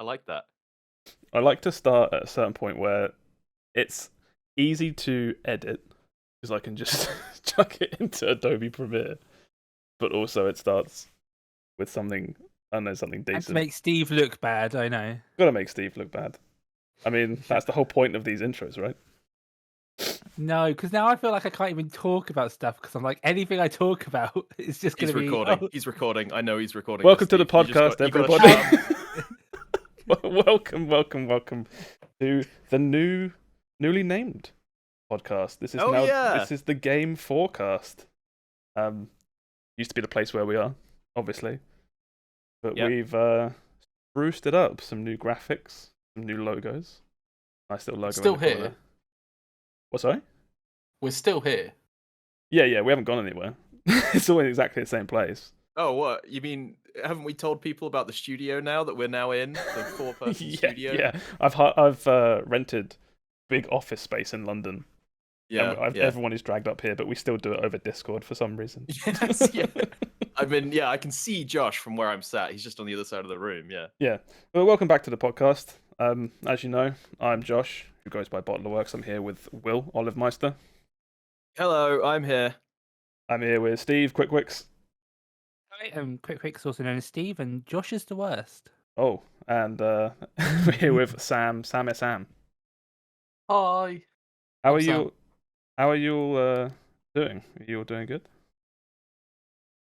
like that. I like to start at a certain point where it's easy to edit because I can just chuck it into Adobe Premiere, but also it starts with something, I don't know, something And to decent. make Steve look bad, I know. Gotta make Steve look bad. I mean, that's the whole point of these intros, right? No, because now I feel like I can't even talk about stuff because I'm like, anything I talk about is just going He's to be. recording. Oh. He's recording. I know he's recording. Welcome to the Steve. You just podcast, got- you got everybody. a welcome to the newly named podcast. This is this is the Game FourCast. Used to be the Place Where we are, obviously, but we've spruced it up. Some new graphics, some new logos. Nice little logo. Still in the here. corner. What? Sorry? We're still here. Yeah, we haven't gone anywhere. It's all in exactly the same place. Oh, what? You mean, haven't we told people about the studio now that we're now in? The 4-person studio? Yeah. I've rented big office space in London. Yeah, Everyone is dragged up here, but we still do it over Discord for some reason. yeah. I can see Josh from where I'm sat. He's just on the other side of the room, yeah. Yeah. Well, welcome back to the podcast. As you know, I'm Josh, who goes by BottlerWorks. I'm here with Will Olivemeister. Hello, I'm here. I'm here with Steve Quikwix. I am Quikwix, also known as Steve, and Josh is the worst. Oh, and we're here with Sammeh. Hi. How are Sam. you? How are you all doing? Are you all doing good?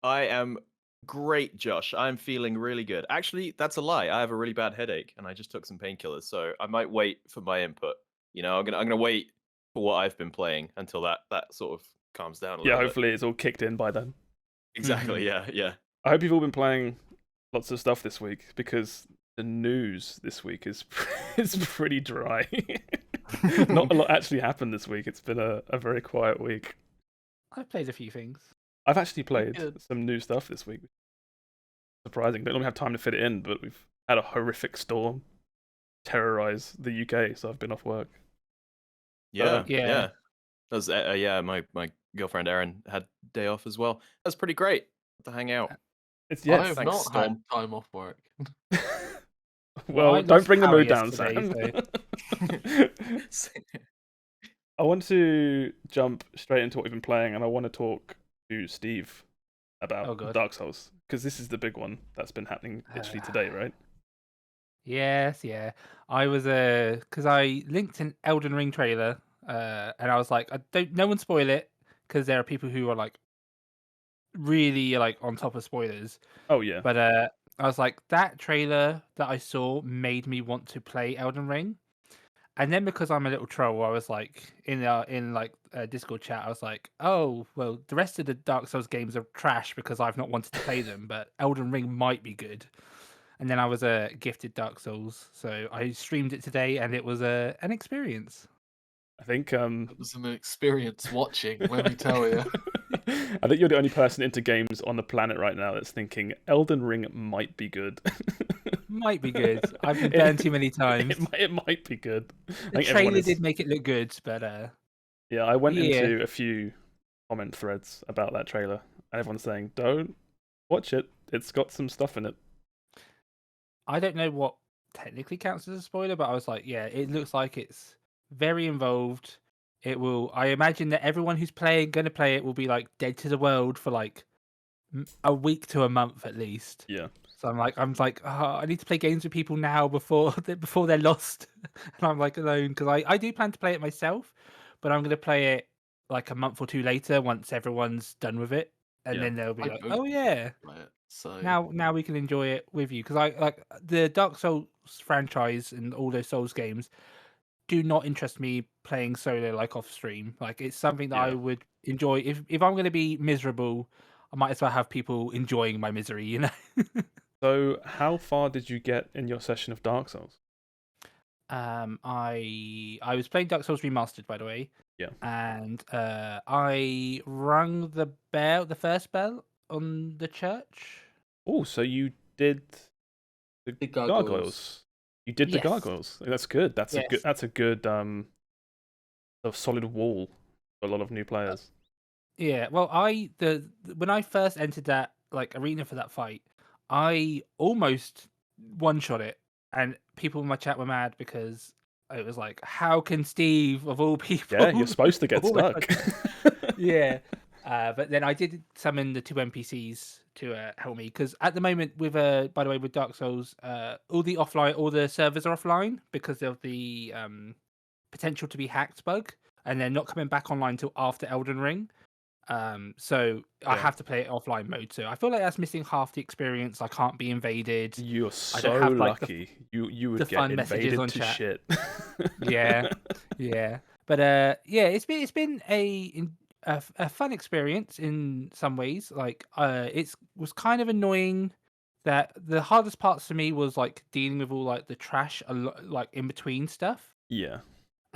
I am great, Josh. I'm feeling really good. Actually, that's a lie. I have a really bad headache, and I just took some painkillers, so I might wait for my input. You know, I'm gonna wait for what I've been playing until that sort of calms down a little bit. Hopefully it's all kicked in by then. Exactly. Yeah. I hope you've all been playing lots of stuff this week because the news this week is pretty dry. Not a lot actually happened this week. It's been a very quiet week. I've played a few things. I've actually played Good. some new stuff this week. Surprising. Don't normally have time to fit it in, but we've had a horrific storm terrorize the UK, so I've been off work. Yeah. Yeah. That was, my girlfriend Erin had day off as well. That's pretty great to hang out. It's I have thanks, not Storm. had time off work. Well, I don't lost bring the power mood down, yesterday, Sam. I want to jump straight into what we've been playing, and I want to talk to Steve about Dark Souls, because this is the big one that's been happening literally today, right? Yes, yeah. I was because I linked an Elden Ring trailer, and I was like, no one spoil it, because there are people who are like really like on top of spoilers. Oh yeah. But I was like, that trailer that I saw made me want to play Elden Ring. And then because I'm a little troll, I was like in Discord chat, I was like, oh well, the rest of the Dark Souls games are trash because I've not wanted to play them, but Elden Ring might be good. And then I was gifted Dark Souls, so I streamed it today, and it was an experience. I think It was an experience watching, let me tell you. I think you're the only person into games on the planet right now that's thinking Elden Ring might be good. Might be good. I've been burned too many times. It might be good. The trailer did make it look good, but yeah, I went into a few comment threads about that trailer, and everyone's saying, "Don't watch it. It's got some stuff in it." I don't know what technically counts as a spoiler, but I was like, yeah, it looks like it's very involved. It will. I imagine that everyone who's going to play it will be like dead to the world for like a week to a month at least. Yeah. So I'm like, oh, I need to play games with people now before they're lost, and I'm like alone because I do plan to play it myself, but I'm going to play it like a month or two later once everyone's done with it, and then they'll be like, oh yeah, so now we can enjoy it with you, because I like the Dark Souls franchise and all those Souls games do not interest me playing solo like off stream. Like it's something that I would enjoy if I'm going to be miserable. I might as well have people enjoying my misery, you know. So, how far did you get in your session of Dark Souls? I was playing Dark Souls Remastered, by the way. Yeah. And I rung the first bell on the church. Oh, so you did the gargoyles. You did the gargoyles. That's good. That's a good a solid wall for a lot of new players. Yeah. Well, when I first entered that like arena for that fight, I almost one-shot it, and people in my chat were mad because it was like, how can Steve of all people? Yeah, you're supposed to get stuck. Yeah. But then I did summon the 2 NPCs to help me because at the moment with by the way with Dark Souls, all the servers are offline because of the potential to be hacked bug, and they're not coming back online till after Elden Ring. So I have to play it offline mode. So I feel like that's missing half the experience. I can't be invaded. You're I so don't have, like, lucky. You would the get fun messages invaded on to chat. shit. Yeah, yeah. But yeah, it's been a fun experience in some ways. Like it was kind of annoying that the hardest parts for me was like dealing with all like the trash like in between stuff. Yeah.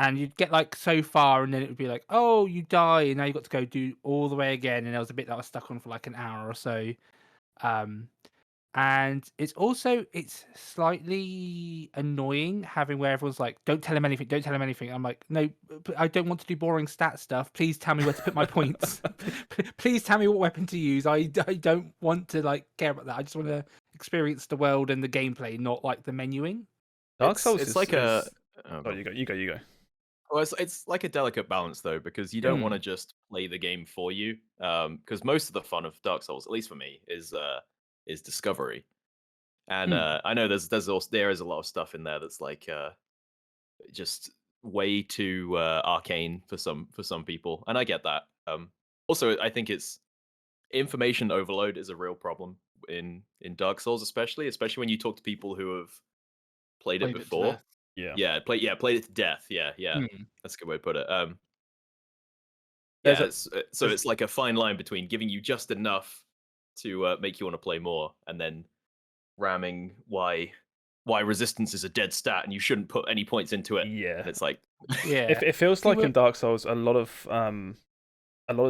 And you'd get like so far, and then it would be like, oh, you die, and now you got to go do all the way again. And there was a bit that I was stuck on for like an hour or so. Um, and it's slightly annoying having where everyone's like, don't tell him anything, don't tell him anything. I'm like, no, but I don't want to do boring stat stuff. Please tell me where to put my points. Please tell me what weapon to use. I don't want to like care about that. I just want to experience the world and the gameplay, not like the menuing. Dark Souls it's is like oh, oh, you go. Well, it's like a delicate balance though, because you don't want to just play the game for you. Because most of the fun of Dark Souls, at least for me, is discovery. And I know there is a lot of stuff in there that's like just way too arcane for some people, and I get that. Also, I think it's information overload is a real problem in Dark Souls, especially when you talk to people who have played it Played it to before. death. Played it to death. Yeah, Hmm. that's a good way to put it. There's Yeah, a- it's like a fine line between giving you just enough to make you want to play more, and then ramming why resistance is a dead stat and you shouldn't put any points into it. Yeah. And it's like, Yeah, It feels See, like in Dark Souls a lot of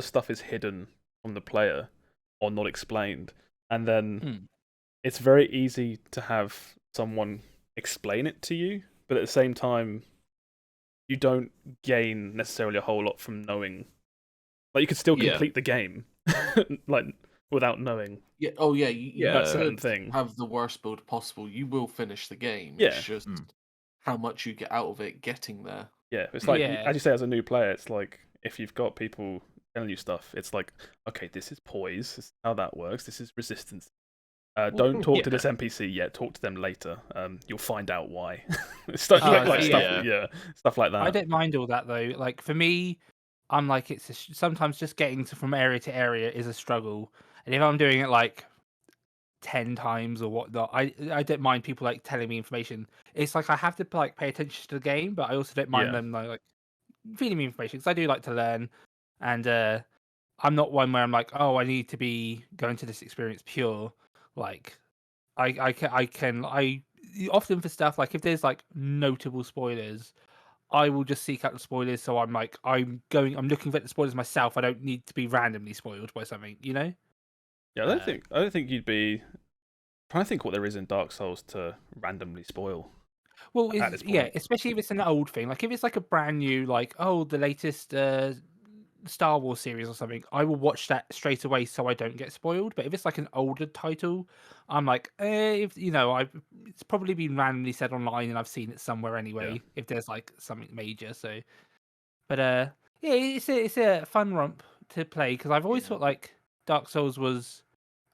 stuff is hidden from the player or not explained, and then it's very easy to have someone explain it to you, but at the same time you don't gain necessarily a whole lot from knowing. Like, you could still complete the game like without knowing Yeah. Oh yeah. You that certain could thing. have the worst build possible. You will finish the game. Yeah. It's just how much you get out of it getting there. Yeah, it's like, Yeah. as you say, as a new player, it's like if you've got people telling you stuff, it's like, okay, this is poise, this is how that works, this is resistance. Don't talk to this NPC yet. Talk to them later. You'll find out why. stuff like that. I don't mind all that though. Like for me, I'm like sometimes just getting from area to area is a struggle, and if I'm doing it like 10 times or whatnot, I don't mind people like telling me information. It's like I have to like pay attention to the game, but I also don't mind them like feeding me information because I do like to learn, and I'm not one where I'm like, oh, I need to be going to this experience pure. Like I can often for stuff like if there's like notable spoilers, I will just seek out the spoilers. So I'm like I'm looking for the spoilers myself. I don't need to be randomly spoiled by something, you know? Yeah, I don't think you'd be trying to think what there is in Dark Souls to randomly spoil. Well, at this point. especially if it's an old thing. Like if it's like a brand new, like the latest Star Wars series or something, I will watch that straight away so I don't get spoiled. But if it's like an older title, I'm like, if it's probably been randomly said online and I've seen it somewhere anyway. If there's like something major, so. But yeah, it's a fun romp to play because I've always thought like Dark Souls was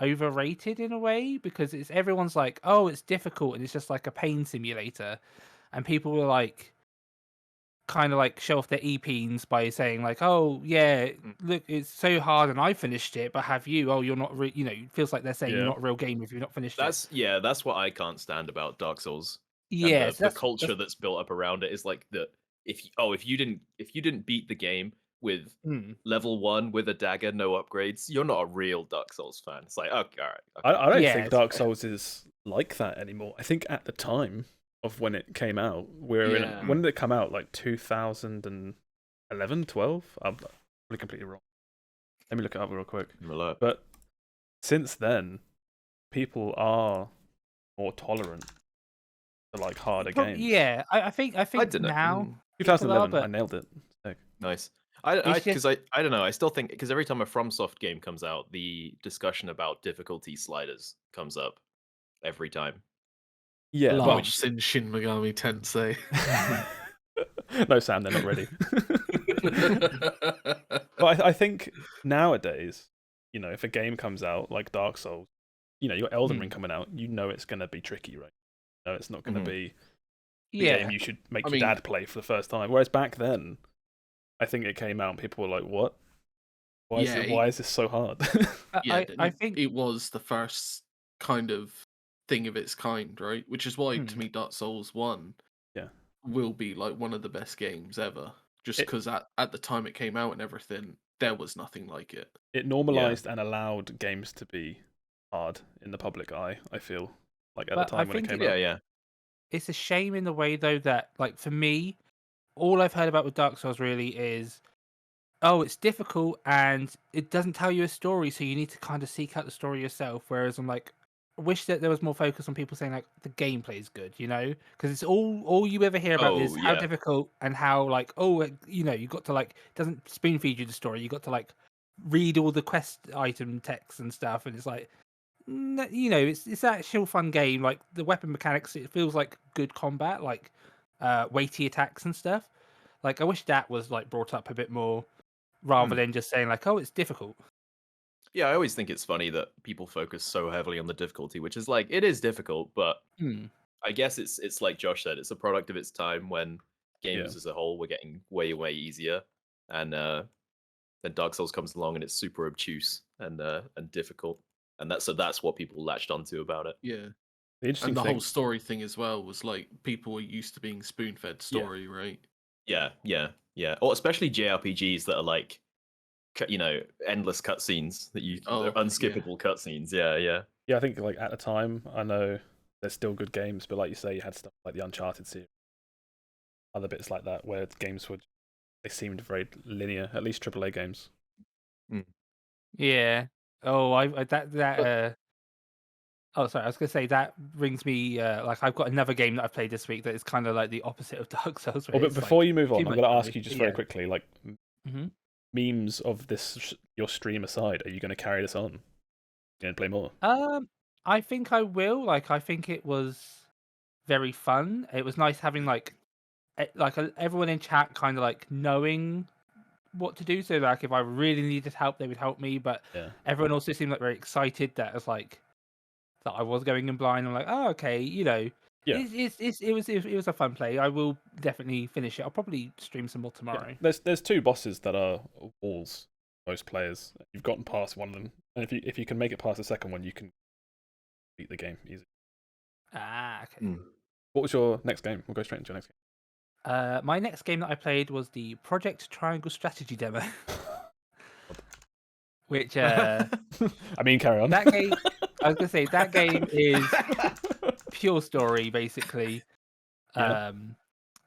overrated in a way because everyone's like, oh, it's difficult and it's just like a pain simulator, and people were like kind of like show off their e-peens by saying like, oh yeah, look, it's so hard and I finished it, but have you? Oh, you're not it feels like they're saying you're not a real game if you've not finished it. That's what I can't stand about Dark Souls. Yeah, and the culture that's built up around it is like if you didn't beat the game with level 1 with a dagger, no upgrades, you're not a real Dark Souls fan. It's like, okay, all right. Okay. I don't think Dark Souls is like that anymore. I think at the time of when it came out, when did it come out? Like 2011, 12? I'm probably completely wrong. Let me look it up real quick. But since then, people are more tolerant to like harder games. Yeah, I think now 2011, I nailed it. Sick. Nice. I don't know. I still think because every time a FromSoft game comes out, the discussion about difficulty sliders comes up every time. Yeah, Large Sin Shin Megami Tensei. No, Sam, they're not ready. But I think nowadays, if a game comes out like Dark Souls, you got Elden Ring coming out, it's going to be tricky, right? It's not going to be the game you should make your dad play for the first time. Whereas back then, I think it came out and people were like, what? Why is this so hard? I think it was the first kind of thing of its kind, right? Which is why, to me, Dark Souls 1 will be like one of the best games ever. Just because at the time it came out and everything, there was nothing like it. It normalized and allowed games to be hard in the public eye, I feel, like at the time when it came out. Yeah. It's a shame in the way, though, that, like, for me, all I've heard about with Dark Souls really is, it's difficult and it doesn't tell you a story, so you need to kind of seek out the story yourself. Whereas I'm like, I wish that there was more focus on people saying like the gameplay is good, because it's all you ever hear about is how difficult and how like you got to like it doesn't spoon feed you the story. You got to like read all the quest item text and stuff, and it's like it's actual fun game. Like the weapon mechanics, it feels like good combat, like weighty attacks and stuff. Like I wish that was like brought up a bit more rather than just saying like, it's difficult. Yeah, I always think it's funny that people focus so heavily on the difficulty, which is like, it is difficult, but I guess it's like Josh said, it's a product of its time when games as a whole were getting way, way easier. And then Dark Souls comes along and it's super obtuse and difficult. And that's what people latched onto about it. Yeah. And the whole story thing as well was like, people were used to being spoon-fed story, right? Yeah. Or especially JRPGs that are like, endless cutscenes that unskippable cutscenes. Yeah. Yeah, I think like at the time, I know there's still good games, but like you say, you had stuff like the Uncharted series, other bits like that, where games they seemed very linear, at least AAA games. Yeah. Oh, Oh, sorry. I was gonna say that brings me like I've got another game that I've played this week that is kind of like the opposite of Dark Souls. But before you move on, I'm going to ask you just very quickly, like memes of this your stream aside, are you going to carry this on? Going to play more? I think I will. Like, I think it was very fun. It was nice having like everyone in chat kind of like knowing what to do. So like, if I really needed help, they would help me. But everyone also seemed like very excited that was like that I was going in blind. I'm like, oh, okay, it was a fun play. I will definitely finish it. I'll probably stream some more tomorrow. Yeah. There's two bosses that are walls. Most players, you've gotten past one of them, and if you can make it past the second one, you can beat the game easy. Okay. What was your next game? We'll go straight into your next game. My next game that I played was the Project Triangle Strategy demo. Which I mean, carry on. That game, I was gonna say that game is pure story, basically. Yeah.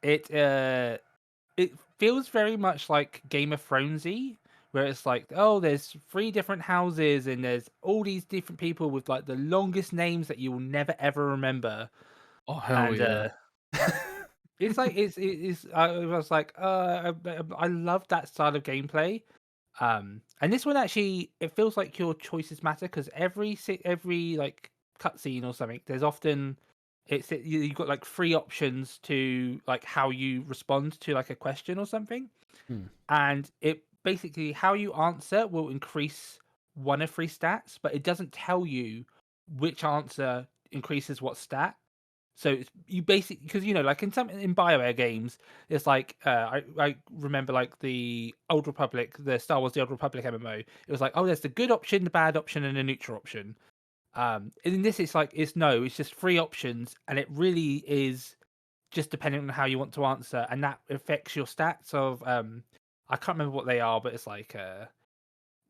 It feels very much like Game of Thronesy, where it's like, there's 3 different houses and there's all these different people with like the longest names that you will never ever remember. Oh hell yeah! It's like it's. I was like, I love that style of gameplay. And this one actually, it feels like your choices matter because every like cutscene or something, there's often you've got like 3 options to like how you respond to like a question or something, and it basically how you answer will increase one of 3 stats, but it doesn't tell you which answer increases what stat. So you basically, because like in BioWare games, it's like I remember like the Old Republic, the Star Wars: The Old Republic MMO. It was like, there's the good option, the bad option, and a neutral option. And in this, it's like it's just 3 options, and it really is just depending on how you want to answer, and that affects your stats of I can't remember what they are, but it's like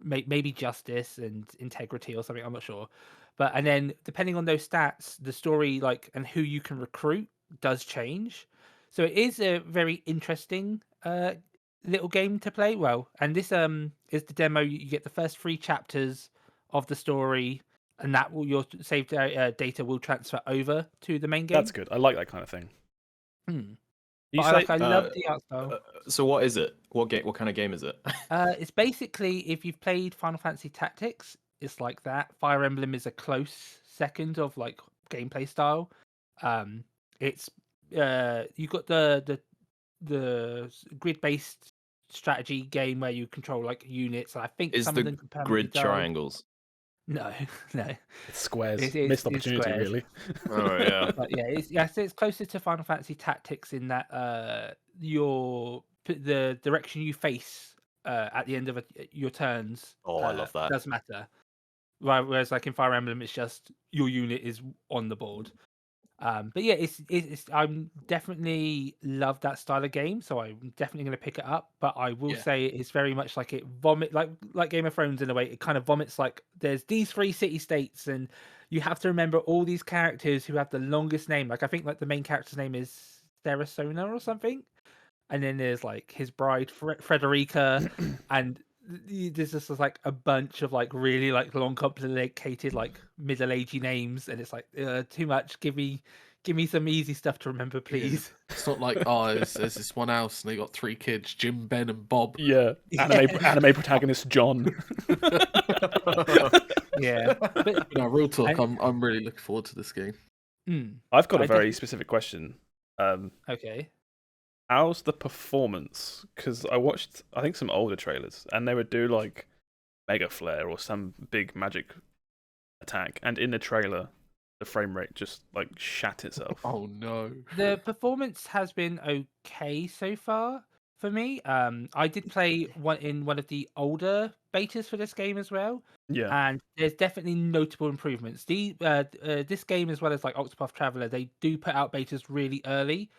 maybe justice and integrity or something. I'm not sure. But and then depending on those stats, the story like and who you can recruit does change. So it is a very interesting little game to play. Well, and this is the demo. You get the first 3 chapters of the story, and that will your saved data will transfer over to the main game. That's good. I like that kind of thing. I love the art style. So what is it? What kind of game is it? It's basically if you've played Final Fantasy Tactics, it's like that. Fire Emblem is a close second of like gameplay style. It's you got the grid based strategy game where you control like units. And I think Is some the of them can permanently grid die. triangles? No, no. It's squares. It's Missed opportunity, squares. really. Oh yeah. But yeah, it's closer to Final Fantasy Tactics in that the direction you face at the end of your turns Oh, I love that. does matter. Whereas like in Fire Emblem, it's just your unit is on the board. But yeah, it's I'm definitely love that style of game, so I'm definitely going to pick it up. But I will say it's very much like it vomit like Game of Thrones in a way. It kind of vomits like there's these 3 city states, and you have to remember all these characters who have the longest name. Like I think like the main character's name is Sarasona or something, and then there's like his bride Frederica, and there's just like a bunch of like really like long complicated like middle-agey names, and it's like too much. Give me some easy stuff to remember, please. It's not like there's this one house and they got 3 kids, Jim, Ben, and Bob. Yeah, anime protagonist John. Yeah, but no, real talk. I'm really looking forward to this game. I've got a very specific question. Okay. How's the performance? Because I watched, I think, some older trailers, and they would do like Mega Flare or some big magic attack, and in the trailer, the frame rate just like shat itself. Oh no! The performance has been okay so far for me. I did play one of the older betas for this game as well. Yeah, and there's definitely notable improvements. This game, as well as like Octopath Traveler, they do put out betas really early.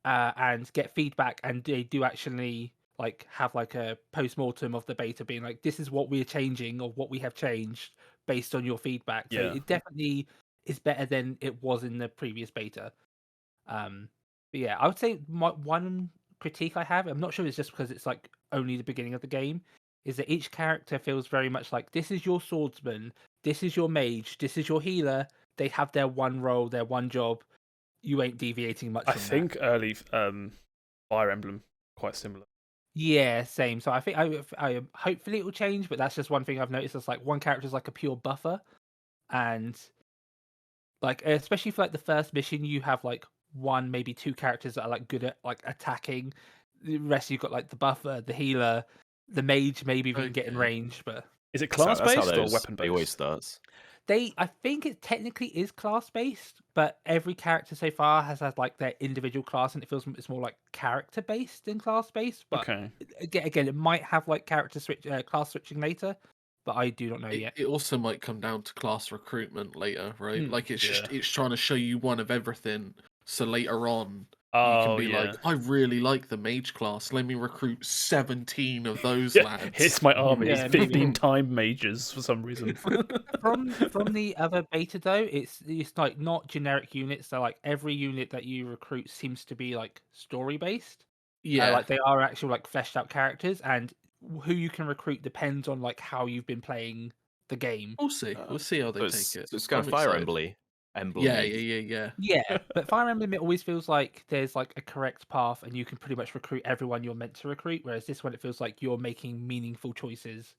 And get feedback, and they do actually like have like a post-mortem of the beta being like, this is what we're changing or what we have changed based on your feedback. So it definitely is better than it was in the previous beta. But yeah, I would say one critique I have, I'm not sure it's just because it's like only the beginning of the game, is that each character feels very much like this is your swordsman, this is your mage, this is your healer. They have their one role, their one job. You ain't deviating much. I think early Fire Emblem quite similar. Yeah, same. So I think I hopefully it will change, but that's just one thing I've noticed. It's like one character is like a pure buffer, and like especially for like the first mission, you have like one maybe 2 characters that are like good at like attacking. The rest you've got like the buffer, the healer, the mage, maybe even get in range. But is it class based or weapon based? It always starts. I think it technically is class based, but every character so far has had like their individual class, and it feels it's more like character based than class based. But again, it might have like class switching later, but I do not know yet. It also might come down to class recruitment later, right? Like it's trying to show you one of everything, so later on you can be like, I really like the mage class. Let me recruit 17 of those lads. Here's my army. 15 time mages for some reason. From the other beta though, it's like not generic units. So like every unit that you recruit seems to be like story based. Yeah, like they are actual like fleshed out characters, and who you can recruit depends on like how you've been playing the game. We'll see. We'll see how they take it. So it's kind of Fire Emblem. Yeah, but Fire Emblem, it always feels like there's like a correct path, and you can pretty much recruit everyone you're meant to recruit. Whereas this one, it feels like you're making meaningful choices.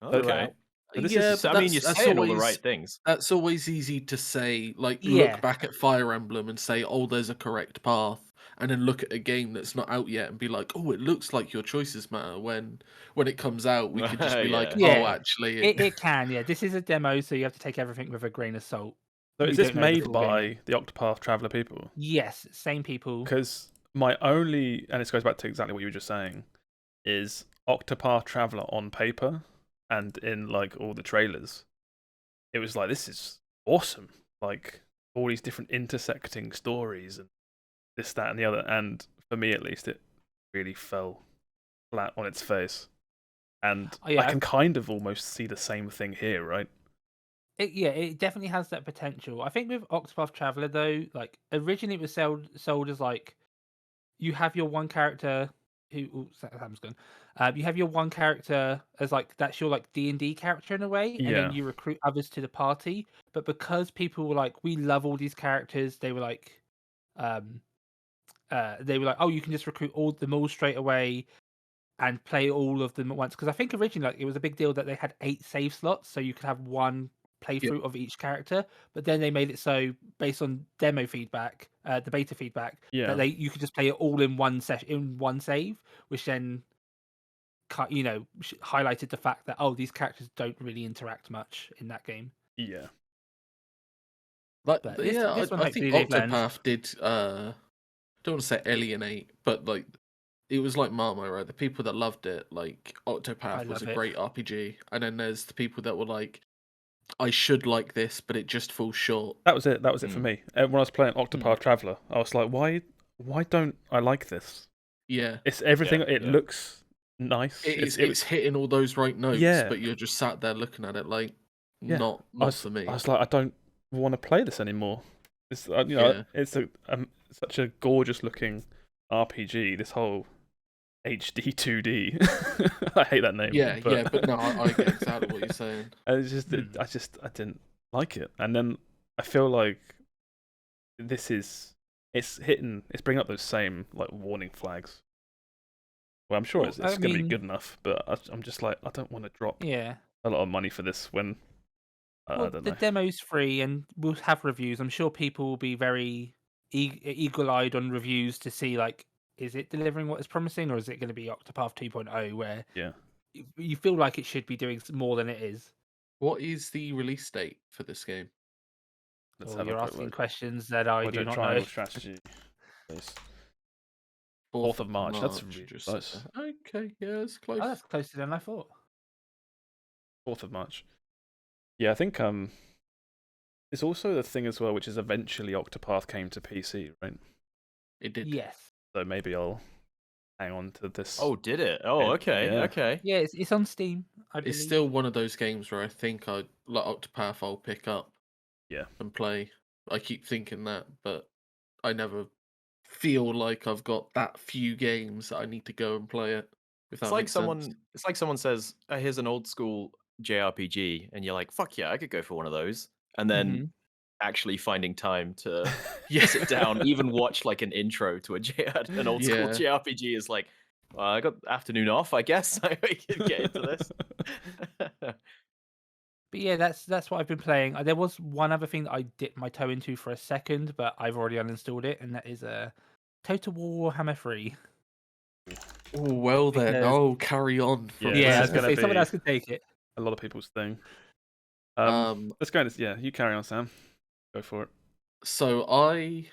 Okay. You're saying all the right things. That's always easy to say. Like, look back at Fire Emblem and say, "Oh, there's a correct path," and then look at a game that's not out yet and be like, "Oh, it looks like your choices matter." When it comes out, we could just be like, "Oh, actually, it can." Yeah, this is a demo, so you have to take everything with a grain of salt. So is this made by the Octopath Traveler people? Yes, same people. Because my only, and this goes back to exactly what you were just saying, is Octopath Traveler on paper and in like all the trailers, it was like, this is awesome. Like all these different intersecting stories and this, that, and the other. And for me, at least, it really fell flat on its face. And I can kind of almost see the same thing here, right? It definitely has that potential. I think with Octopath Traveler though, like originally it was sold as like you have your one character who Sam's gone. You have your one character as like that's your like D&D character in a way, and then you recruit others to the party. But because people were like, we love all these characters, they were like, oh, you can just recruit them all straight away and play all of them at once. Because I think originally like it was a big deal that they had 8 save slots, so you could have one playthrough of each character, but then they made it so based on demo feedback, the beta feedback, that you could just play it all in one session, in one save, which then highlighted the fact that these characters don't really interact much in that game. Yeah. But this one I think Octopath did. Don't want to say alienate, but like it was like Marmo, right? The people that loved it, like Octopath was a great RPG, and then there's the people that were like, I should like this, but it just falls short. That was it. That was it for me. When I was playing Octopath Traveler, I was like, why don't I like this? Yeah, it's everything. It looks nice. It's hitting all those right notes, but you're just sat there looking at it like, not for me. I was like, I don't want to play this anymore. It's it's such a gorgeous looking RPG. This whole HD 2D. I hate that name. But no, I get exactly what you're saying. It's just, I didn't like it, and then I feel like it's bringing up those same like warning flags. Well, I'm sure it's going to be good enough, but I'm just like, I don't want to drop a lot of money for this when I don't know. The demo's free and we'll have reviews. I'm sure people will be very eagle-eyed on reviews to see, like, is it delivering what it's promising, or is it going to be Octopath 2.0 where you feel like it should be doing more than it is? What is the release date for this game? You're asking questions that I do not know. Strategy. 4th of March. That's really close. Okay, yeah, it's close. Oh, that's closer than I thought. 4th of March. Yeah, I think it's also the thing as well, which is eventually Octopath came to PC, right? It did. Yes. So maybe I'll hang on to this. Oh, did it? Oh, okay, okay. Yeah, it's on Steam. It's still one of those games where I think Octopath I'll pick up. Yeah. And play. I keep thinking that, but I never feel like I've got that few games that I need to go and play it. It's like someone says, "Here's an old school JRPG," and you're like, "Fuck yeah, I could go for one of those." And then actually finding time to sit down, even watch like an intro to an old school JRPG is like, well, I got afternoon off, I guess. I can get into this. But yeah, that's what I've been playing. There was one other thing that I dipped my toe into for a second, but I've already uninstalled it, and that is Total Warhammer 3. Oh, well then. Oh, carry on. I was going to say, someone else can take it. A lot of people's thing. Let's go into you carry on, Sam. Go for it. So I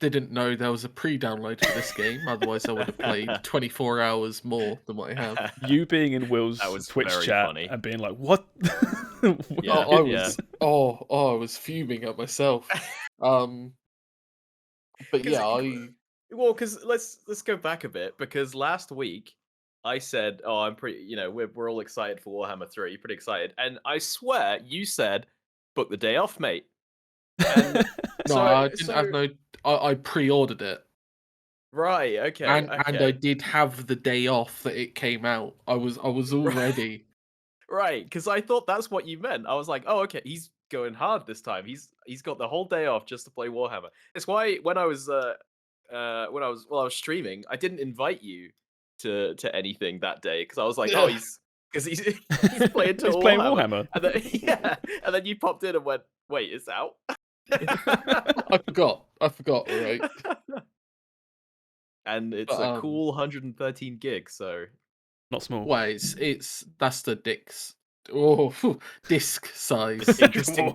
didn't know there was a pre-download for this game, otherwise I would have played 24 hours more than what I have. You being in Will's Twitch chat funny. And being like, what? I was fuming at myself. But well, because let's go back a bit, because last week I said, "Oh, I'm pretty, we're all excited for Warhammer 3, pretty excited," and I swear you said, "Book the day off, mate." And I didn't have no. I pre-ordered it. Right. Okay. And I did have the day off that it came out. I was all ready. Right, because I thought that's what you meant. I was like, "Oh, okay, he's going hard this time. He's got the whole day off just to play Warhammer." It's why when I was streaming, I didn't invite you to anything that day, because I was like, "Oh, he's playing Total Warhammer." And then you popped in and went, "Wait, it's out." I forgot. All right. And it's a cool 113 gigs, so not small. Well, that's the disc size. Interesting.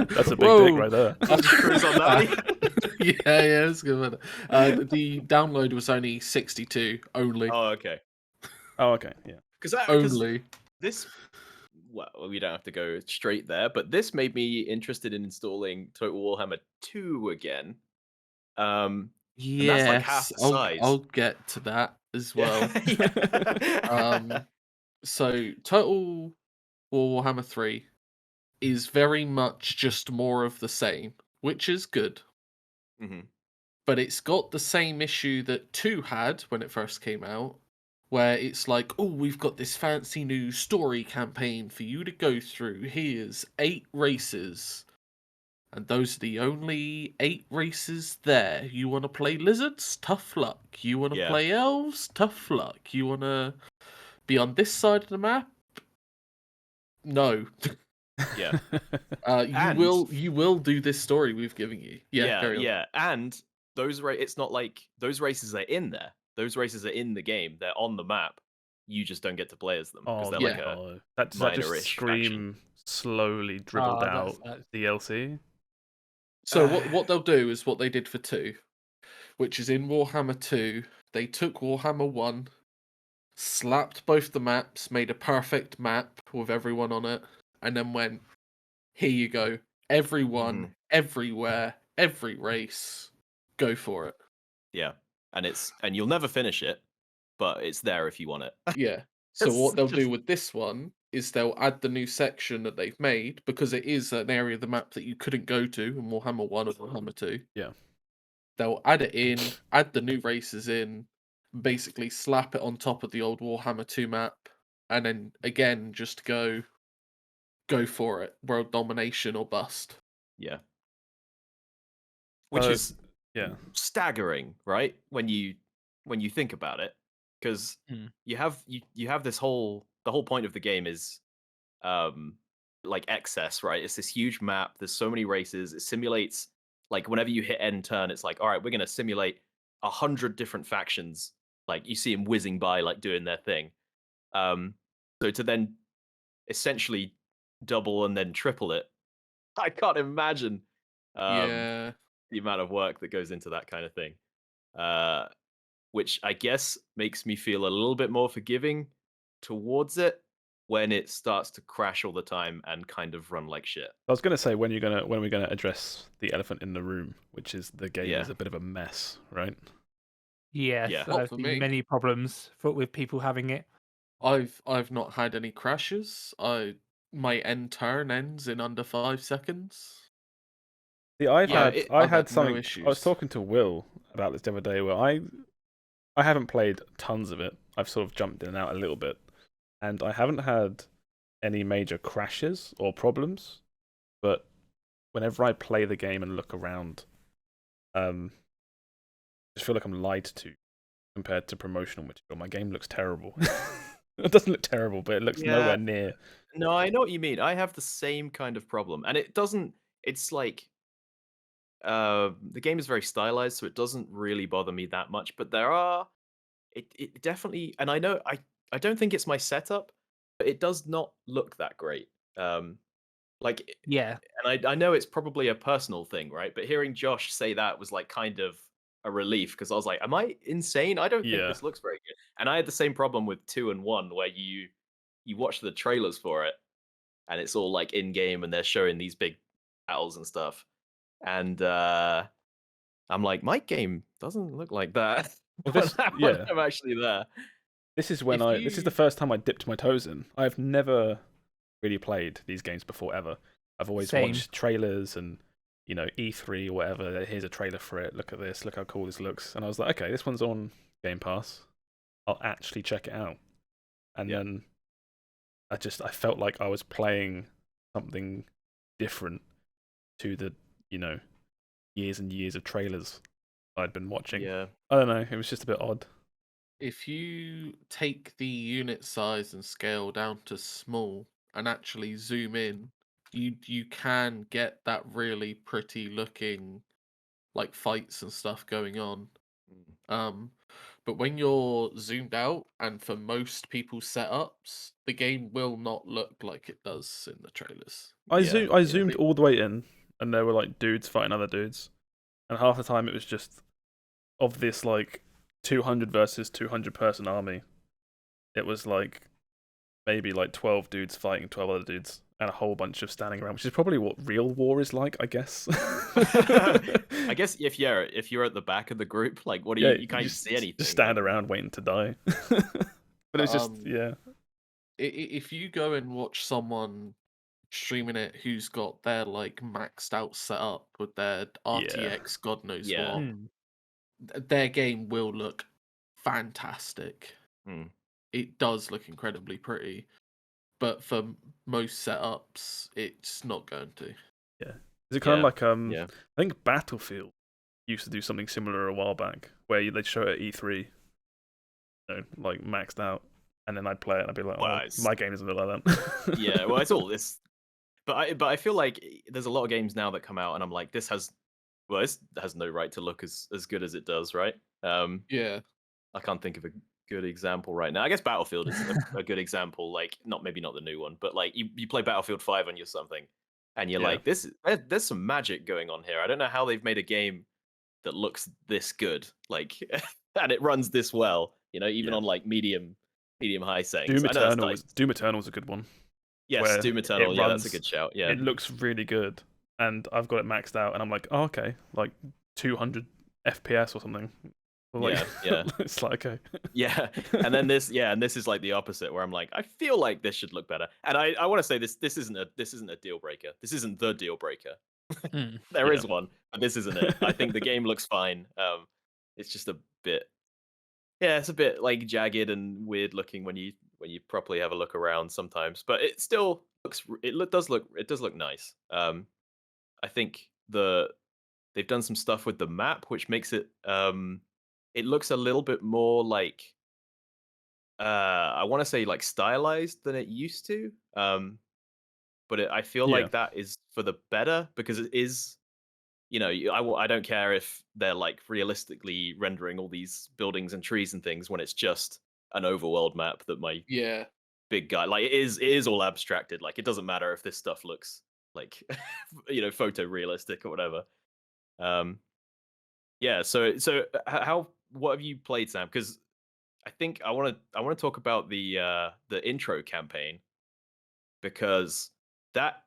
That's a big dick right there. Cruise on that. Yeah, it's good. The download was only 62 only. Oh, okay. Yeah. Because only this. Well, we don't have to go straight there, but this made me interested in installing Total Warhammer 2 again. That's like half the size. I'll get to that as well. So Total Warhammer 3 is very much just more of the same, which is good. Mm-hmm. But it's got the same issue that 2 had when it first came out, where it's like, oh, we've got this fancy new story campaign for you to go through. Here's 8 races. And those are the only 8 races there. You want to play lizards? Tough luck. You want to play elves? Tough luck. You want to be on this side of the map? No. Yeah. You will do this story we've given you. Yeah, carry on. Yeah. And it's not like those races are in there. Those races are in the game. They're on the map. You just don't get to play as them because they're like a that just scream faction. slowly dribbled out DLC. So what they'll do is what they did for 2, which is in Warhammer 2, they took Warhammer 1, slapped both the maps, made a perfect map with everyone on it, and then went, here you go. Everyone, everywhere, every race, go for it. Yeah. And you'll never finish it, but it's there if you want it. Yeah. So what they'll do with this one is they'll add the new section that they've made, because it is an area of the map that you couldn't go to in Warhammer 1 or Warhammer 2. Yeah. They'll add it in, add the new races in, basically slap it on top of the old Warhammer 2 map, and then again just go for it. World domination or bust. Yeah. Which is staggering, right? When you think about it, because you have this the whole point of the game is like excess, right? It's this huge map. There's so many races. It simulates, like, whenever you hit end turn, it's like, all right, we're gonna simulate 100 different factions. Like, you see them whizzing by, like, doing their thing. So to then essentially double and then triple it, I can't imagine the amount of work that goes into that kind of thing. Which I guess makes me feel a little bit more forgiving towards it when it starts to crash all the time and kind of run like shit. I was gonna say, when we're gonna address the elephant in the room, which is the game is a bit of a mess, right? Yes, I've seen many problems with people having it. I've not had any crashes. My end turn ends in under 5 seconds. See, I had something. No issues. I was talking to Will about this the other day, where I haven't played tons of it. I've sort of jumped in and out a little bit, and I haven't had any major crashes or problems. But whenever I play the game and look around, I just feel like I'm lied to compared to promotional material. My game looks terrible. It doesn't look terrible, but it looks nowhere near. No, I know what you mean. I have the same kind of problem, and it doesn't. It's like the game is very stylized, so it doesn't really bother me that much. But it definitely, and I know I don't think it's my setup, but it does not look that great. And I know it's probably a personal thing, right? But hearing Josh say that was like kind of a relief, because I was like, am I insane? I don't think this looks very good. And I had the same problem with 2 and 1, where you watch the trailers for it and it's all like in game and they're showing these big battles and stuff. And I'm like, my game doesn't look like that. Well, I'm actually there. This is this is the first time I dipped my toes in. I've never really played these games before, ever. I've always watched trailers and, E3 or whatever. Here's a trailer for it. Look at this. Look how cool this looks. And I was like, okay, this one's on Game Pass. I'll actually check it out. And then I felt like I was playing something different to the, years and years of trailers I'd been watching. Yeah. I don't know. It was just a bit odd. If you take the unit size and scale down to small and actually zoom in, you can get that really pretty looking, like, fights and stuff going on. But when you're zoomed out, and for most people's setups, the game will not look like it does in the trailers. I zoomed all the way in, and there were like dudes fighting other dudes, and half the time it was just of this like 200 versus 200 person army. It was like maybe like 12 dudes fighting 12 other dudes, and a whole bunch of standing around, which is probably what real war is like, I guess. I guess if you're at the back of the group, like, what do you can't see anything. Just stand around waiting to die. But it's just If you go and watch someone streaming it who's got their like maxed out setup with their RTX, God knows what, their game will look fantastic. It does look incredibly pretty. But for most setups, it's not going to. Yeah. Is it kind of like I think Battlefield used to do something similar a while back, where they show it at E3, like maxed out. and then I'd play it and I'd be like, Well, my game doesn't look like that. yeah, well, it's all this. But I feel like there's a lot of games now that come out, and I'm like, this has no right to look as good as it does, right? Yeah. I can't think of a good example right now. I guess Battlefield is a good example. Like, maybe not the new one, but like you play Battlefield 5 on your something, and you're like, there's some magic going on here. I don't know how they've made a game that looks this good, like, and it runs this well. Even on like medium high settings. Doom Eternal is a good one. Yes, Doom Eternal. Yeah, that's a good shout. Yeah, it looks really good, and I've got it maxed out, and I'm like, oh, okay, like 200 FPS or something. Like, yeah. It's like, okay. Yeah, and then this is like the opposite, where I'm like, I feel like this should look better, and I want to say this isn't a deal breaker. This isn't the deal breaker. There is one, but this isn't it. I think the game looks fine. It's just a bit, it's a bit like jagged and weird looking when you properly have a look around sometimes, but it still does look nice. I think they've done some stuff with the map which makes it it looks a little bit more like I want to say like stylized than it used to. But I feel like that is for the better, because it is, I don't care if they're like realistically rendering all these buildings and trees and things when it's just an overworld map that my big guy, like, it is all abstracted. Like, it doesn't matter if this stuff looks like photorealistic or whatever. So what have you played, Sam? Because I think I want to talk about the intro campaign, because that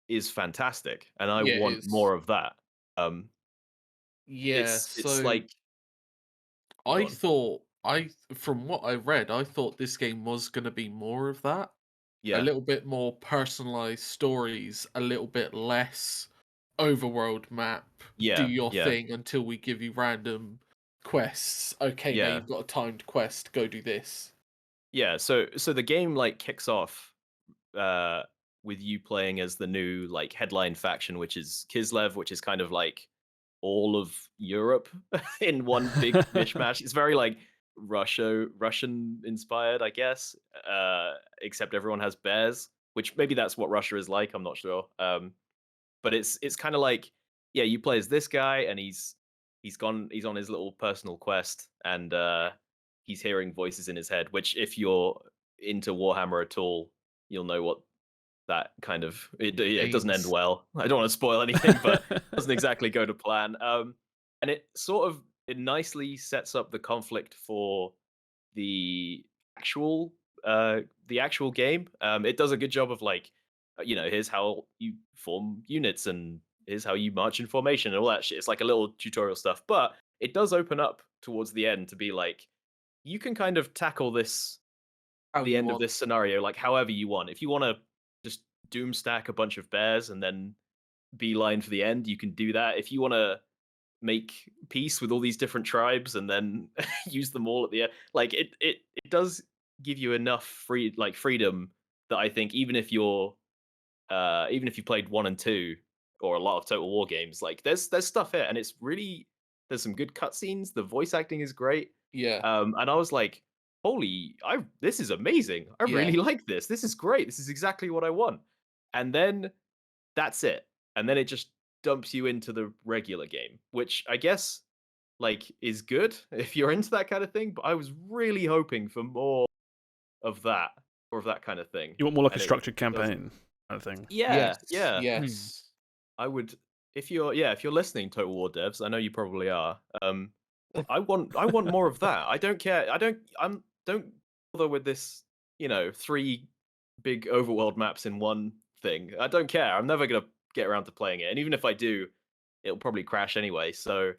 is fantastic, and I want more of that. It's like, from what I read, I thought this game was going to be more of that. A little bit more personalized stories, a little bit less overworld map. Do your thing until we give you random quests. Okay, now you've got a timed quest. Go do this. Yeah. So the game like kicks off with you playing as the new like headline faction, which is Kislev, which is kind of like all of Europe in one big mishmash. It's very like Russian inspired, I guess. Except everyone has bears, which maybe that's what Russia is like. I'm not sure. But it's kind of like, you play as this guy, and he's on his little personal quest, and he's hearing voices in his head. Which, if you're into Warhammer at all, you'll know what that kind of it doesn't end well. I don't want to spoil anything, but it doesn't exactly go to plan. And it nicely sets up the conflict for the actual game. It does a good job of like, here's how you form units, and here's how you march in formation and all that shit. It's like a little tutorial stuff, but it does open up towards the end to be like, you can kind of tackle this the end of this scenario like however you want. If you want to just doom stack a bunch of bears and then beeline for the end, you can do that. If you want to make peace with all these different tribes and then use them all at the end, like it does give you enough freedom that I think even if you played 1 and 2 or a lot of Total War games, like there's stuff here, and it's really, there's some good cutscenes. The voice acting is great. And I was like, this is amazing. I really like this. This is great. This is exactly what I want. And then that's it. And then it just dumps you into the regular game, which I guess like is good if you're into that kind of thing. But I was really hoping for more of that, or of that kind of thing. You want more like a structured campaign kind of thing. Yes. I would, if you're listening, Total War devs, I know you probably are. I want more of that. I don't care. Don't bother with this, 3 big overworld maps in one thing. I don't care. I'm never gonna get around to playing it, and even if I do, it'll probably crash anyway. So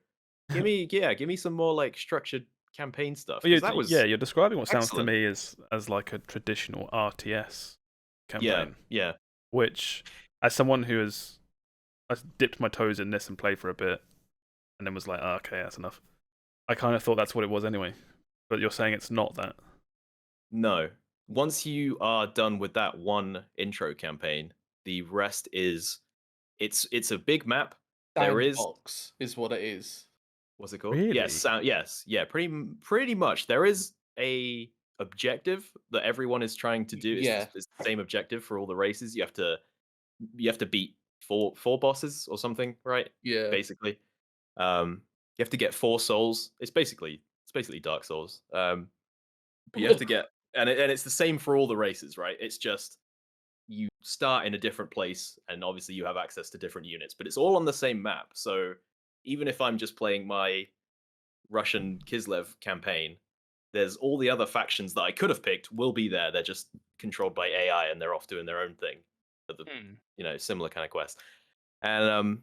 give me some more like structured campaign stuff. You're describing what sounds to me as like a traditional RTS campaign. Yeah. Which, as someone who has dipped my toes in this and played for a bit, and then was like, oh, okay, that's enough. I kind of thought that's what it was anyway. But you're saying it's not that. No. Once you are done with that one intro campaign, the rest is it's a big map. Sandbox is what it is. What's it called? Really? Yes, yes, yeah, pretty much. There is a objective that everyone is trying to do. Yeah. It's the same objective for all the races. You have to beat four bosses or something, right? Yeah. Basically, you have to get 4 souls. It's basically Dark Souls. But you have to get, and it's the same for all the races, right? It's just you start in a different place, and obviously you have access to different units, but it's all on the same map. So even if I'm just playing my Russian Kislev campaign, there's all the other factions that I could have picked will be there. They're just controlled by AI, and they're off doing their own thing. Similar kind of quest. And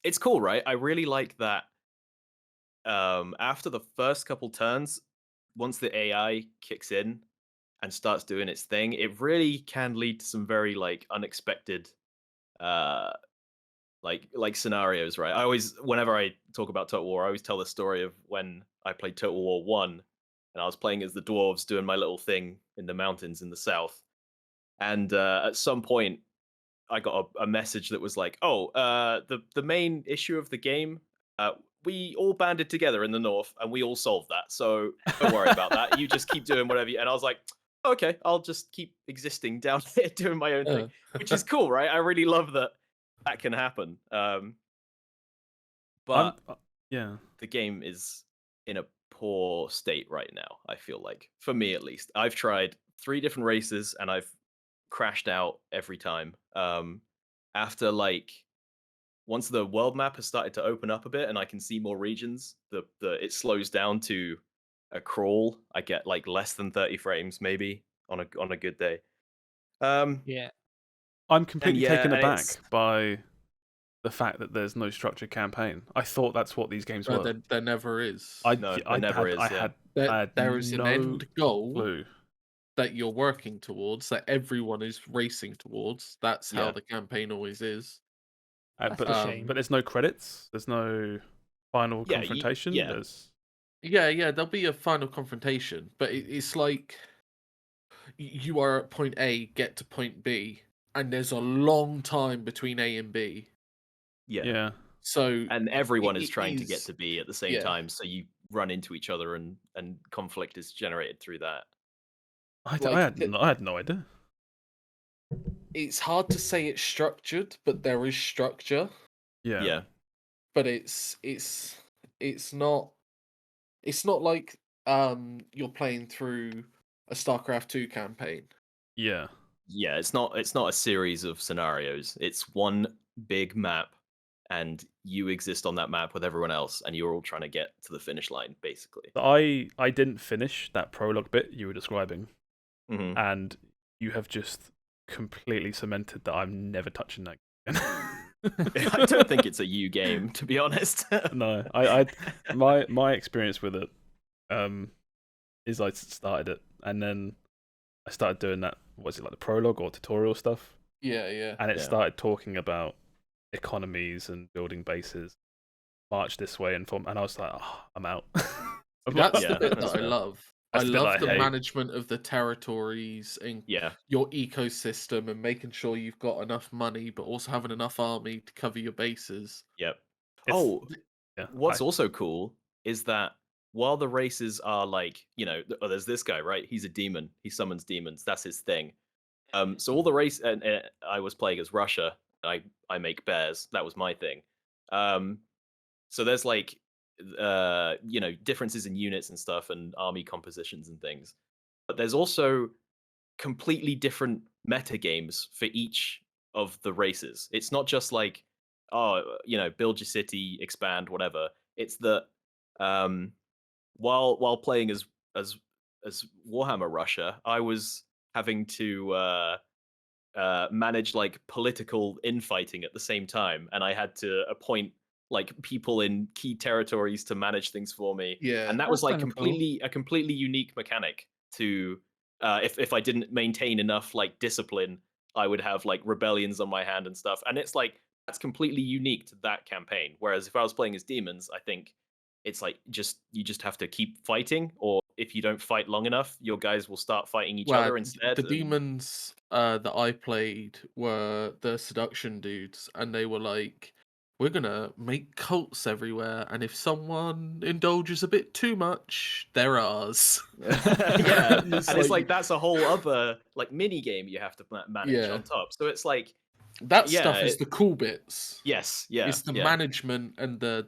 it's cool, right? I really like that. After the first couple turns, once the AI kicks in and starts doing its thing, it really can lead to some very unexpected scenarios, right? Whenever I talk about Total War, I always tell the story of when I played Total War 1 and I was playing as the dwarves doing my little thing in the mountains in the south. And at some point I got a message that was like, "Oh, the main issue of the game, we all banded together in the north and we all solved that. So don't worry about that. You just keep doing whatever you." And I was like, "Okay, I'll just keep existing down here doing my own thing," which is cool, right? I really love that can happen. But the game is in a poor state right now. I feel like, for me at least, I've tried 3 different races and I've crashed out every time. After once the world map has started to open up a bit and I can see more regions, it slows down to a crawl. I get less than 30 frames maybe on a good day. Yeah. I'm completely taken aback by the fact that there's no structured campaign. I thought that's what these games were. There never is. I had there is an end goal clue that you're working towards, that everyone is racing towards. That's how the campaign always is. That's a shame. But there's no credits. There's no final confrontation. There'll be a final confrontation, but it's like you are at point A, get to point B, and there's a long time between A and B. Yeah. So and everyone is trying to get to B at the same time, so you run into each other, and conflict is generated through that. I had no idea. It's hard to say it's structured, but there is structure. Yeah. But it's not like you're playing through a StarCraft 2 campaign. Yeah. Yeah, it's not a series of scenarios. It's one big map, and you exist on that map with everyone else, and you're all trying to get to the finish line, basically. I didn't finish that prologue bit you were describing, and you have just completely cemented that I'm never touching that again. I don't think it's a you game, to be honest. No, my experience with it is I started it, and then I started doing that. Was it like the prologue or tutorial stuff? Yeah. And it started talking about economies and building bases, march this way and form, and I was like, oh, I'm out. That's the bit that I love. I love the hate. management of the territories and your ecosystem, and making sure you've got enough money, but also having enough army to cover your bases. Yep. What's also cool is that while the races are there's this guy, right? He's a demon. He summons demons. That's his thing. So all the race, and I was playing as Russia. I make bears. That was my thing. So there's differences in units and stuff, and army compositions and things. But there's also completely different meta games for each of the races. It's not just build your city, expand, whatever. It's that while playing as Warhammer Russia, I was having to manage political infighting at the same time, and I had to appoint people in key territories to manage things for me. Yeah, and that was a completely unique mechanic to if I didn't maintain enough discipline, I would have rebellions on my hand and stuff. And it's that's completely unique to that campaign. Whereas if I was playing as demons, I think it's you just have to keep fighting, or if you don't fight long enough, your guys will start fighting each other instead. The demons that I played were the seduction dudes, and they were we're gonna make cults everywhere, and if someone indulges a bit too much, they're ours. Yeah, and it's like that's a whole other like mini game you have to manage on top. So it's like that stuff is the cool bits. Yes, yeah, it's the management and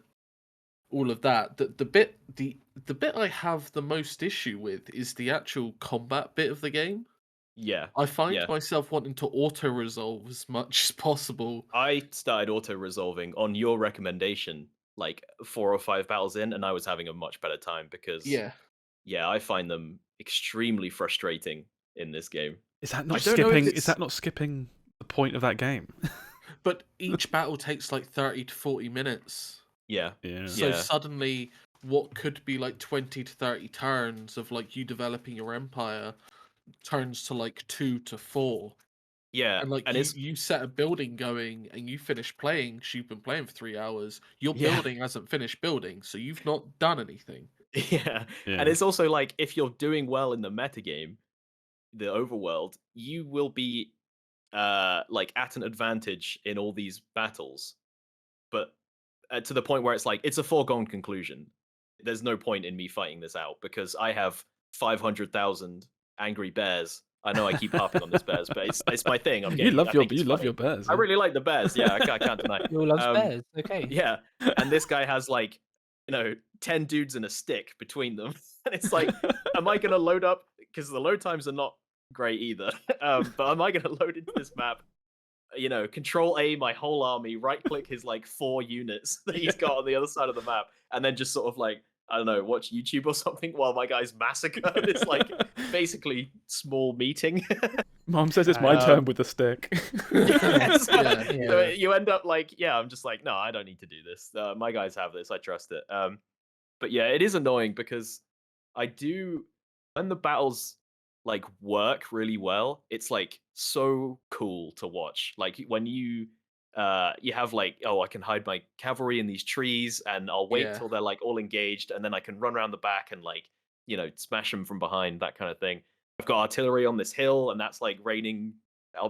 all of that. The bit I have the most issue with is the actual combat bit of the game. Yeah, I find myself wanting to auto-resolve as much as possible. I started auto-resolving on your recommendation, like 4 or 5 battles in, and I was having a much better time because I find them extremely frustrating in this game. Is that not skipping? Is that not skipping the point of that game? But each battle takes like 30 to 40 minutes. Yeah. So suddenly, what could be like 20 to 30 turns of like you developing your empire turns to like 2 to 4. Yeah, and like you set a building going and you finish playing. 'Cause you've been playing for 3 hours. Your building hasn't finished building, so you've not done anything. Yeah, and it's also like if you're doing well in the metagame, the overworld, you will be like at an advantage in all these battles, but to the point where it's like it's a foregone conclusion. There's no point in me fighting this out because I have 500,000 angry bears. I know I keep harping on this bears, but it's my thing. You love your bears. I really like the bears. Yeah, I can't deny. You love bears. Okay. Yeah, and this guy has like 10 dudes and a stick between them, and it's like, am I gonna load up? Because the load times are not great either. But am I gonna load into this map? Control A my whole army, right click his like 4 units that he's got on the other side of the map, and then just sort of like, I don't know, watch YouTube or something while my guys massacre this like basically small meeting. Mom says it's my turn with the stick. So you end up like, I'm just like, no, I don't need to do this. My guys have this. I trust it. But yeah, it is annoying because when the battles like work really well, it's like so cool to watch. Like when you have like, I can hide my cavalry in these trees and I'll wait till they're like all engaged and then I can run around the back and like, smash them from behind, that kind of thing. I've got artillery on this hill and that's like raining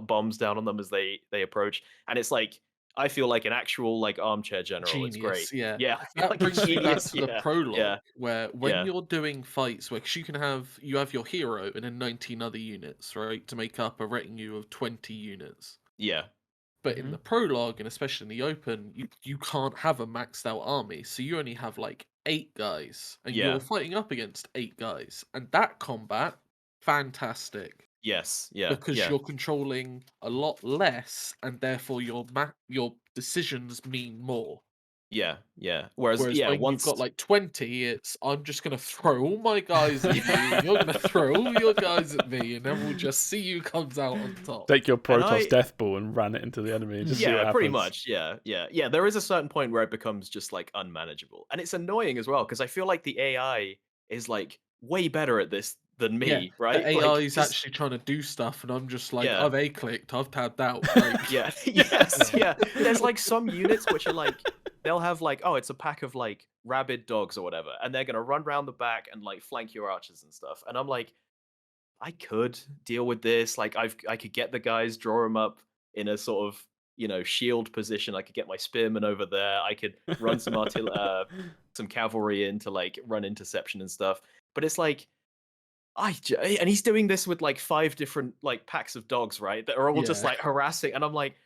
bombs down on them as they approach. And it's like, I feel like an actual like armchair general. Genius, it's great. Yeah. That brings me back to the prologue where when you're doing fights where you have your hero and then 19 other units, right, to make up a retinue of 20 units. Yeah. But in the prologue, and especially in the open, you can't have a maxed out army. So you only have like 8 guys. And you're fighting up against 8 guys. And that combat, fantastic. Yes, because you're controlling a lot less, and therefore your decisions mean more. Yeah. Whereas when once you've got like 20, it's I'm just gonna throw all my guys at you, and you're gonna throw all your guys at me, and then we'll just see who comes out on top. Take your Protoss death ball and ran it into the enemy. Just see what happens. Pretty much. Yeah. There is a certain point where it becomes just like unmanageable, and it's annoying as well because I feel like the AI is like way better at this than me, right? The AI is actually trying to do stuff, and I'm just like, I've A-clicked, I've tabbed out. Like... There's like some units which are like, they'll have like, it's a pack of like rabid dogs or whatever, and they're gonna run around the back and like flank your archers and stuff. And I'm like, I could deal with this. Like I could get the guys, draw them up in a sort of shield position. I could get my spearmen over there. I could run some some cavalry in to like run interception and stuff. But it's like, and he's doing this with like 5 different like packs of dogs, right? That are all just like harassing, and I'm like,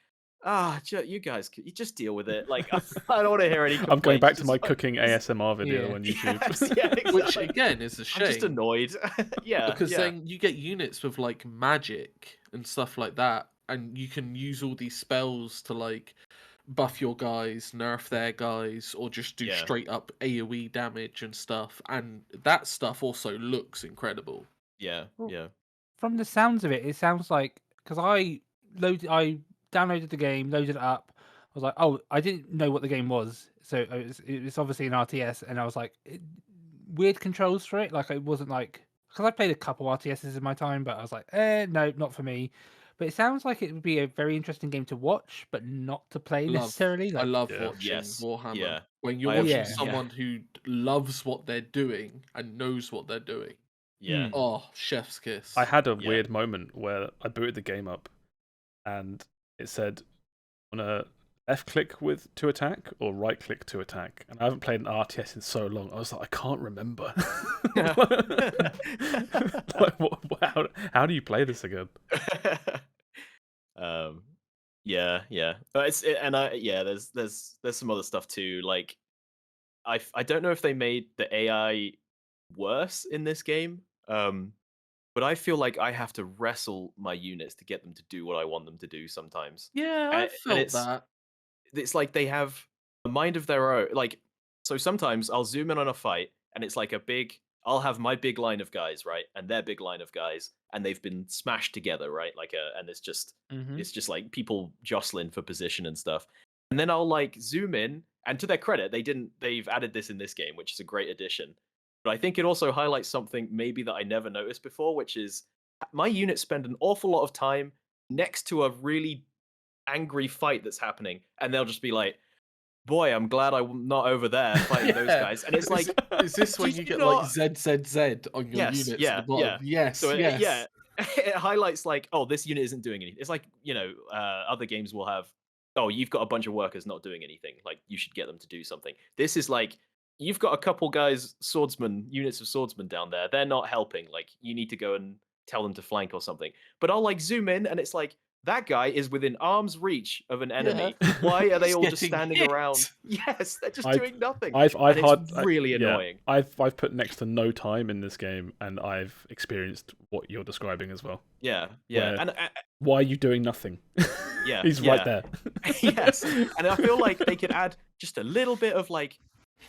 you guys, you just deal with it. Like, I don't want to hear any complaints. I'm going back to my cooking ASMR video on YouTube. Exactly. Which again is a shame. I'm just annoyed. Because then you get units with like magic and stuff like that, and you can use all these spells to like buff your guys, nerf their guys, or just do straight up AoE damage and stuff. And that stuff also looks incredible. Yeah. From the sounds of it, it sounds like, because I downloaded the game, loaded it up. I was like, I didn't know what the game was, so it's obviously an RTS, and I was like, weird controls for it. Like it wasn't like, because I played a couple RTSs in my time, but I was like, no, not for me. But it sounds like it would be a very interesting game to watch, but not to play necessarily. I love watching Warhammer. Yeah. When you're watching someone who loves what they're doing and knows what they're doing. Yeah. Oh, chef's kiss. I had a weird moment where I booted the game up and it said, want to left click to attack or right click to attack. And I haven't played an RTS in so long. I was like, I can't remember. How do you play this again? Yeah. But there's some other stuff too. Like I don't know if they made the AI worse in this game. But I feel like I have to wrestle my units to get them to do what I want them to do sometimes. Yeah, I And felt that. it's like they have a mind of their own. Like, so sometimes I'll zoom in on a fight and it's like I'll have my big line of guys, right? And their big line of guys, and they've been smashed together, right? And it's just like people jostling for position and stuff. And then I'll like zoom in, and to their credit, they've added this in this game, which is a great addition. But I think it also highlights something maybe that I never noticed before, which is my units spend an awful lot of time next to a really angry fight that's happening, and they'll just be like, boy, I'm glad I'm not over there fighting those guys. And it's like, is this when you get like ZZZ on your units at the bottom? Yes, so yes. Yeah, it highlights like, oh, this unit isn't doing anything. It's like, other games will have, oh, you've got a bunch of workers not doing anything, like you should get them to do something. This is like, you've got a couple guys, units of swordsmen down there, they're not helping, like you need to go and tell them to flank or something. But I'll like zoom in and it's like, that guy is within arm's reach of an enemy. Yeah. Why are they all just standing around? Yes, they're just doing nothing. It's really annoying. I've put next to no time in this game, and I've experienced what you're describing as well. Yeah. And why are you doing nothing? Yeah, he's right there. Yes, and I feel like they could add just a little bit of like,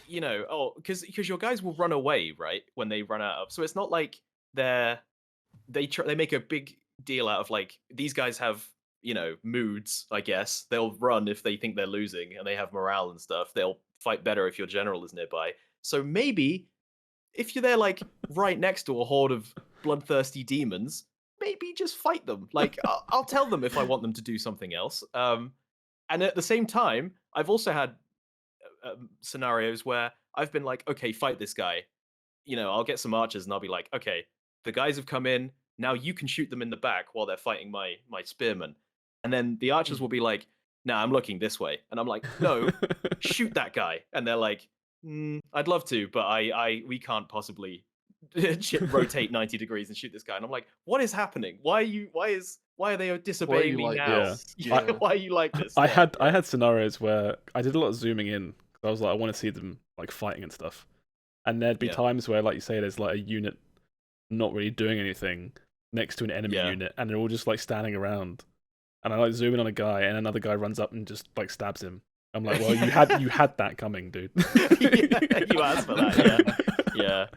because your guys will run away, right, when they run out of. So it's not like they make a big deal out of like, these guys have moods, I guess. They'll run if they think they're losing and they have morale and stuff. They'll fight better if your general is nearby. So maybe if you're there like right next to a horde of bloodthirsty demons, maybe just fight them. Like I'll tell them if I want them to do something else. And at the same time, I've also had scenarios where I've been like, okay, fight this guy. I'll get some archers and I'll be like, okay, the guys have come in. Now you can shoot them in the back while they're fighting my spearmen. And then the archers will be like, nah, I'm looking this way. And I'm like, no, shoot that guy. And they're like, I'd love to, but we can't possibly rotate 90 degrees and shoot this guy. And I'm like, what is happening? Why are they disobeying me now? Yeah. Why are you like this? I had scenarios where I did a lot of zooming in. I was like, I want to see them like fighting and stuff. And there'd be times where, like you say, there's like a unit not really doing anything next to an enemy unit, and they're all just like standing around. And I like zoom in on a guy, and another guy runs up and just like stabs him. I'm like, well, you had that coming, dude. You asked for that, yeah.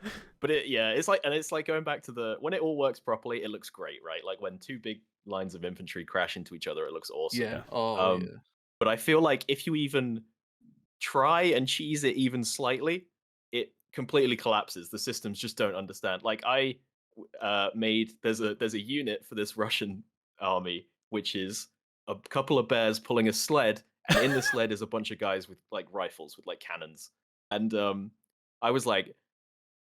But it's like going back to when it all works properly, it looks great, right? Like when two big lines of infantry crash into each other, it looks awesome. Yeah. But I feel like if you even try and cheese it even slightly, it completely collapses. The systems just don't understand. Like I there's a unit for this Russian army, which is a couple of bears pulling a sled, and in the sled is a bunch of guys with like rifles with like cannons. And I was like,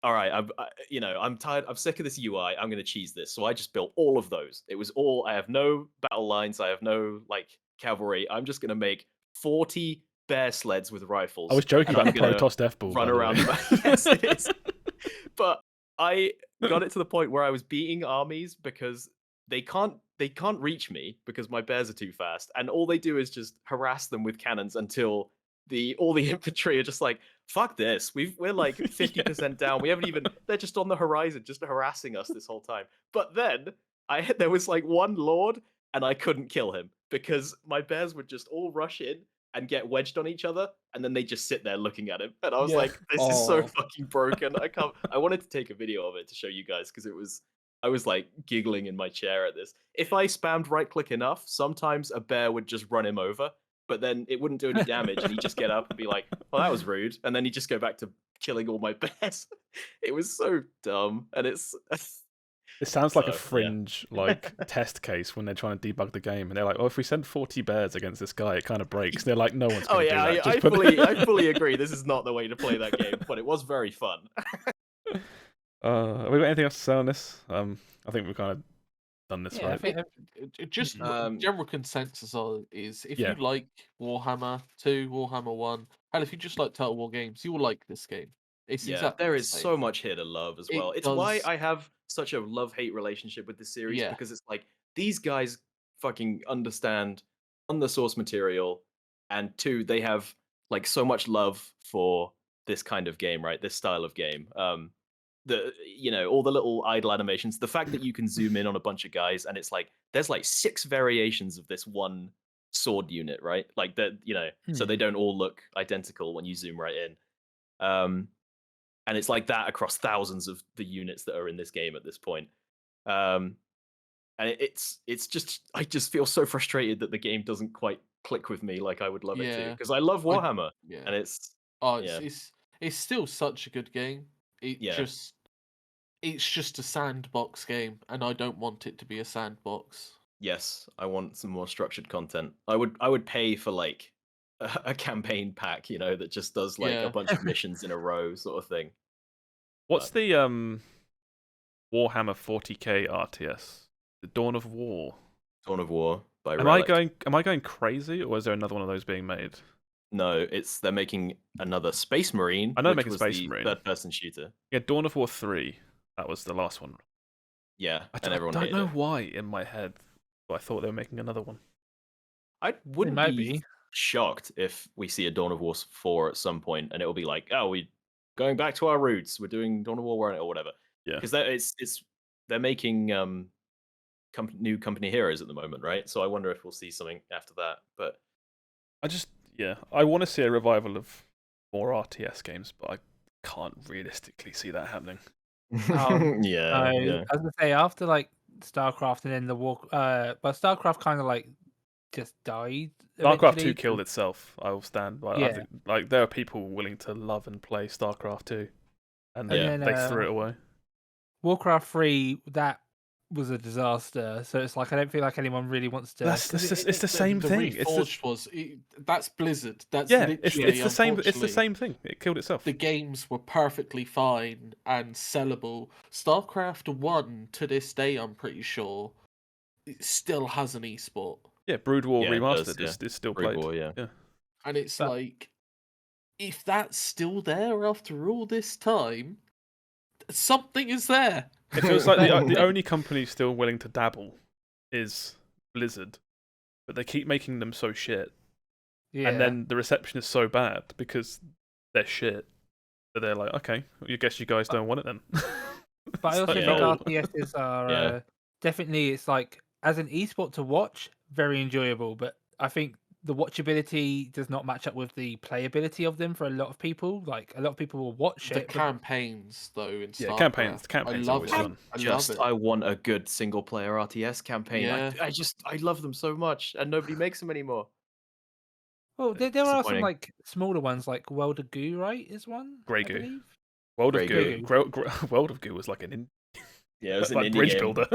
all right, I'm tired. I'm sick of this UI. I'm going to cheese this. So I just built all of those. It was all. I have no battle lines. I have no like cavalry. I'm just going to make 40 bear sleds with rifles. I was joking about the Protoss Death Ball. Run around. Yes, it is. But I got it to the point where I was beating armies because they can't reach me because my bears are too fast, and all they do is just harass them with cannons until all the infantry are just like, fuck this. We're like 50% down. We haven't even. They're just on the horizon, just harassing us this whole time. But then there was like one lord, and I couldn't kill him because my bears would just all rush in and get wedged on each other, and then they just sit there looking at him. And I was like, this is so fucking broken. I wanted to take a video of it to show you guys because I was like giggling in my chair at this. If I spammed right click enough, sometimes a bear would just run him over, but then it wouldn't do any damage, and he'd just get up and be like, well, that was rude. And then he'd just go back to killing all my bears. It was so dumb. And it sounds like a fringe like test case when they're trying to debug the game, and they're like, "Oh, if we send 40 bears against this guy, it kind of breaks." They're like, "No one's going to do that." I fully agree. This is not the way to play that game, but it was very fun. Have we got anything else to say on this? I think we kind of done this Yeah, I right. think Just general consensus is if Yeah. you like Warhammer 2, Warhammer 1, and if you just like Total War games, you will like this game. It's exactly there the is same. so much here to love as well. It It's why does. I have such a love-hate relationship with this series Yeah. because it's like these guys fucking understand on the source material, and two, they have like so much love for this kind of game, right? This style of game. All the little idle animations, the fact that you can zoom in on a bunch of guys and it's like there's like 6 variations of this one sword unit, right? Like that, so they don't all look identical when you zoom right in. And it's like that across thousands of the units that are in this game at this point. And it's just I just feel so frustrated that the game doesn't quite click with me like I would love it to, because I love Warhammer, and it's still such a good game. It's just a sandbox game, and I don't want it to be a sandbox. Yes, I want some more structured content. I would pay for like a campaign pack, that just does like a bunch of missions in a row sort of thing. What's the Warhammer 40k RTS? The Dawn of War. Dawn of War by Relic. Relic. Am I going crazy, or is there another one of those being made? No, they're making another Space Marine. I know they're which making was Space the Marine. third-person shooter. Yeah, Dawn of War 3. That was the last one. Yeah, I and everyone don't know hated it. why in my head, but I thought they were making another one. I wouldn't be shocked if we see a Dawn of War 4 at some point, and it will be like, oh, we're going back to our roots. We're doing Dawn of War or whatever. Yeah, because they're making new company heroes at the moment, right? So I wonder if we'll see something after that. But I want to see a revival of more RTS games, but I can't realistically see that happening. Yeah. I was gonna say after like StarCraft and then the War, but StarCraft kind of like just died. StarCraft 2 killed itself. I will stand by. Yeah. Like there are people willing to love and play StarCraft 2, and then they threw it away. Warcraft 3, that was a disaster. So it's like I don't feel like anyone really wants to. It's the same thing. That's Blizzard. That's it's the same. It's the same thing. It killed itself. The games were perfectly fine and sellable. StarCraft 1 to this day, I'm pretty sure, it still has an esport. Yeah, Brood War Remastered is still played. War, yeah. And it's like, if that's still there after all this time, something is there. It feels like the only company still willing to dabble is Blizzard, but they keep making them so shit. Yeah. And then the reception is so bad because they're shit that they're like, okay, I guess you guys don't want it then. But I also think RTSs are definitely, it's like, as an esport to watch, very enjoyable, but I think the watchability does not match up with the playability of them for a lot of people. Like, a lot of people will watch the campaigns, though, in StarCraft. Campaigns are always fun. I want a good single-player RTS campaign. Yeah. I love them so much, and nobody makes them anymore. Well, there are some like smaller ones, like World of Goo, right? Is one Grey Goo. World of Goo. World of Goo was like an it was an like indie bridge game. builder.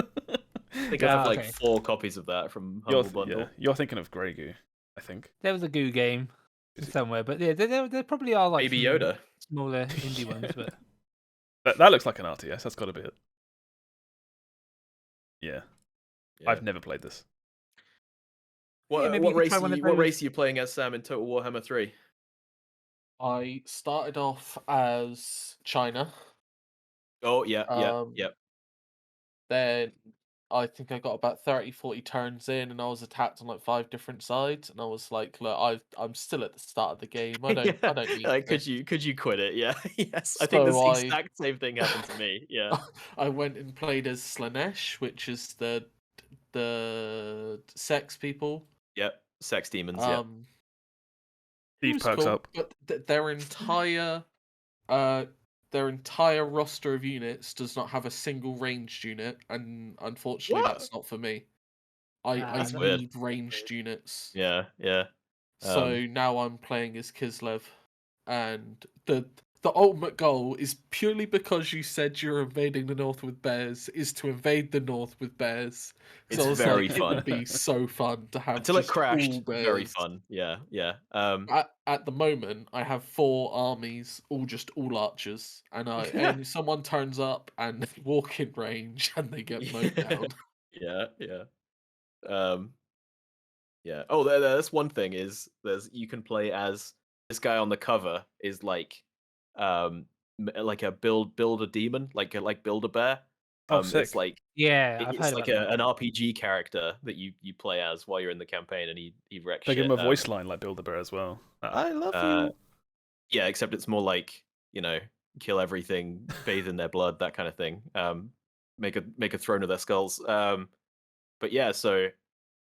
I think I have like 4 copies of that from Humble Bundle. Yeah, you're thinking of Grey Goo, I think. There was a Goo game somewhere, but yeah, there probably are like Baby Yoda, smaller indie ones, but that looks like an RTS. That's got to be it. Yeah. I've never played this. What race are you playing as, Sam, in Total Warhammer 3? I started off as China. Oh, yeah. Then I think I got about 30, 40 turns in, and I was attacked on like 5 different sides, and I was like, look, I'm still at the start of the game. I don't need like, could you quit it? Yeah. Yes. I think the exact same thing happened to me. Yeah. I went and played as Slanesh, which is the sex people. Yep. Sex demons, Steve perks up. But their entire roster of units does not have a single ranged unit, and unfortunately that's not for me. I need ranged units. Yeah. So now I'm playing as Kislev, and the ultimate goal is purely because you said you're invading the north with bears, is to invade the north with bears. It's very fun. It would be so fun to have until it crashed. All bears. Very fun. Yeah. At the moment, I have 4 armies, all archers, and someone turns up and walk in range and they get mowed down. Yeah, yeah. Um, yeah. Oh, that's one thing is you can play as this guy on the cover is like a build a demon, like build a bear. Oh, It's sick. like Yeah, I've it's heard like about that. an RPG character that you play as while you're in the campaign, and he wrecks They give him shit. a voice line like Build-A-Bear as well. I love Uh, you. yeah, except it's more like kill everything, bathe in their blood, that kind of thing. Make a throne of their skulls. But yeah, so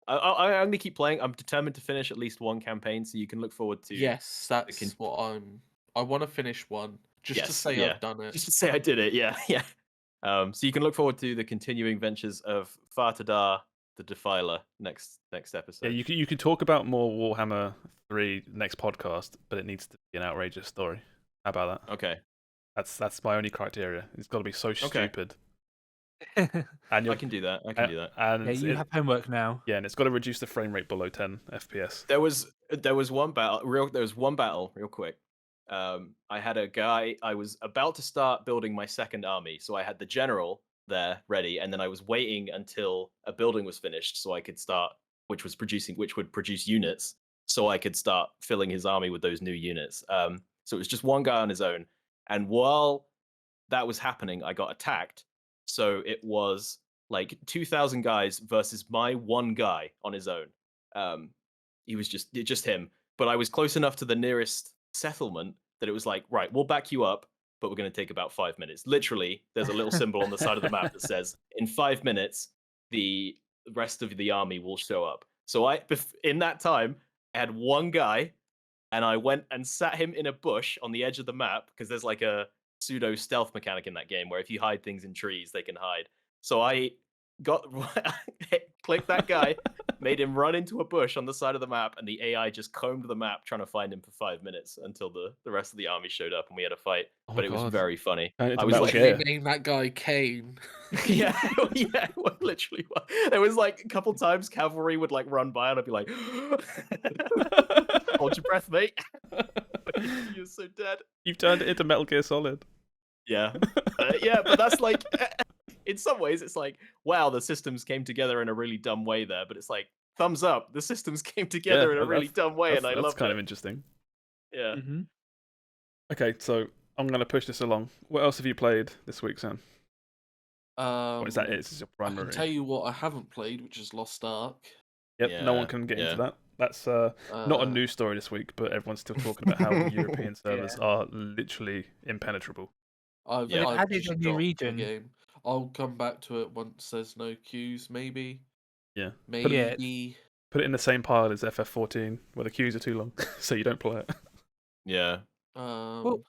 I'm gonna keep playing. I'm determined to finish at least one campaign, so you can look forward to. Yes, that's what I want to finish one just to Yes, say yeah. I've done it. Just to say I did it. Yeah, yeah. So you can look forward to the continuing ventures of Fartadar the Defiler next episode. Yeah, you can talk about more Warhammer 3 next podcast, but it needs to be an outrageous story. How about that? Okay. That's my only criteria. It's got to be so stupid. And I can do that. I can do that. And yeah, you have homework now. Yeah, and it's got to reduce the frame rate below 10 FPS. There was one battle. Real quick. I had a guy. I was about to start building my second army, so I had the general there ready, and then I was waiting until a building was finished, so I could start, which would produce units, so I could start filling his army with those new units. So it was just one guy on his own, and while that was happening, I got attacked. So it was like 2,000 guys versus my one guy on his own. He was just him, but I was close enough to the nearest settlement that it was like, right, we'll back you up, but we're going to take about 5 minutes. Literally, there's a little symbol on the side of the map that says, in 5 minutes, the rest of the army will show up. So in that time, I had one guy, and I went and sat him in a bush on the edge of the map, because there's like a pseudo stealth mechanic in that game where if you hide things in trees, they can hide. So I clicked that guy, made him run into a bush on the side of the map, and the AI just combed the map trying to find him for 5 minutes until the rest of the army showed up and we had a fight. But it was very funny. I was like, name that guy Kane. Yeah, yeah, literally. There was like a couple times cavalry would like run by and I'd be like, hold your breath, mate. You're so dead. You've turned it into Metal Gear Solid. Yeah. Yeah, but that's like, in some ways, it's like, wow, the systems came together in a really dumb way there. But it's like, thumbs up, the systems came together in a really dumb way, and I love it. That's kind of interesting. Yeah. Mm-hmm. Okay, so I'm going to push this along. What else have you played this week, Sam? What is that? This is your primary. I can tell you what I haven't played, which is Lost Ark. Yep, no one can get into that. That's not a news story this week, but everyone's still talking about how the European servers are literally impenetrable. I've added a new region. Game. I'll come back to it once there's no queues, maybe. Yeah. Maybe. Put it in the same pile as FF14, where the queues are too long, so you don't play it. Yeah. Well,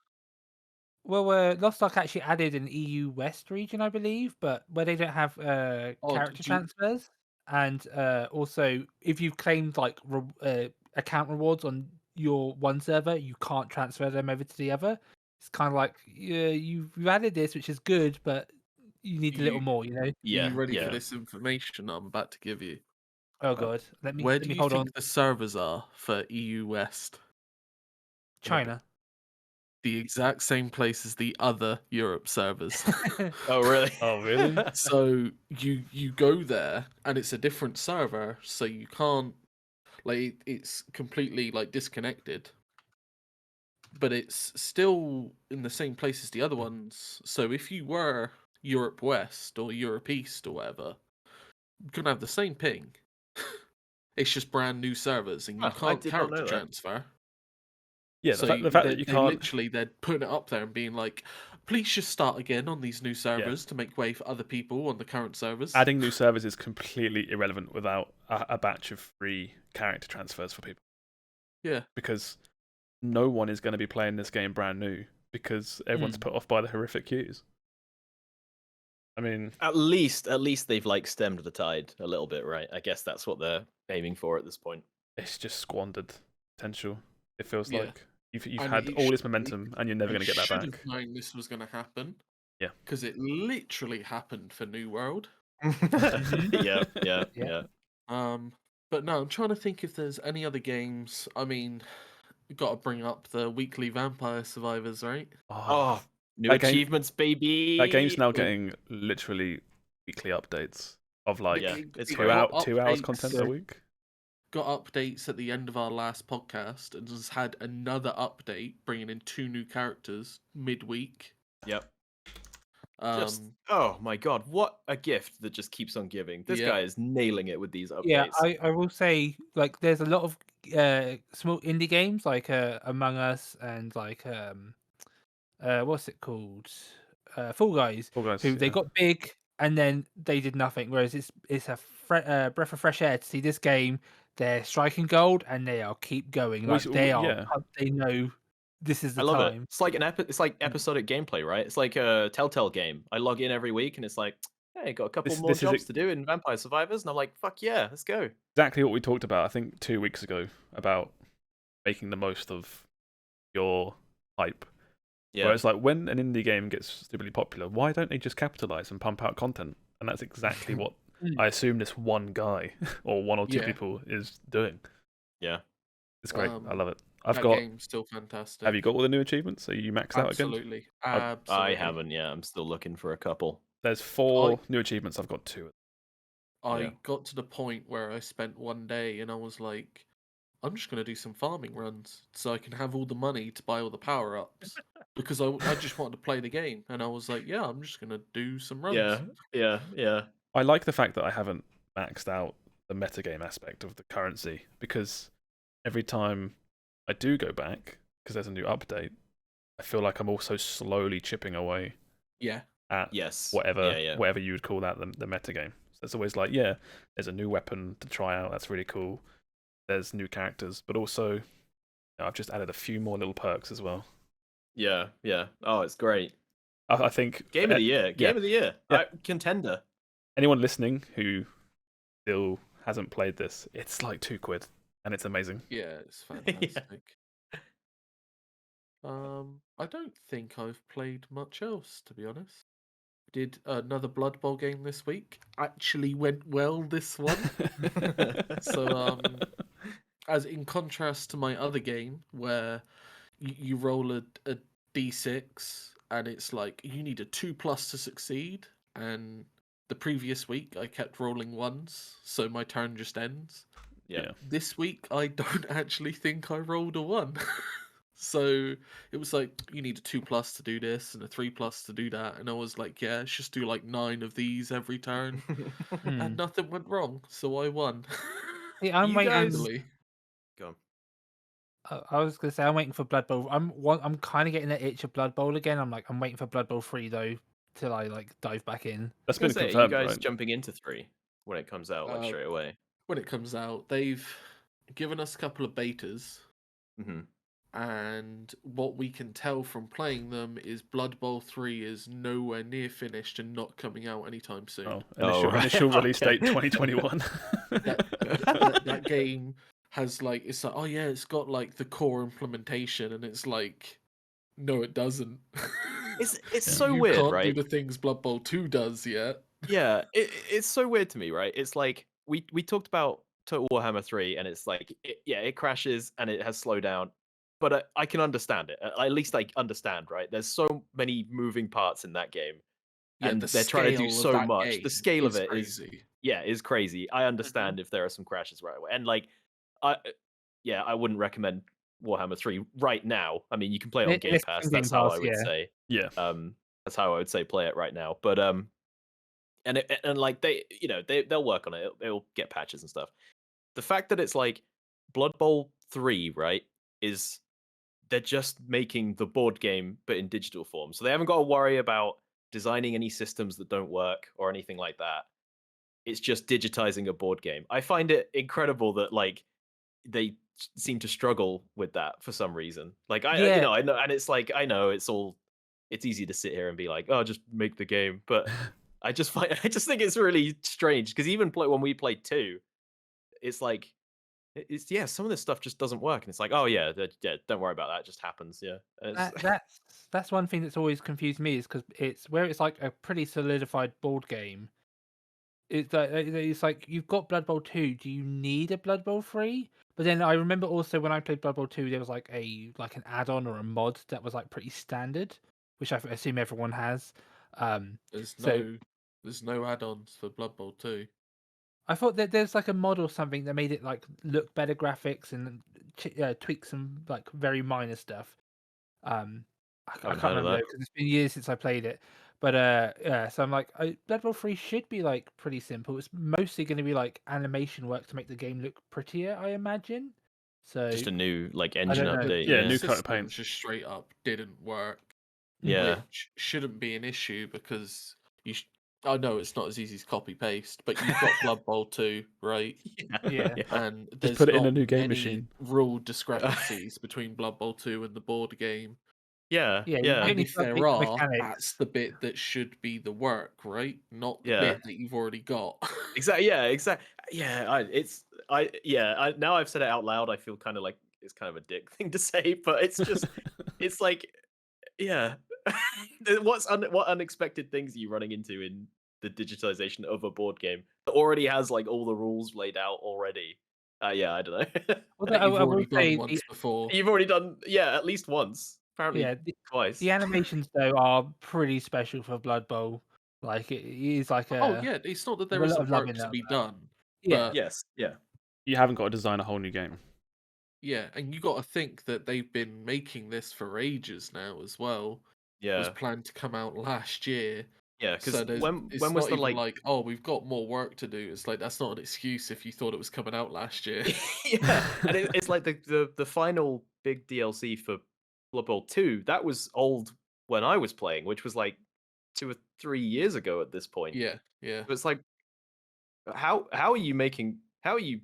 Lost Ark actually added an EU West region, I believe, but where they don't have character transfers, and also if you've claimed like account rewards on your one server, you can't transfer them over to the other. It's kind of like you've added this, which is good, but you need a little more, you know. Yeah. Are you ready for this information I'm about to give you? Oh god, Where do you think the servers are for EU West? China. The exact same place as the other Europe servers. Oh really? Oh really? So you go there and it's a different server, so you can't it's completely like disconnected. But it's still in the same place as the other ones. So if you were Europe West or Europe East or whatever, you're gonna have the same ping. It's just brand new servers, and you can't character transfer. Yeah, so the fact that you can't literally they're putting it up there and being like, please just start again on these new servers to make way for other people on the current servers. Adding new servers is completely irrelevant without a batch of free character transfers for people. Yeah, because no one is going to be playing this game brand new because everyone's put off by the horrific queues. I mean, at least they've like stemmed the tide a little bit, right? I guess that's what they're aiming for at this point. It's just squandered potential. It feels like you've had all this momentum and you're never going to get that back. I should have known this was going to happen. Yeah, because it literally happened for New World. Yeah. But no, I'm trying to think if there's any other games. I mean, we've got to bring up the weekly Vampire Survivors, right? New achievements, baby. That game's now getting literally weekly updates of like it's 2 hours content a week. Got updates at the end of our last podcast and has had another update bringing in 2 new characters midweek. Yep. Oh my god, what a gift that just keeps on giving. This guy is nailing it with these updates. Yeah, I will say, like, there's a lot of small indie games like Among Us and like what's it called, Fall Guys. Who they got big and then they did nothing. Whereas it's a breath of fresh air to see this game. They're striking gold and they are keep going. Like they know this is the I love time. it. It's like it's like episodic gameplay, right? It's like a Telltale game. I log in every week and it's like, hey, got a couple more jobs to do in Vampire Survivors, and I'm like, fuck yeah, let's go. Exactly what we talked about, I think 2 weeks ago, about making the most of your hype. Yeah. Whereas like when an indie game gets stupidly popular, why don't they just capitalize and pump out content? And that's exactly what I assume this one guy or 1 or 2 people is doing. Yeah, it's great. I love it. Game's still fantastic. Have you got all the new achievements? Are you maxed out again? Absolutely. I haven't. Yeah, I'm still looking for a couple. There's 4 new achievements. I've got 2. I got to the point where I spent one day and I was like, I'm just going to do some farming runs so I can have all the money to buy all the power-ups. Because I just wanted to play the game. And I was like, yeah, I'm just going to do some runs. Yeah. I like the fact that I haven't maxed out the metagame aspect of the currency, because every time I do go back, because there's a new update, I feel like I'm also slowly chipping away at whatever you would call that, the metagame. So it's always like, there's a new weapon to try out, that's really cool. There's new characters, but also I've just added a few more little perks as well. Yeah. Oh, it's great. I think Game of the year. Game of the year. Contender. Anyone listening who still hasn't played this, it's like £2 and it's amazing. Yeah, it's fantastic. I don't think I've played much else, to be honest. Did another Blood Bowl game this week. Actually went well, this one. So as in contrast to my other game where you roll a d6 and it's like you need a 2+ to succeed, and the previous week I kept rolling 1s, so my turn just ends. This week I don't actually think I rolled a 1. So it was like, you need a 2+ to do this and a 3+ to do that, and I was like, let's just do like 9 of these every turn. And nothing went wrong, so I won. I'm waiting. Go on. I was gonna say I'm waiting for Blood Bowl. I'm kind of getting that itch of Blood Bowl again. I'm waiting for Blood Bowl 3 though till I like dive back in. That's been confirmed, you guys right? Jumping into 3 when it comes out, like straight away. When it comes out, they've given us a couple of betas. And what we can tell from playing them is Blood Bowl 3 is nowhere near finished and not coming out anytime soon. Initial release date 2021. that game has like, it's like, it's got like the core implementation, and it's like, no, it doesn't. It's so weird, right? You can't do the things Blood Bowl 2 does yet. Yeah, it's so weird to me, right? It's like we talked about Total Warhammer 3, and it's like it crashes and it has slowdown, but I can understand it. At least I understand, right? There's so many moving parts in that game, and they're trying to do so much. The scale of it is crazy. I understand if there are some crashes right away, and like I wouldn't recommend Warhammer 3 right now. I mean, you can play it on Game Pass. That's how I would say. Yeah. That's how I would say play it right now. But and like they'll work on it. They'll get patches and stuff. The fact that it's like Blood Bowl 3, right, is they're just making the board game but in digital form. So they haven't got to worry about designing any systems that don't work or anything like that. It's just digitizing a board game. I find it incredible that like they seem to struggle with that for some reason. Like I know, and it's like I know it's easy to sit here and be like, oh, just make the game, but I just think it's really strange because even when we played 2, it's like some of this stuff just doesn't work, and it's like, oh yeah, don't worry about that, it just happens. That's one thing that's always confused me, is because it's like a pretty solidified board game. It's like you've got Blood Bowl 2. Do you need a Blood Bowl 3? But then I remember also when I played Blood Bowl 2, there was like an add-on or a mod that was like pretty standard, which I assume everyone has. There's no add-ons for Blood Bowl 2. I thought that there's like a mod or something that made it like look better graphics and tweak some like very minor stuff. I Haven't can't heard of remember that. because it's been years since I played it. But yeah, so I'm like, Blood Bowl 3 should be like pretty simple. It's mostly going to be like animation work to make the game look prettier, I imagine. So Just a new like I engine don't know. update. Yeah, Yeah, new coat of paint. Just straight up didn't work. yeah. Which shouldn't be an issue because I know it's not as easy as copy paste, but you've got Blood Bowl 2, right? Yeah. And Just there's put it in not a new game any machine. rule discrepancies between Blood Bowl 2 and the board game. Yeah, Yeah, yeah, you And need if to there update the are, mechanics. that's the bit that should be the work, right? Not the Yeah. bit that you've already got. exactly. Yeah, exactly. Yeah, now I've said it out loud. I feel kind of like it's kind of a dick thing to say, but it's just, it's like, yeah. What unexpected things are you running into in the digitization of a board game that already has like all the rules laid out already? Yeah, I don't know. Although You've I will already say done once before. You've already done, yeah, at least once. Apparently, yeah, twice. the animations though are pretty special for Blood Bowl. Like it is like Oh yeah, it's not that there a lot isn't of love work in to that. be done. Yeah. But Yes, yeah, You haven't got to design a whole new game. yeah, and you got to think that they've been making this for ages now as well. It was yeah, planned to come out last year. yeah. So Because it's when was not the even like? oh, we've got more work to do. It's like that's not an excuse if you thought it was coming out last year. yeah, and it's like the final big DLC for Blood Bowl 2. That was old when I was playing, which was like 2 or 3 years ago at this point. Yeah, yeah. So it's like, how are you making? How are you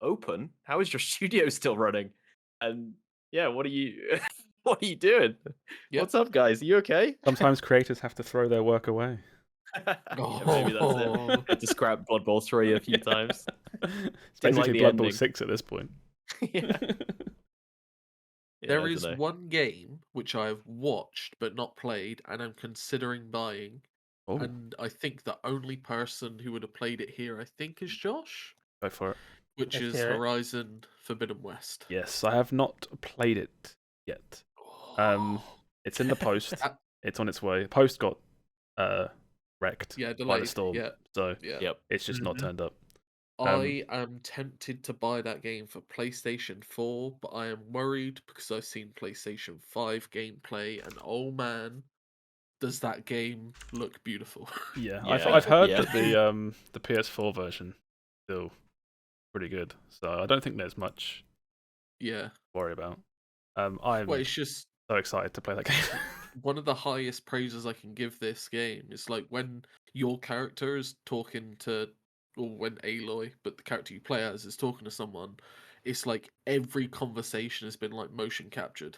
open? How is your studio still running? And yeah, what are you what are you doing? Yep. What's up, guys? Are you okay? Sometimes creators have to throw their work away. Yeah, maybe that's it. Had to scrap Blood Bowl 3 a few times. It's Didn't like basically the Blood Bowl ending. 6 at this point. Yeah. Yeah, I There is dunno. one game which I've watched but not played, and I'm considering buying. Oh, And I think the only person who would have played it here, I think, is Josh, go for it. which Let's is hear it. Horizon Forbidden West. Yes, I have not played it yet. It's in the post. That- It's on its way. Post got wrecked yeah, by the delayed. storm, Yeah, so yeah. Yep. it's just not Mhm. turned up. I am tempted to buy that game for PlayStation 4, but I am worried because I've seen PlayStation 5 gameplay, and oh man, does that game look beautiful. Yeah, Yeah, I've heard yeah. that the PS4 version is still pretty good, so I don't think there's much Yeah. to worry about. I'm Well, it's just so excited to play that game. one of the highest praises I can give this game is like when your character is talking to, or when Aloy, but the character you play as is talking to someone, it's like every conversation has been like motion captured.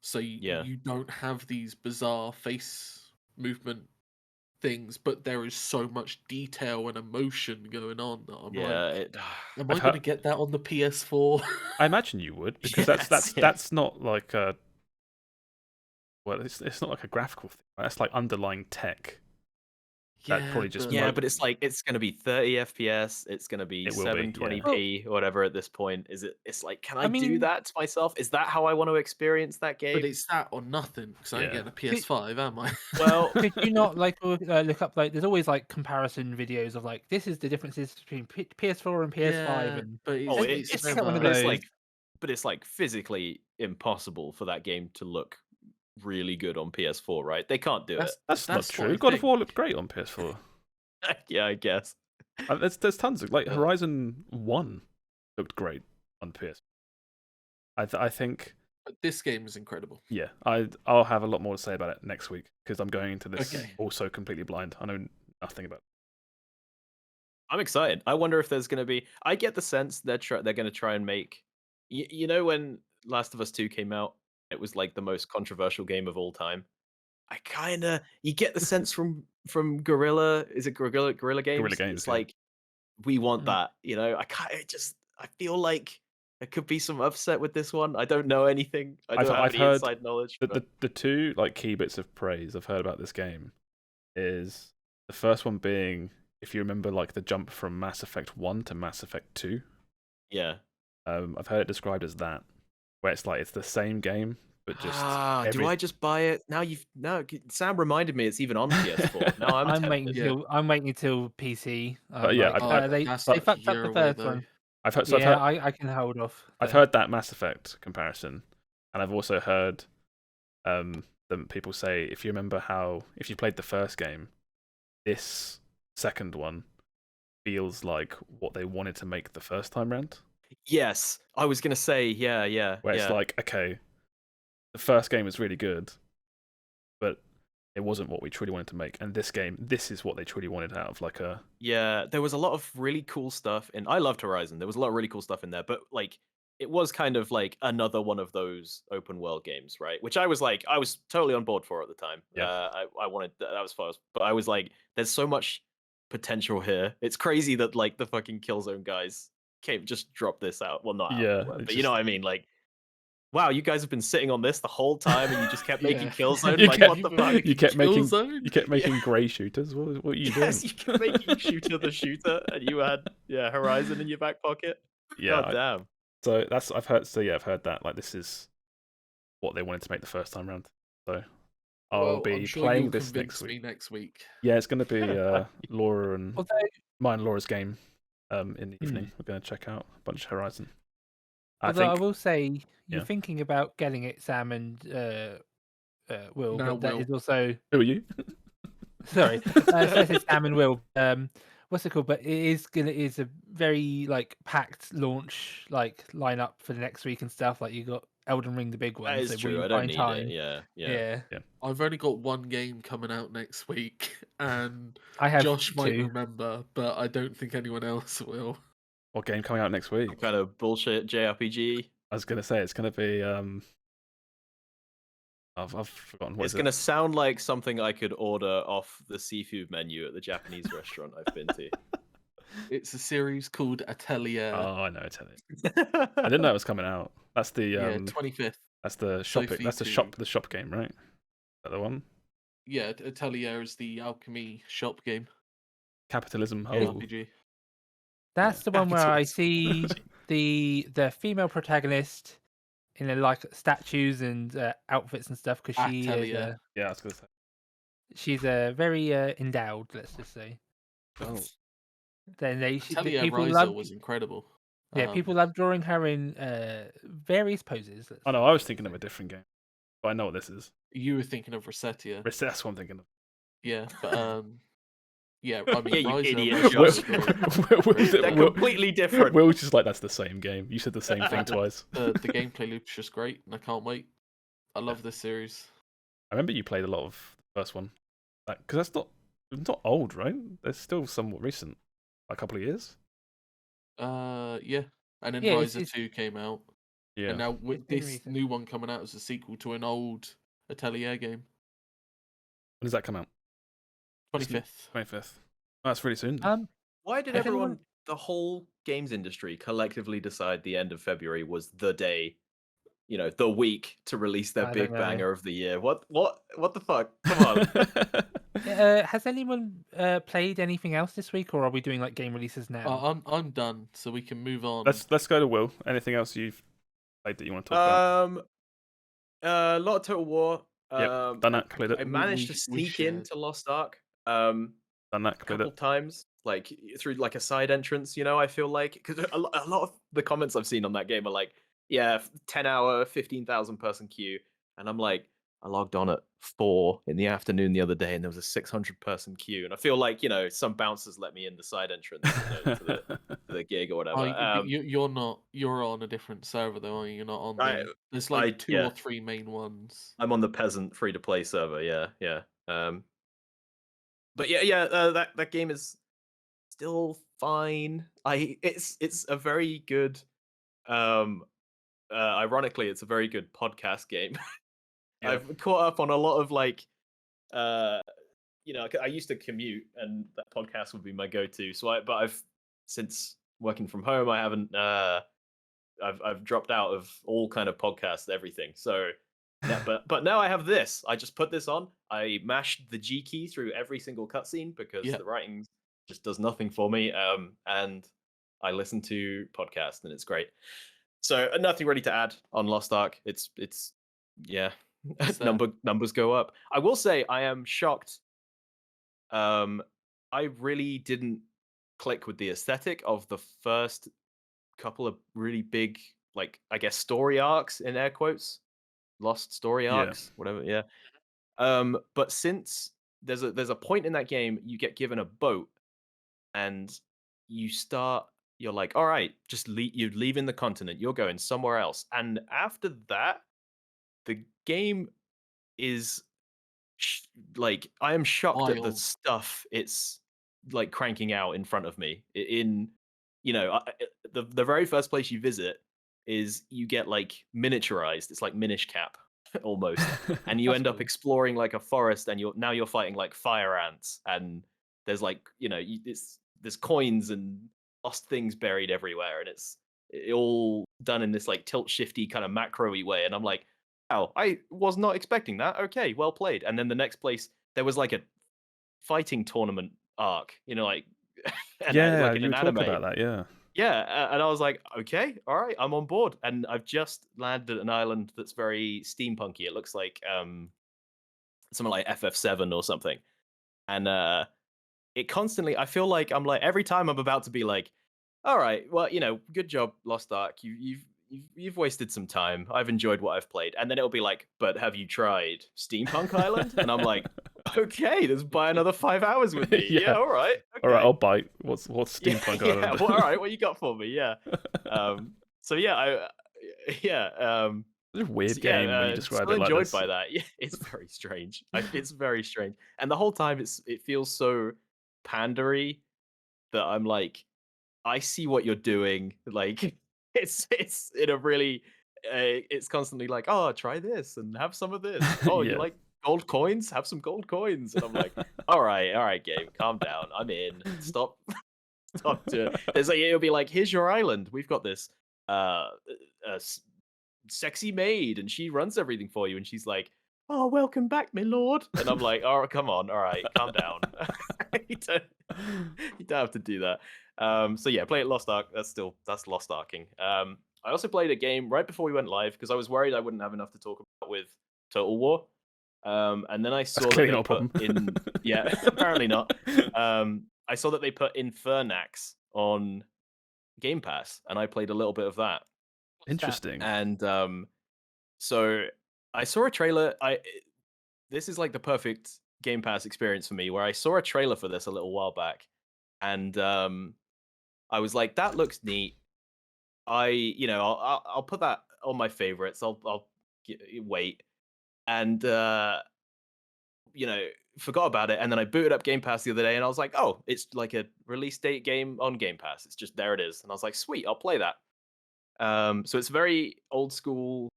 So Yeah. you don't have these bizarre face movement things, but there is so much detail and emotion going on that I'm Yeah, like, am I've I going to heard- get that on the PS4? I imagine you would, because Yes, that's yes. not like a it's not like a graphical thing. Right? That's like underlying tech. That probably just Yeah, won't- but it's like it's gonna be 30 FPS. It's gonna be It will be, yeah. 720p, whatever. At this point, it's like, can I, I do mean- that to myself? Is that how I want to experience that game? But it's that or nothing because I ain't Yeah. getting a PS5, am I? Well, Could you not like look up like there's always like comparison videos of like this is the differences between PS4 and PS5 Yeah, and but it's, oh, it's it's like one of but it's those. like, but it's like physically impossible for that game to look really good on PS4, right? They can't do That's- That's not what true. I God of think. War looked great on PS4. it. Yeah, I guess. There's tons of like Yeah. Horizon 1 looked great on PS. I think But this game is incredible. yeah, I'll have a lot more to say about it next week because I'm going into this Okay. also completely blind. I know nothing about it. I'm excited. I wonder if there's going to be. I get the sense they're going to try and make. You know, when Last of Us 2 came out, it was like the most controversial game of all time. I kind of you get the sense from Guerrilla. Is it Guerrilla Games? Guerrilla Games, It's yeah. like we want Mm. that. You know, I feel like there could be some upset with this one. I don't know anything. I don't have I've any heard inside knowledge. But... The two like key bits of praise I've heard about this game is the first one being, if you remember, like the jump from Mass Effect 1 to Mass Effect 2. Yeah. I've heard it described as that, where it's like it's the same game but just do I just buy it now? Sam reminded me it's even on PS4. Now I'm I'm tempted. waiting till PC. But yeah, they fucked up the first one. I've heard. I can hold off. I've heard that Mass Effect comparison, and I've also heard people say if you played the first game, this second one feels like what they wanted to make the first time round. Yes, I was gonna say, yeah. Where it's like, okay, the first game was really good, but it wasn't what we truly wanted to make. And this is what they truly wanted out of like a. Yeah, there was a lot of really cool stuff, and I loved Horizon. There was a lot of really cool stuff in there, but like it was kind of like another one of those open world games, right? Which I was totally on board for at the time. Yeah. I wanted that was fast, but I was like, there's so much potential here. It's crazy that like the fucking Killzone guys just dropped this out. Well, not out, but you know what I mean, like. Wow, you guys have been sitting on this the whole time, and you just kept making Killzone. What the fuck? You kept making grey shooters. What are you doing? Yes, you kept making Shooter the Shooter, and you had Horizon in your back pocket. Yeah, God damn. So I've heard that like this is what they wanted to make the first time round. So I'll be playing this next week. Yeah, it's going to be Laura and mine. Laura's game in the evening. We're going to check out a bunch of Horizon. I will say, you're thinking about getting it, Sam and Will. No, but that Will. is also. Who are you? Sorry, it's Sam and Will. What's it called? But it is a very like packed launch lineup for the next week and stuff. Like you got Elden Ring, the big one. That is true. I don't need it. Yeah. I've only got one game coming out next week, and I have Josh might two. remember, but I don't think anyone else will. What game coming out next week? What kind of bullshit JRPG? I was gonna say it's gonna be I've forgotten what it's gonna sound like something I could order off the seafood menu at the Japanese restaurant I've been to. It's a series called Atelier. Oh, I know Atelier. I didn't know it was coming out. That's the 25th. That's the shopping. Sophie That's the 2. the shop game, right? Is that the one? Yeah, Atelier is the alchemy shop game. Capitalism. RPG. That's the one where I see the female protagonist in like statues and outfits and stuff because she is, yeah, I was gonna say she's very endowed. Let's just say. Oh. Then people love was incredible. Yeah, people love drawing her in various poses. Oh no, I was thinking of a different game, but I know what this is. You were thinking of Resetia. That's what I'm thinking of. Yeah, but yeah, I mean, you idiot. They're completely different. Will's just like, that's the same game. You said the same thing twice. The gameplay loop's just great, and I can't wait. I love this series. I remember you played a lot of the first one, because that's not old, right? They're still somewhat recent, a couple of years. Yeah, and then Riser 2 came out. Yeah, and now with this new one coming out as a sequel to an old Atelier game. When does that come out? 25th. 25th. Oh, that's really soon. Why did the whole games industry collectively decide the end of February was the day, the week to release their big banger of the year? What the fuck? Come on. Has anyone played anything else this week, or are we doing like game releases now? I'm done, so we can move on. Let's go to Will. Anything else you've played that you want to talk about? A lot of Total War. Done that. Cleared it. I managed to sneak into Lost Ark. Done that. A couple times, like through like a side entrance. I feel like because a lot of the comments I've seen on that game are like, 10-hour, 15,000 person queue, and I'm like, I logged on at 4 in the afternoon the other day, and there was a 600 person queue, and I feel like some bouncers let me in the side entrance to the gig or whatever. You're on a different server though, aren't you? You're not on. There's like two or three main ones. I'm on the peasant free to play server. Yeah. But that game is still fine. It's a very good. Ironically, it's a very good podcast game. Yeah. I've caught up on a lot of like, I used to commute, and that podcast would be my go-to. But I've since working from home, I haven't. I've dropped out of all kind of podcasts, everything. So, but now I have this. I just put this on. I mashed the G key through every single cutscene because the writing just does nothing for me. And I listen to podcasts, and it's great. So nothing really to add on Lost Ark. It's yeah, numbers go up. I will say I am shocked. I really didn't click with the aesthetic of the first couple of really big, like, I guess, story arcs in air quotes, lost story arcs, whatever. Yeah. But since there's a point in that game, you get given a boat, and you're like, all right, just you're leaving the continent, you're going somewhere else, and after that, the game is like, I am shocked at the Wild. stuff it's like cranking out in front of me. In the very first place you visit is you get like miniaturized. It's like Minish Cap almost, and you That's end up cool. exploring like a forest, and you're fighting like fire ants, and there's like there's coins and lost things buried everywhere, and it's all done in this like tilt shifty kind of macro-y way, and I'm like, oh, I was not expecting that. Okay, well played. And then the next place, there was like a fighting tournament arc, like, like in you an were talking anime. about that, yeah. Yeah, and I was like, okay, all right, I'm on board. And I've just landed at an island that's very steampunky. It looks like something like FF7 or something. And it constantly, I feel like I'm like, every time I'm about to be like, all right, well, good job, Lost Ark. You've wasted some time. I've enjoyed what I've played. And then it'll be like, but have you tried Steampunk Island? And I'm like, okay, just buy another 5 hours with me. Yeah, all right. Okay. All right, I'll bite. What's Steampunk Island? Yeah, well, all right, what you got for me? Yeah. So yeah, it's a weird game when you describe it like enjoyed this. by that. Yeah, it's very strange. It's very strange. And the whole time it feels so pandery that I'm like, I see what you're doing. Like, it's in a really it's constantly like, oh, try this and have some of this. Oh, you like gold coins? Have some gold coins. And I'm like, all right, game, calm down. I'm in. Stop. There's like, it'll be like, here's your island. We've got this sexy maid, and she runs everything for you. And she's like, oh, welcome back, my lord. And I'm like, oh, come on, all right, calm down. you don't have to do that. So yeah, play it Lost Ark. That's Lost Arking. I also played a game right before we went live because I was worried I wouldn't have enough to talk about with Total War. And then I saw that they put in apparently not. I saw that they put Infernax on Game Pass, and I played a little bit of that. Interesting. And so I saw a trailer. This is like the perfect Game Pass experience for me, where I saw a trailer for this a little while back, and I was like, that looks neat. I'll put that on my favorites. I'll wait, and forgot about it. And then I booted up Game Pass the other day, and I was like, oh, it's like a release date game on Game Pass. It's just there it is, and I was like, sweet, I'll play that. So it's very old school.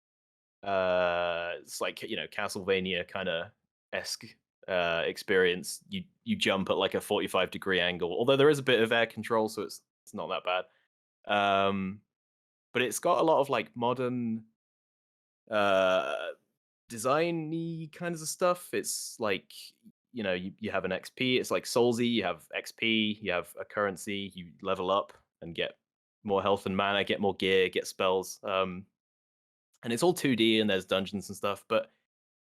It's like Castlevania kind of esque experience. You jump at like a 45-degree angle, although there is a bit of air control, so it's not that bad. But it's got a lot of like modern design-y kinds of stuff. It's like you have an XP. It's like Soulsy. You have XP. You have a currency. You level up and get more health and mana, get more gear, get spells. And it's all 2D, and there's dungeons and stuff. But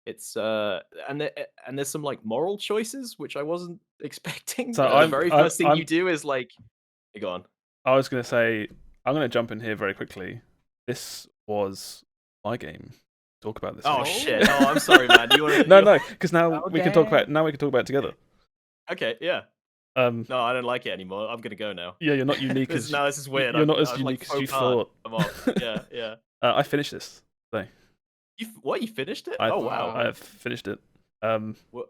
it's and there's some like moral choices which I wasn't expecting. So the very first thing you do is like, go on. I was going to say, I'm going to jump in here very quickly. This was my game. Talk about this. Oh shit! Oh, I'm sorry, man. No, because now we can talk about it together. Okay, yeah. No, I don't like it anymore. I'm gonna go now. Yeah, you're not unique as. No, this is weird. You're not as unique as you thought. I'm off. Yeah. I finished this. So. You finished it? Oh wow! I've finished it. What?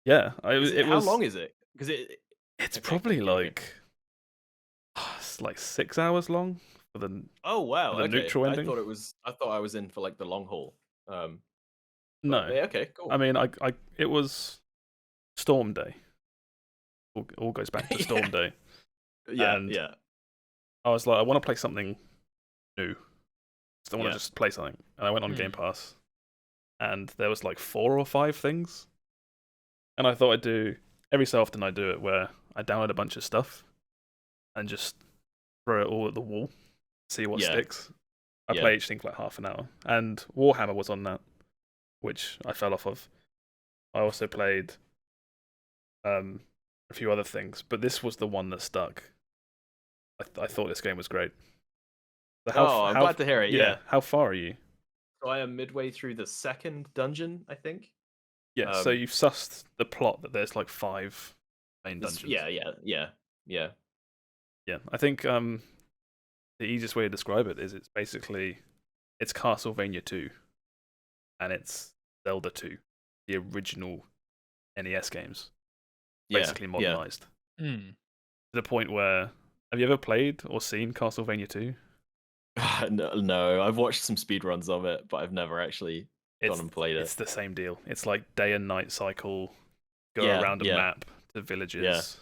Yeah, How long is it? Because it's probably like it's like 6 hours long for the. Oh wow! The neutral ending. I thought I was in for like the long haul. No. Okay, cool. I mean, it was Storm Day. All goes back to Storm Day. Yeah. I was like, I want to play something new. I want to just play something, and I went on Game Pass, and there was like 4 or 5 things, and I thought I'd do every so often. I do it where I download a bunch of stuff and just throw it all at the wall, see what sticks. I play each thing for like half an hour, and Warhammer was on that. which I fell off of. I also played a few other things, but this was the one that stuck. I thought this game was great. So I'm glad to hear it. Yeah. How far are you? So I am midway through the second dungeon, I think. Yeah. So you've sussed the plot that there's like 5 main dungeons. Yeah. Yeah. I think the easiest way to describe it is it's Castlevania 2, and it's Zelda 2, the original NES games, basically modernized. To the point where, have you ever played or seen Castlevania 2? No, I've watched some speedruns of it, but I've never actually gone and played it. It's the same deal. It's like day and night cycle, go around a map to villages,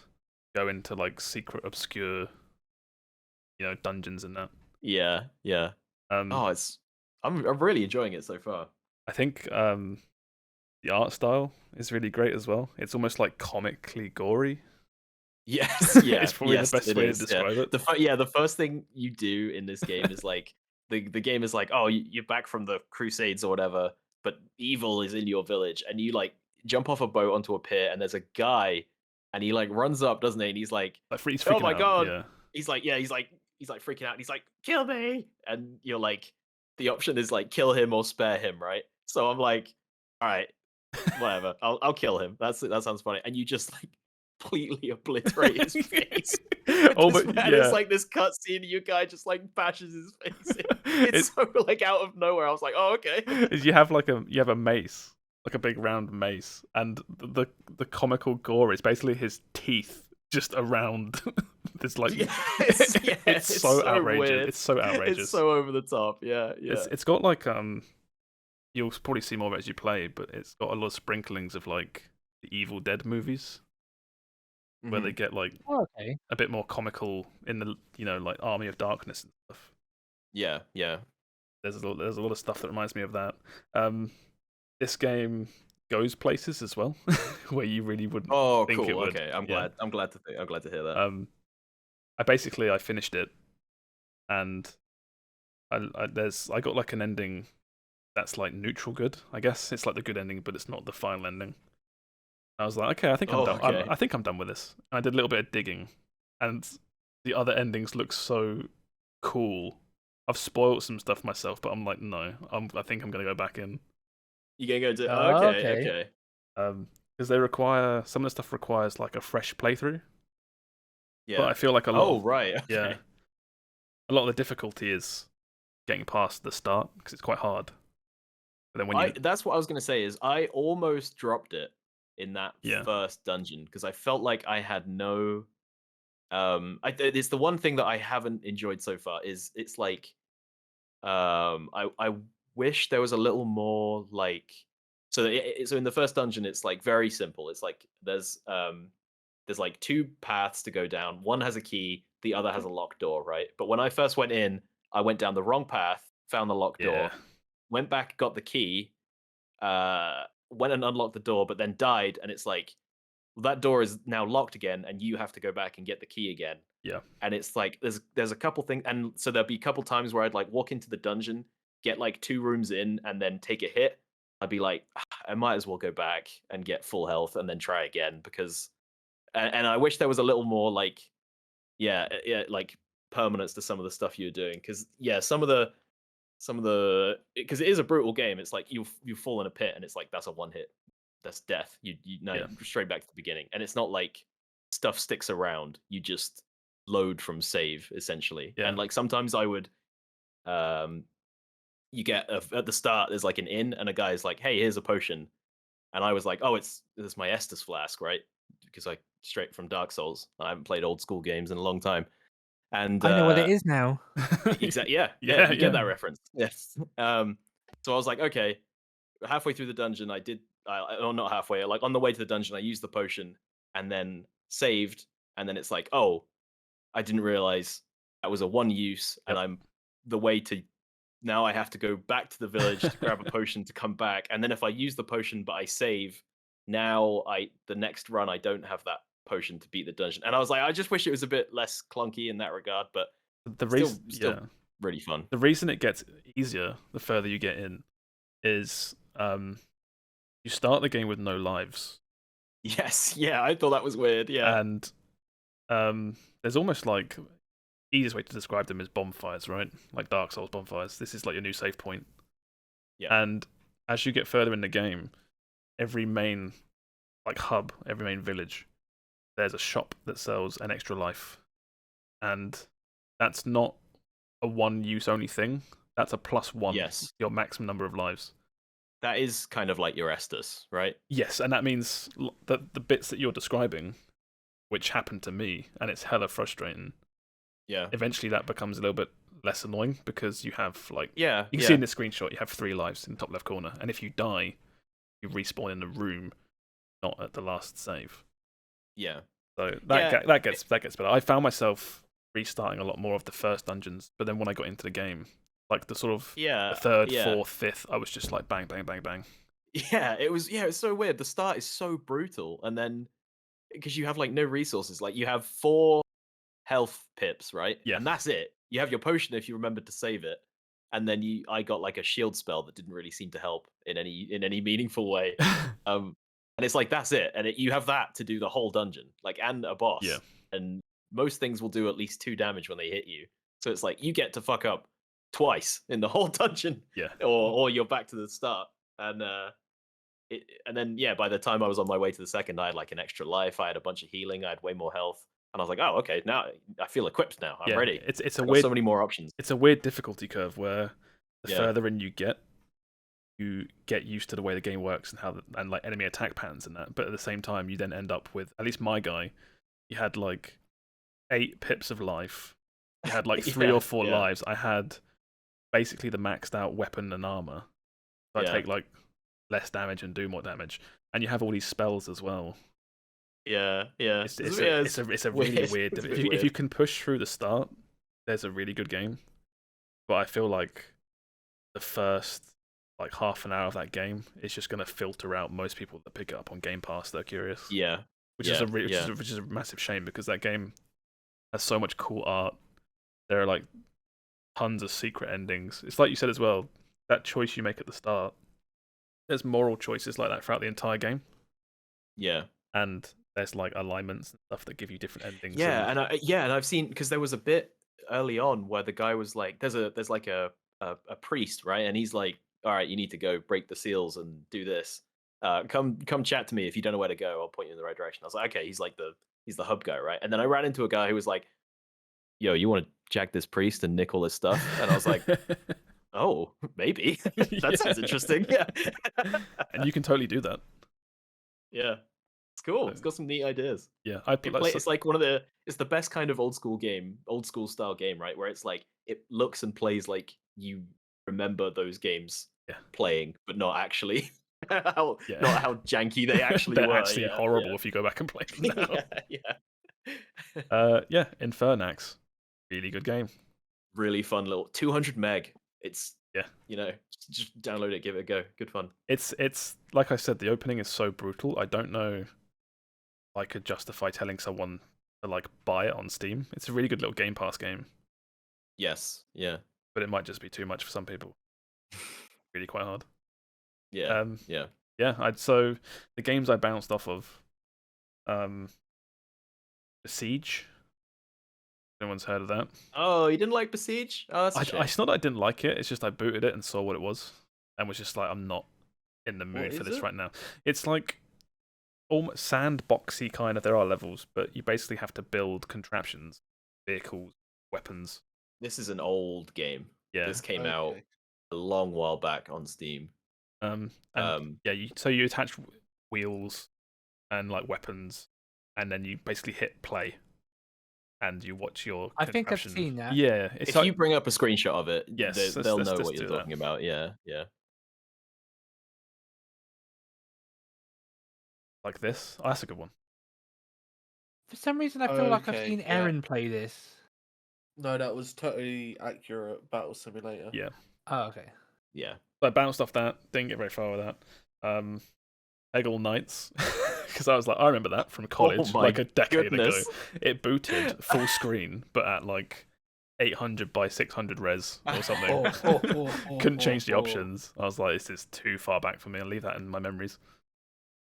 go into like secret, obscure, dungeons and that. Yeah. I'm really enjoying it so far. I think the art style is really great as well. It's almost like comically gory. Yes, yeah, it's probably the best way to describe it. The first thing you do in this game is like the game is like, oh, you're back from the Crusades or whatever, but evil is in your village, and you like jump off a boat onto a pier, and there's a guy, and he like runs up, doesn't he? And he's like oh my god, yeah. He's like freaking out, and he's like, kill me, and you're like, the option is like kill him or spare him, right? So I'm like, all right, whatever, I'll kill him. That sounds funny, and you just like completely obliterate his face. It's like this cutscene, your guy just like bashes his face in. It's so like out of nowhere. I was like, oh, okay. You have a mace, like a big round mace, and the comical gore is basically his teeth just around this like it's so outrageous. Weird. It's so outrageous. It's so over the top. Yeah. It's got like you'll probably see more of it as you play, but it's got a lot of sprinklings of like the Evil Dead movies, where they get like a bit more comical in the like Army of Darkness and stuff. Yeah. There's a lot of stuff that reminds me of that. This game goes places as well, where you really wouldn't think cool. it would. Okay, I'm glad to hear that. I finished it, and I got like an ending that's like neutral good. I guess it's like the good ending, but it's not the final ending. I was like, okay, I think I'm done. Okay. I think I'm done with this. I did a little bit of digging, and the other endings look so cool. I've spoiled some stuff myself, but I'm like, no, I think I'm gonna go back in. You gonna go to? Okay. Because they require some of the stuff requires like a fresh playthrough. Yeah. But I feel like a lot. Oh right. Okay. Yeah. A lot of the difficulty is getting past the start because it's quite hard. But then that's what I was gonna say. Is I almost dropped it in that first dungeon because I felt like I had no. It's the one thing that I haven't enjoyed so far. Is it's like, I wish there was a little more like. So in the first dungeon, it's like very simple. It's like there's like 2 paths to go down. One has a key, the other has a locked door, right? But when I first went in, I went down the wrong path, found the locked door, went back, got the key, went and unlocked the door, but then died, and it's like that door is now locked again, and you have to go back and get the key again. Yeah. And it's like there's a couple things, and so there'll be a couple times where I'd like walk into the dungeon, get like 2 rooms in, and then take a hit. I'd be like, I might as well go back and get full health and then try again because, and I wish there was a little more like, like permanence to some of the stuff you're doing because some of the because it is a brutal game. It's like you fall in a pit and it's like that's a one hit, that's death. You straight back to the beginning, and it's not like stuff sticks around. You just load from save essentially, and like sometimes I would, you get at the start there's like an inn and a guy's like, hey, here's a potion, and I was like, oh, this is my Estus flask, right? Because I straight from Dark Souls. I haven't played old school games in a long time. And I know what it is now. Exactly. Yeah. You get that reference. Yes. So I was like, okay. Halfway through the dungeon, not halfway. Like on the way to the dungeon, I used the potion and then saved. And then it's like, oh, I didn't realize that was a one use, and now I have to go back to the village to grab a potion to come back. And then if I use the potion but I save, now the next run I don't have that potion to beat the dungeon. And I was like, I just wish it was a bit less clunky in that regard, but still really fun. The reason it gets easier the further you get in is you start the game with no lives. Yes, yeah, I thought that was weird. Yeah, and there's almost like easiest way to describe them is bonfires, right? Like Dark Souls bonfires. This is like your new save point. Yeah. And as you get further in the game, every main like hub, every main village, there's a shop that sells an extra life. And that's not a one-use only thing. That's a +1 Yes. your maximum number of lives. That is kind of like your Estus, right? Yes, and that means that the bits that you're describing, which happened to me, and it's hella frustrating. Yeah. Eventually, that becomes a little bit less annoying because you have like you can yeah. see in this screenshot you have 3 lives in the top left corner, and if you die, you respawn in the room, not at the last save. Yeah. So that gets better. I found myself restarting a lot more of the first dungeons, but then when I got into the game, like the sort of the third, fourth, fifth, I was just like bang, bang, bang, bang. Yeah, it was so weird. The start is so brutal, and then because you have like no resources, like you have 4 health pips, right? Yeah. And that's it. You have your potion if you remembered to save it, and then I got like a shield spell that didn't really seem to help in any meaningful way. And it's like that's it, and you have that to do the whole dungeon, like and a boss. Yeah. And most things will do at least 2 damage when they hit you. So it's like you get to fuck up twice in the whole dungeon. Yeah. Or you're back to the start. And then by the time I was on my way to the second, I had like an extra life. I had a bunch of healing. I had way more health, and I was like, "Oh, okay, now I feel equipped. Now I'm ready." It's a I've got weird, so many more options. It's a weird difficulty curve where the Yeah. further in you get used to the way the game works and like enemy attack patterns and that. But at the same time, you then end up with, at least my guy, he had like 8 pips of life. He had like 3 or 4 lives. I had basically the maxed out weapon and armor. So I take like less damage and do more damage, and you have all these spells as well. Yeah. It's a really weird. If you can push through the start, there's a really good game. But I feel like the first like half an hour of that game is just going to filter out most people that pick it up on Game Pass that are curious. Yeah. Which is a massive shame because that game has so much cool art. There are like tons of secret endings. It's like you said as well. That choice you make at the start. There's moral choices like that throughout the entire game. Yeah. And there's like alignments and stuff that give you different endings. Yeah, and I've seen, because there was a bit early on where the guy was like, there's like a priest, right? And he's like, all right, you need to go break the seals and do this. Come chat to me if you don't know where to go. I'll point you in the right direction. I was like, okay, he's the hub guy, right? And then I ran into a guy who was like, yo, you want to jack this priest and nick all his stuff? And I was like, oh, maybe. That sounds interesting. Yeah. And you can totally do that. Yeah. It's cool. It's got some neat ideas. Yeah. It's like it's the best kind of old school style game, right? Where it's like, it looks and plays like you remember those games playing, but not actually. Not how janky they actually They're were. actually horrible if you go back and play them now. Infernax. Really good game. Really fun little 200 meg. It's just download it, give it a go. Good fun. It's like I said, the opening is so brutal. I don't know if I could justify telling someone to like buy it on Steam. It's a really good little Game Pass game. Yes, yeah. But it might just be too much for some people. Really quite hard. Yeah. So the games I bounced off of, Besiege. No one's heard of that. Oh, you didn't like Besiege? Oh, that's a shame. It's not that I didn't like it. It's just I booted it and saw what it was, and was just like, I'm not in the mood for this right now. It's like almost sandboxy kind of. There are levels, but you basically have to build contraptions, vehicles, weapons. This is an old game. Yeah, this came out a long while back on Steam. So you attach wheels and like weapons, and then you basically hit play. And you watch your. I think I've seen that. Yeah, if you bring up a screenshot of it, yes, they'll know what you're talking about. Yeah. Like this. Oh, that's a good one. For some reason, I feel like I've seen Aaron play this. No, that was totally accurate Battle Simulator. Yeah. Oh, okay. Yeah. So I bounced off that. Didn't get very far with that. Peggle Knights, because I was like, I remember that from college, like a decade ago. It booted full screen, but at like 800 by 600 res or something. Couldn't change the options. I was like, this is too far back for me. I'll leave that in my memories.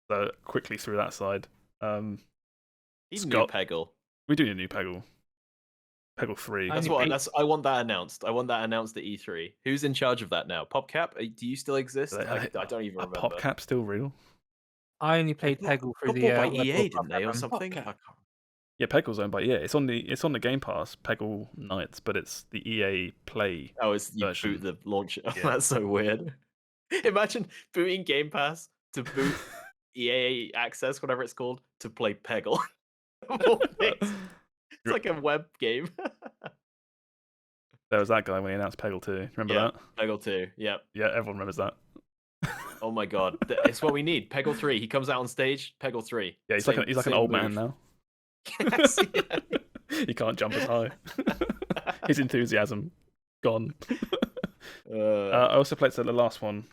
So quickly through that side. Even new Peggle. We do need a new Peggle. Peggle 3. I want that announced. I want that announced at E3. Who's in charge of that now? PopCap? Do you still exist? I don't even remember. Are PopCap still real? I only played Peggle through the by EA, didn't they, or something? Yeah, Peggle's owned by EA. It's on the Game Pass, Peggle Nights, but it's the EA Play. Oh, it's you version. boot the launcher. Yeah. That's so weird. Imagine booting Game Pass to boot EA Access, whatever it's called, to play Peggle. It's like a web game. There was that guy when he announced Peggle 2. Remember that? Peggle 2, yeah. Yeah, everyone remembers that. Oh my god, it's what we need. Peggle 3. He comes out on stage. Peggle 3. Yeah, he's like an old man now. Yes, yeah. He can't jump as high. His enthusiasm gone. I also played. So the last one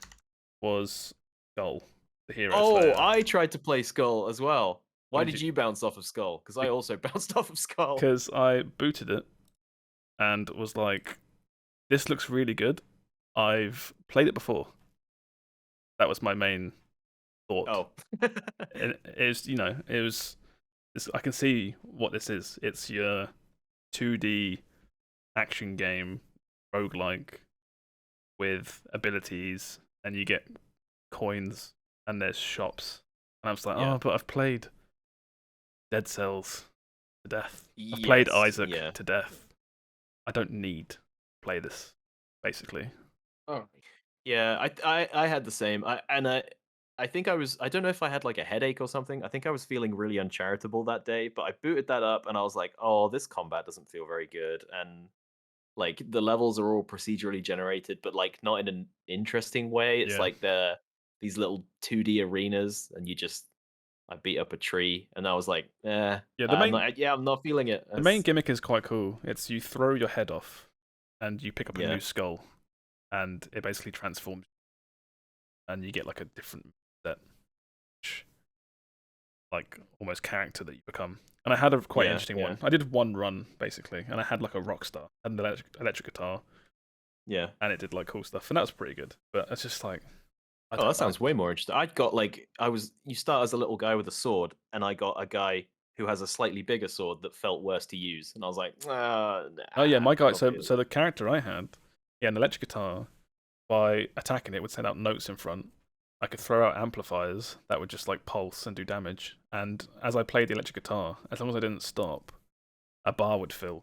was Skul, the hero. Oh, I tried to play Skul as well. Why did you bounce off of Skul? Because I also bounced off of Skul. Because I booted it and was like, "This looks really good. I've played it before." That was my main thought. Oh, it was. I can see what this is. It's your 2D action game, roguelike, with abilities, and you get coins, and there's shops. And I was like, oh, but I've played Dead Cells to death. I've played Isaac to death. I don't need to play this, basically. Oh. Yeah, I had the same. I think I don't know if I had like a headache or something. I think I was feeling really uncharitable that day, but I booted that up and I was like, oh, this combat doesn't feel very good. And like the levels are all procedurally generated, but like not in an interesting way. It's like they're these little 2D arenas and I beat up a tree and I was like, I'm not feeling it. The main gimmick is quite cool. It's you throw your head off and you pick up a new skull and it basically transforms and you get like a different set, like almost character that you become. And I had a quite interesting one. I did one run basically, and I had like a rock star and an electric guitar. Yeah, and it did like cool stuff, and that was pretty good. But it's just like, that sounds way more interesting. I got you start as a little guy with a sword, and I got a guy who has a slightly bigger sword that felt worse to use, and I was like, nah, oh yeah, my guy. So the character I had, an electric guitar. By attacking it, would send out notes in front. I could throw out amplifiers that would just like pulse and do damage. And as I played the electric guitar, as long as I didn't stop, a bar would fill.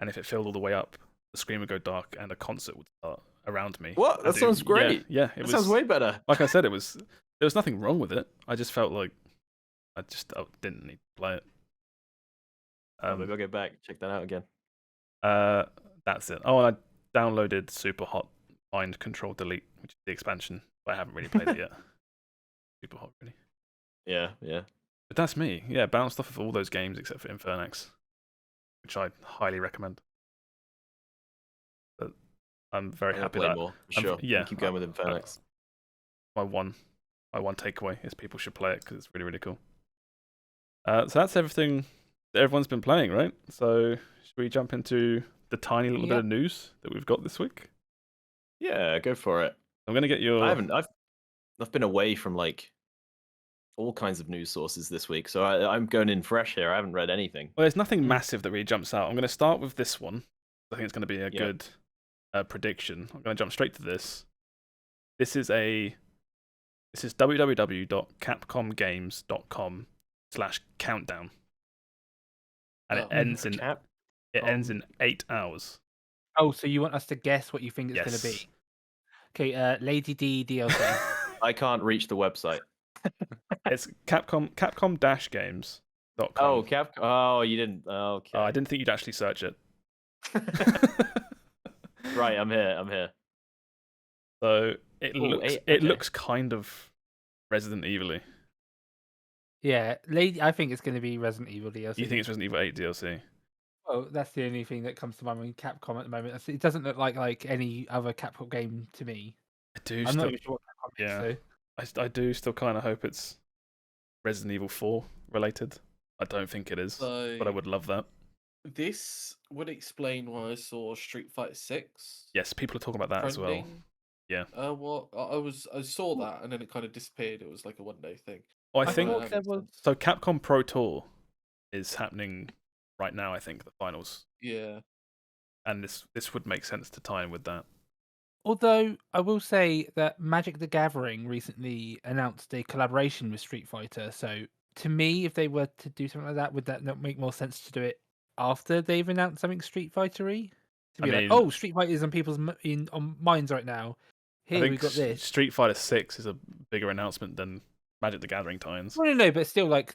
And if it filled all the way up, the screen would go dark and a concert would start around me. What? That sounds great. Yeah, it sounds way better. Like I said, there was nothing wrong with it. I just felt like I didn't need to play it. Maybe I'll go back, check that out again. That's it. Oh, and I downloaded Superhot Find Control Delete, which is the expansion, but I haven't really played it yet. Superhot, really. Yeah. But that's me. Yeah, bounced off of all those games except for Infernax, which I highly recommend. But I'm very happy that. More, for sure. Yeah, keep going with Infernax. My one takeaway is people should play it because it's really, really cool. So that's everything that everyone's been playing, right? So should we jump into the tiny little bit of news that we've got this week? Yeah, go for it. I'm gonna get your. I've been away from like all kinds of news sources this week, so I'm going in fresh here. I haven't read anything. Well, there's nothing massive that really jumps out. I'm going to start with this one. I think it's going to be a good prediction. I'm going to jump straight to this. This is www.capcomgames.com/countdown, and it ends in 8 hours. Oh, so you want us to guess what you think it's going to be? Okay, Lady D DLC. I can't reach the website. It's Capcom-games.com. Oh, Oh, you didn't. Okay. I didn't think you'd actually search it. Right, I'm here. So it looks kind of Resident Evil-y. Yeah, I think it's going to be Resident Evil DLC. You think it's Resident Evil 8 DLC? Oh, that's the only thing that comes to mind with Capcom at the moment. It doesn't look like any other Capcom game to me. I'm not even sure what Capcom is. I do still kind of hope it's Resident Evil 4 related. I don't think it is, but I would love that. This would explain why I saw Street Fighter 6 Yes, people are talking about that as well. trending. Yeah. Well, I saw that and then it kind of disappeared. It was like a 1 day thing. Well, I think thought there was. so. Capcom Pro Tour is happening right now. I think the finals, Yeah. and this would make sense to tie in with that. Although I will say that Magic the Gathering recently announced a collaboration with Street Fighter. So to me, if they were to do something like that, would that not make more sense to do it after they've announced something Street Fighter-y? To be like, mean, oh, Street Fighter is on people's on minds right now. I Here think we've got this. Street Fighter 6 is a bigger announcement than Magic the Gathering tie-ins. No, but still, like,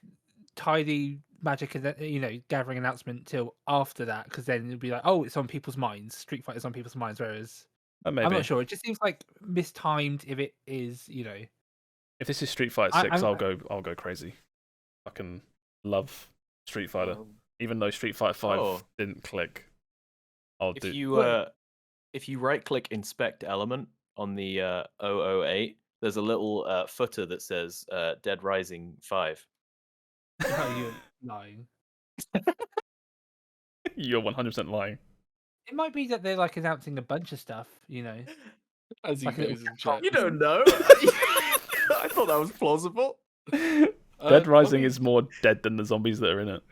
tie the Magic and Gathering announcement till after that, because then it'll be like, oh, it's on people's minds. Street Fighter's on people's minds, whereas Maybe. I'm not sure. It just seems like mistimed. If it is, if this is Street Fighter 6, I'll go crazy. I can love Street Fighter, even though Street Fighter 5 didn't click. If you right-click Inspect Element on the 008, there's a little footer that says Dead Rising 5. Oh, you're lying. You're 100% lying. It might be that they're like announcing a bunch of stuff, As he Like goes in chat. You don't know. I thought that was plausible. Dead Rising is more dead than the zombies that are in it.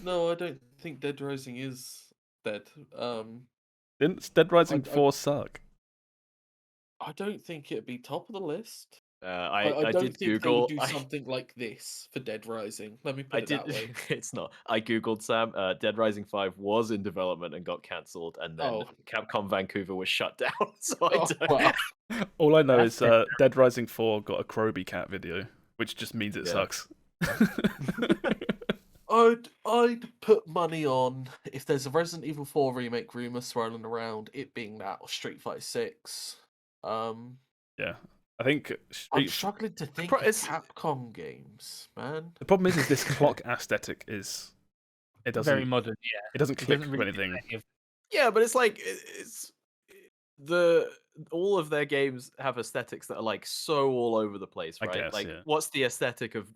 No, I don't think Dead Rising is dead. Didn't Dead Rising 4 suck? I don't think it'd be top of the list. I don't did think Google. they would do something like this for Dead Rising. Let me put it that way. It's not. I googled Sam. Dead Rising 5 was in development and got cancelled, and then Capcom Vancouver was shut down. So I don't. Wow. All I know is Dead Rising 4 got a Kroby Cat video, which just means it sucks. I'd put money on, if there's a Resident Evil 4 remake rumor swirling around, it being that or Street Fighter 6. Yeah. I think I'm struggling to think of Capcom games, man. The problem is this clock aesthetic it doesn't very modern. Yeah, it doesn't click with anything. Yeah, but it's like all of their games have aesthetics that are like so all over the place, right? I guess, like, yeah. What's the aesthetic of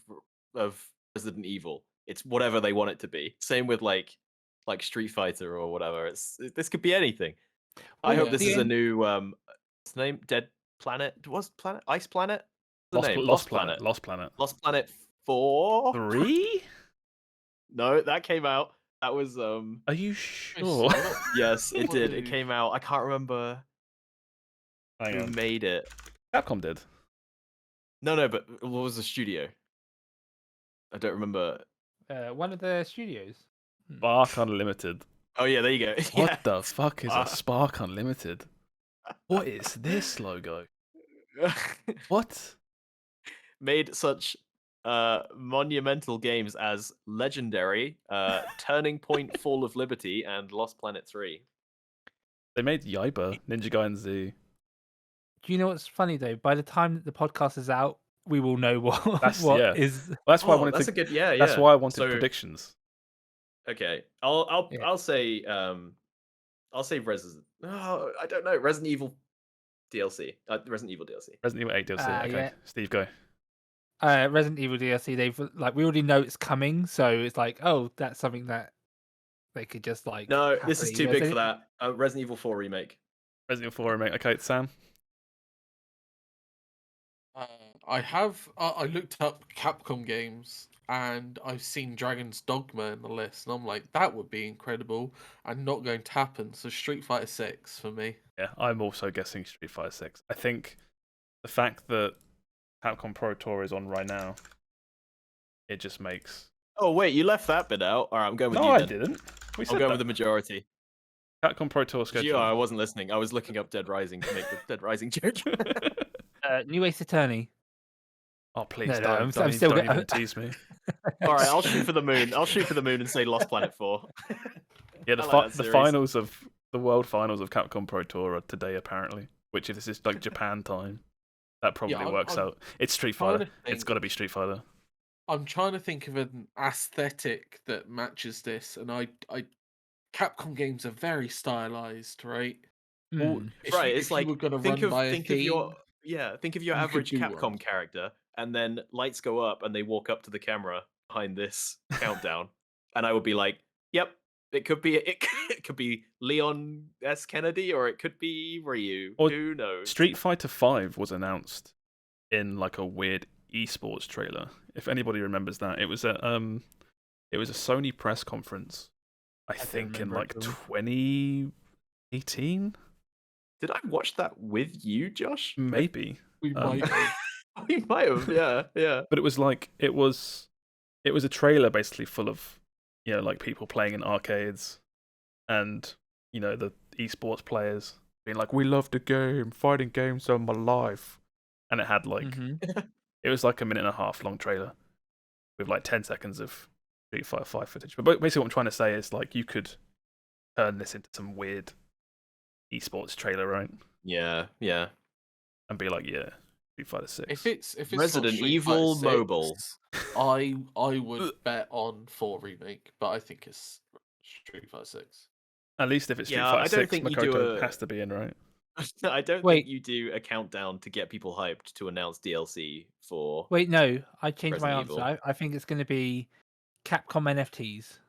Resident Evil? It's whatever they want it to be. Same with like Street Fighter or whatever. This could be anything. I hope this is a new what's the name? Dead Planet? What's Planet? Ice Planet? Lost Planet. Lost Planet. Lost Planet 4? 3? No, that came out. That was Are you sure? Yes, it did. It came out. I can't remember who made it. Capcom did. No, but what was the studio? I don't remember. One of the studios. Spark Unlimited. Oh yeah, there you go. What the fuck is a Spark Unlimited? What is this logo? What? Made such monumental games as Legendary, Turning Point, Fall of Liberty, and Lost Planet 3. They made Yaiba, Ninja Gaiden Z. Do you know what's funny though? By the time that the podcast is out, we will know what is. Well, that's why I wanted that's a good. Yeah. That's why I wanted predictions. Okay, I'll say I don't know, Resident Evil DLC. Resident Evil DLC. Resident Evil 8 DLC. Okay, yeah. Steve, go. Resident Evil DLC. They've we already know it's coming, so it's like, oh, that's something that they could just like. No, this is too big for that. Resident Evil 4 remake. Resident Evil 4 remake. Okay, Sam. I looked up Capcom games and I've seen Dragon's Dogma in the list, and I'm like, that would be incredible and not going to happen. So Street Fighter 6 for me. Yeah, I'm also guessing Street Fighter 6. I think the fact that Capcom Pro Tour is on right now, it just makes. Oh wait, you left that bit out. All right, I'm going with you. No, I then. didn't. I'm going with the majority. Capcom Pro Tour schedule. I wasn't listening. I was looking up Dead Rising to make the Dead Rising joke. New Ace Attorney. Oh please, don't even tease me. All right, I'll shoot for the moon. I'll shoot for the moon and say Lost Planet 4. Yeah, the world finals of Capcom Pro Tour are today apparently. Which, if this is like Japan time, that probably works out. It's Street Fighter. It's got to be Street Fighter. I'm trying to think of an aesthetic that matches this, and Capcom games are very stylized, right? Right, it's like think of your you average could do Capcom one. character, and then lights go up and they walk up to the camera behind this countdown, and I would be like, "Yep, It could be it could be Leon S. Kennedy, or it could be Ryu. Or Who knows? Street Fighter V was announced in like a weird esports trailer. If anybody remembers that, it was a Sony press conference. I think in like 2018. Did I watch that with you, Josh? Maybe we might have. We might have. Yeah. But it was a trailer basically full of, like people playing in arcades, and the esports players being like, "We love the game, fighting games are my life," and it had like it was like a 1.5 minute long trailer with like 10 seconds of Street Fighter 5 footage. But basically, what I'm trying to say is like you could turn this into some weird esports trailer, right? Yeah. And be like, yeah, Street Fighter 6. If it's Resident not Street Evil Fighter 6, mobile. I would bet on 4 remake, but I think it's Street Fighter 6. At least if it's Street Fighter 6, Makoto has to be in, right? I don't think you do a countdown to get people hyped to announce DLC for. Wait, no, I changed Resident my answer. I think it's going to be Capcom NFTs.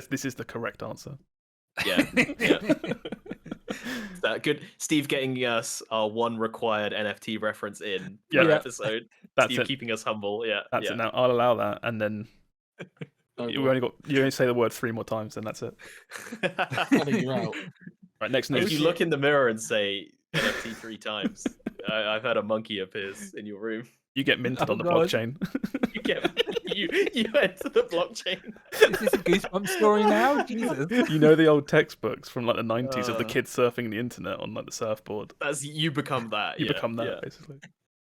This is the correct answer. Yeah. That good. Steve getting us our one required NFT reference in per episode. That's Steve it. keeping us humble. Yeah. That's it. Now I'll allow that, and then you only say the word 3 more times, and that's it. You're out. Right, next news. If you look in the mirror and say NFT 3 times, I've had a monkey appears in your room. You get minted on the blockchain. You enter the blockchain. Is this a Goosebumps story now? Jesus. You know the old textbooks from like the 90s of the kids surfing the internet on like the surfboard? You become that. You become that, basically.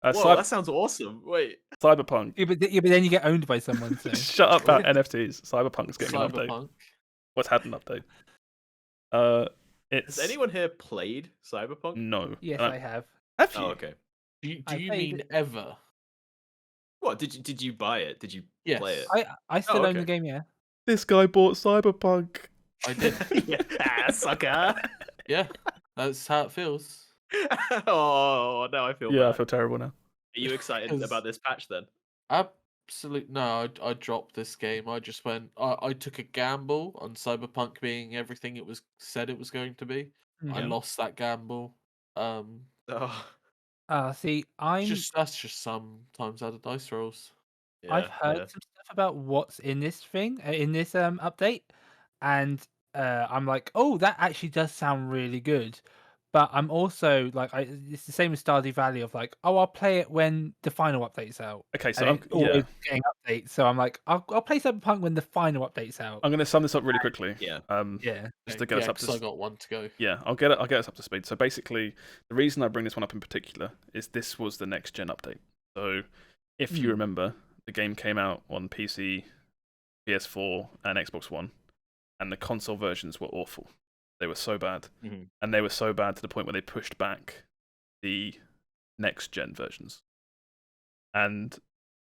Whoa, that sounds awesome. Wait. Cyberpunk. Yeah, but then you get owned by someone. So. Shut up about NFTs. Cyberpunk's getting an update. What's had an update? Has anyone here played Cyberpunk? No. Yes, I have. Have you? Oh, okay. Do you mean ever? What did you buy it? Did you play it? I still own the game, yeah. This guy bought Cyberpunk. I did. Yeah, sucker. Yeah, that's how it feels. Oh, now I feel bad. Yeah, I feel terrible now. Are you excited about this patch then? Absolutely. No, I dropped this game. I just went. I took a gamble on Cyberpunk being everything it was said it was going to be. I lost that gamble. See, that's just sometimes out of dice rolls. Yeah, I've heard some stuff about what's in this thing, in this update, and I'm like, oh, that actually does sound really good. But I'm also like, it's the same as Stardew Valley of like, oh, I'll play it when the final update's out. Okay, so I'm getting updates. So I'm like, I'll play Cyberpunk when the final update's out. I'm going to sum this up really quickly. Yeah. Just to get us up to. I got one to go. Yeah, I'll get us up to speed. So basically, the reason I bring this one up in particular is this was the next gen update. So if you remember, the game came out on PC, PS4, and Xbox One, and the console versions were awful. They were so bad, and they were so bad to the point where they pushed back the next gen versions, and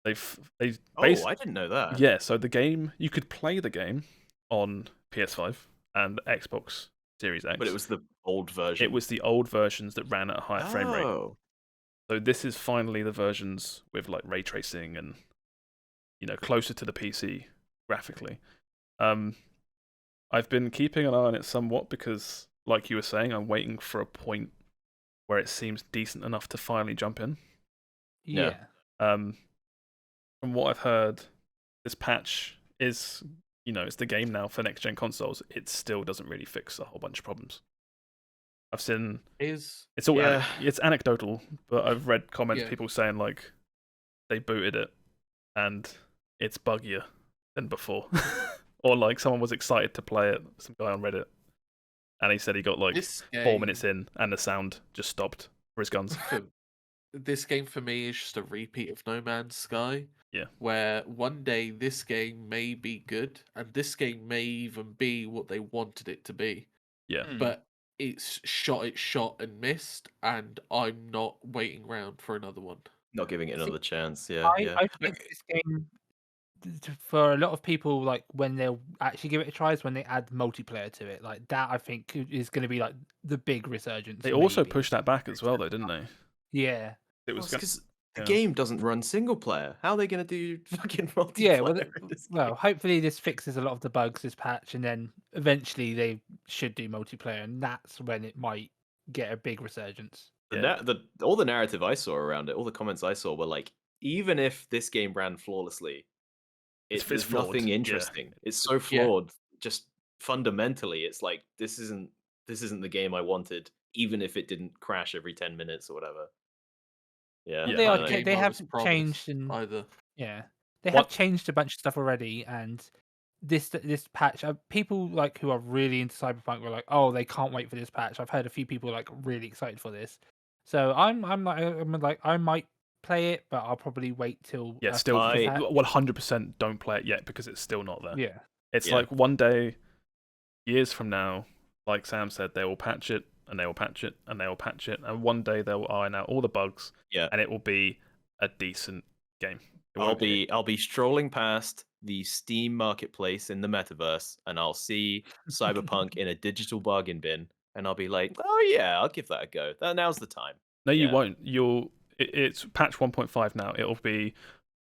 I didn't know that. Yeah, so the game, you could play the game on PS5 and Xbox Series X, but it was the old version. It was the old versions that ran at a higher frame rate. So this is finally the versions with like ray tracing and closer to the PC graphically. I've been keeping an eye on it somewhat because, like you were saying, I'm waiting for a point where it seems decent enough to finally jump in. Yeah. From what I've heard, this patch is, it's the game now for next gen consoles. It still doesn't really fix a whole bunch of problems. I've seen it's anecdotal, but I've read comments people saying like they booted it and it's buggier than before. Or like someone was excited to play it, some guy on Reddit, and he said he got like 4 minutes in and the sound just stopped for his guns. This game for me is just a repeat of No Man's Sky. Yeah. Where one day this game may be good, and this game may even be what they wanted it to be. Yeah. But it's shot and missed, and I'm not waiting around for another one. Not giving it another chance. I think this game, for a lot of people, like when they'll actually give it a try is when they add multiplayer to it. Like that, I think is going to be like the big resurgence. They also pushed that back as well, though, didn't they? Yeah. It was because The game doesn't run single player. How are they going to do fucking multiplayer? Yeah, hopefully this fixes a lot of the bugs this patch, and then eventually they should do multiplayer, and that's when it might get a big resurgence. All the narrative I saw around it, all the comments I saw were like, even if this game ran flawlessly, it's nothing interesting. It's so flawed. Just fundamentally, it's like this isn't the game I wanted, even if it didn't crash every 10 minutes or whatever. Yeah, they have changed they have changed a bunch of stuff already, and this patch, people like who are really into Cyberpunk were like, oh, they can't wait for this patch. I've heard a few people like really excited for this, so I'm like I might play it, but I'll probably wait till still 100% don't play it yet because it's still not there. Yeah, it's like one day, years from now, like Sam said, they will patch it. And they will patch it, and they will patch it, and one day they'll iron out all the bugs, and it will be a decent game. I'll be strolling past the Steam marketplace in the metaverse, and I'll see Cyberpunk in a digital bargain bin, and I'll be like, oh yeah, I'll give that a go. Now's the time. No, you won't. It's patch 1.5 now. It'll be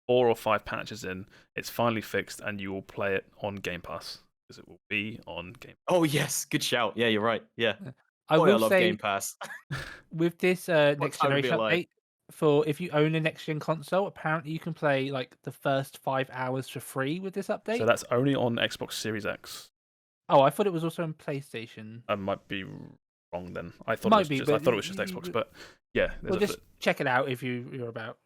4 or 5 patches in. It's finally fixed, and you will play it on Game Pass because it will be on Game Pass. Oh yes, good shout. Yeah, you're right. Yeah. I love Game Pass. With this next generation update, for if you own a next gen console, apparently you can play like the first 5 hours for free with this update. So that's only on Xbox Series X. Oh, I thought it was also on PlayStation. I might be wrong then. I thought it was just Xbox, but yeah. Well, just check it out if you're about,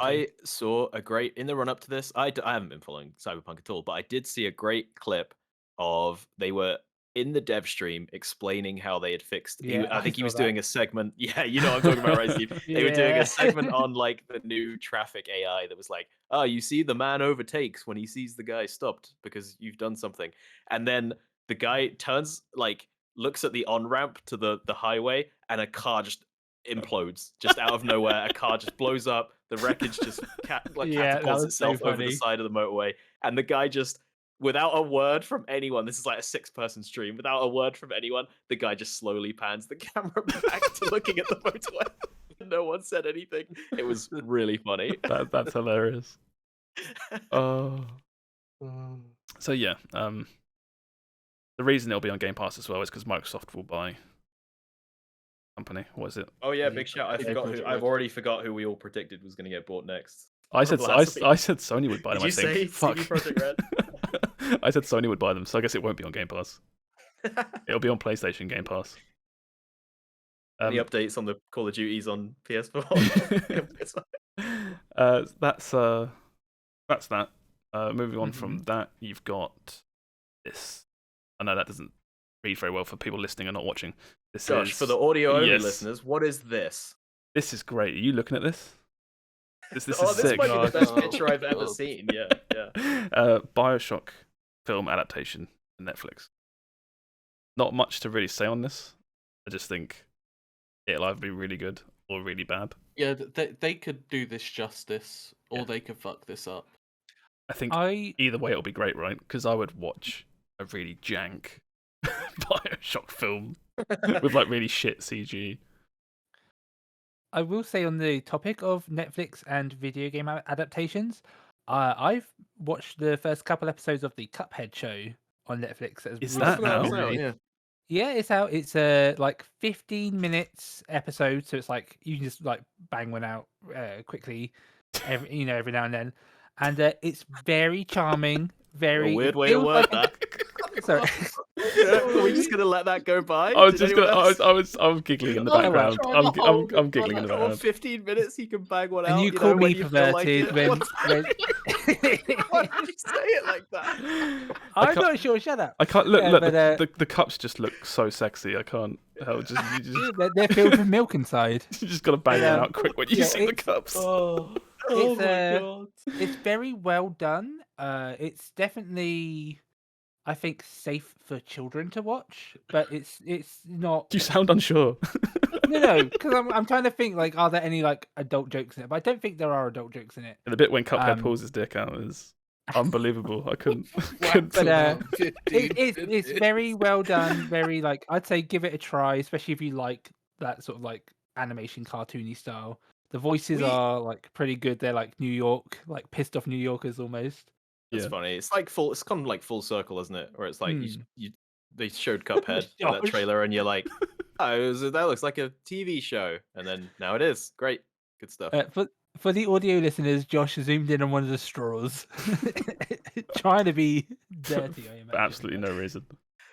I saw a great in the run up to this. I haven't been following Cyberpunk at all, but I did see a great clip of they were in the dev stream explaining how they had fixed. I think he was doing a segment. Yeah, you know what I'm talking about, right, Steve? They were doing a segment on like the new traffic AI that was like, oh, you see the man overtakes when he sees the guy stopped because you've done something. And then the guy turns, like, looks at the on-ramp to the highway, and a car just implodes just out of nowhere. A car just blows up. The wreckage just catapults itself over the side of the motorway. And the guy just, without a word from anyone, this is like a 6-person stream, without a word from anyone, the guy just slowly pans the camera back to looking at the motorway. No one said anything. It was really funny. That's hilarious. So yeah, the reason it'll be on Game Pass as well is because Microsoft will buy company. What is it? Oh yeah, big shout! I've already forgot who we all predicted was going to get bought next. I said Sony would buy them. Did you say CD Projekt Red? I said Sony would buy them, so I guess it won't be on Game Pass. It'll be on PlayStation Game Pass. Any updates on the Call of Duties on PS4? That's that. Moving on from that, you've got this. I know that doesn't read very well for people listening and not watching. Josh, for the audio only listeners, what is this? This is great. Are you looking at this? This is sick. This might be the best picture I've ever seen. Yeah. Bioshock film adaptation to Netflix. Not much to really say on this. I just think it'll either be really good or really bad. Yeah, they could do this justice, or they could fuck this up. I think either way it'll be great, right? Because I would watch a really jank Bioshock film with like really shit CG. I will say on the topic of Netflix and video game adaptations, I've watched the first couple episodes of the Cuphead show on Netflix. Is that now? Yeah, it's out. It's like 15 minutes episode, so it's like you can just like bang one out quickly, every now and then, and it's very charming. Very a weird way to word that. Sorry. Are we just gonna let that go by? I was giggling in the background. I'm giggling in the background. 15 minutes, you can bang one out. And you call me perverted when... Why did you say it like that? I'm not sure. Shut up. I can't look. The cups just look so sexy. I can't help. They're filled with milk inside. You just gotta bang them out quick when you see the cups. Oh my god! It's very well done. It's definitely, I think, safe for children to watch, but it's not. You sound unsure. No, because I'm trying to think, like, are there any like adult jokes in it? But I don't think there are adult jokes in it. And the bit when Cuphead pulls his dick out is unbelievable. I couldn't. But it's very well done. Very like, I'd say give it a try, especially if you like that sort of like animation cartoony style. The voices are like pretty good. They're like New York, like pissed off New Yorkers almost. That's funny. It's like it's kind of like full circle, isn't it? Where it's like they showed Cuphead in that trailer, and you're like, oh, that looks like a TV show, and then now it is. Great, good stuff. For the audio listeners, Josh zoomed in on one of the straws, trying to be dirty. I imagine. For absolutely no reason.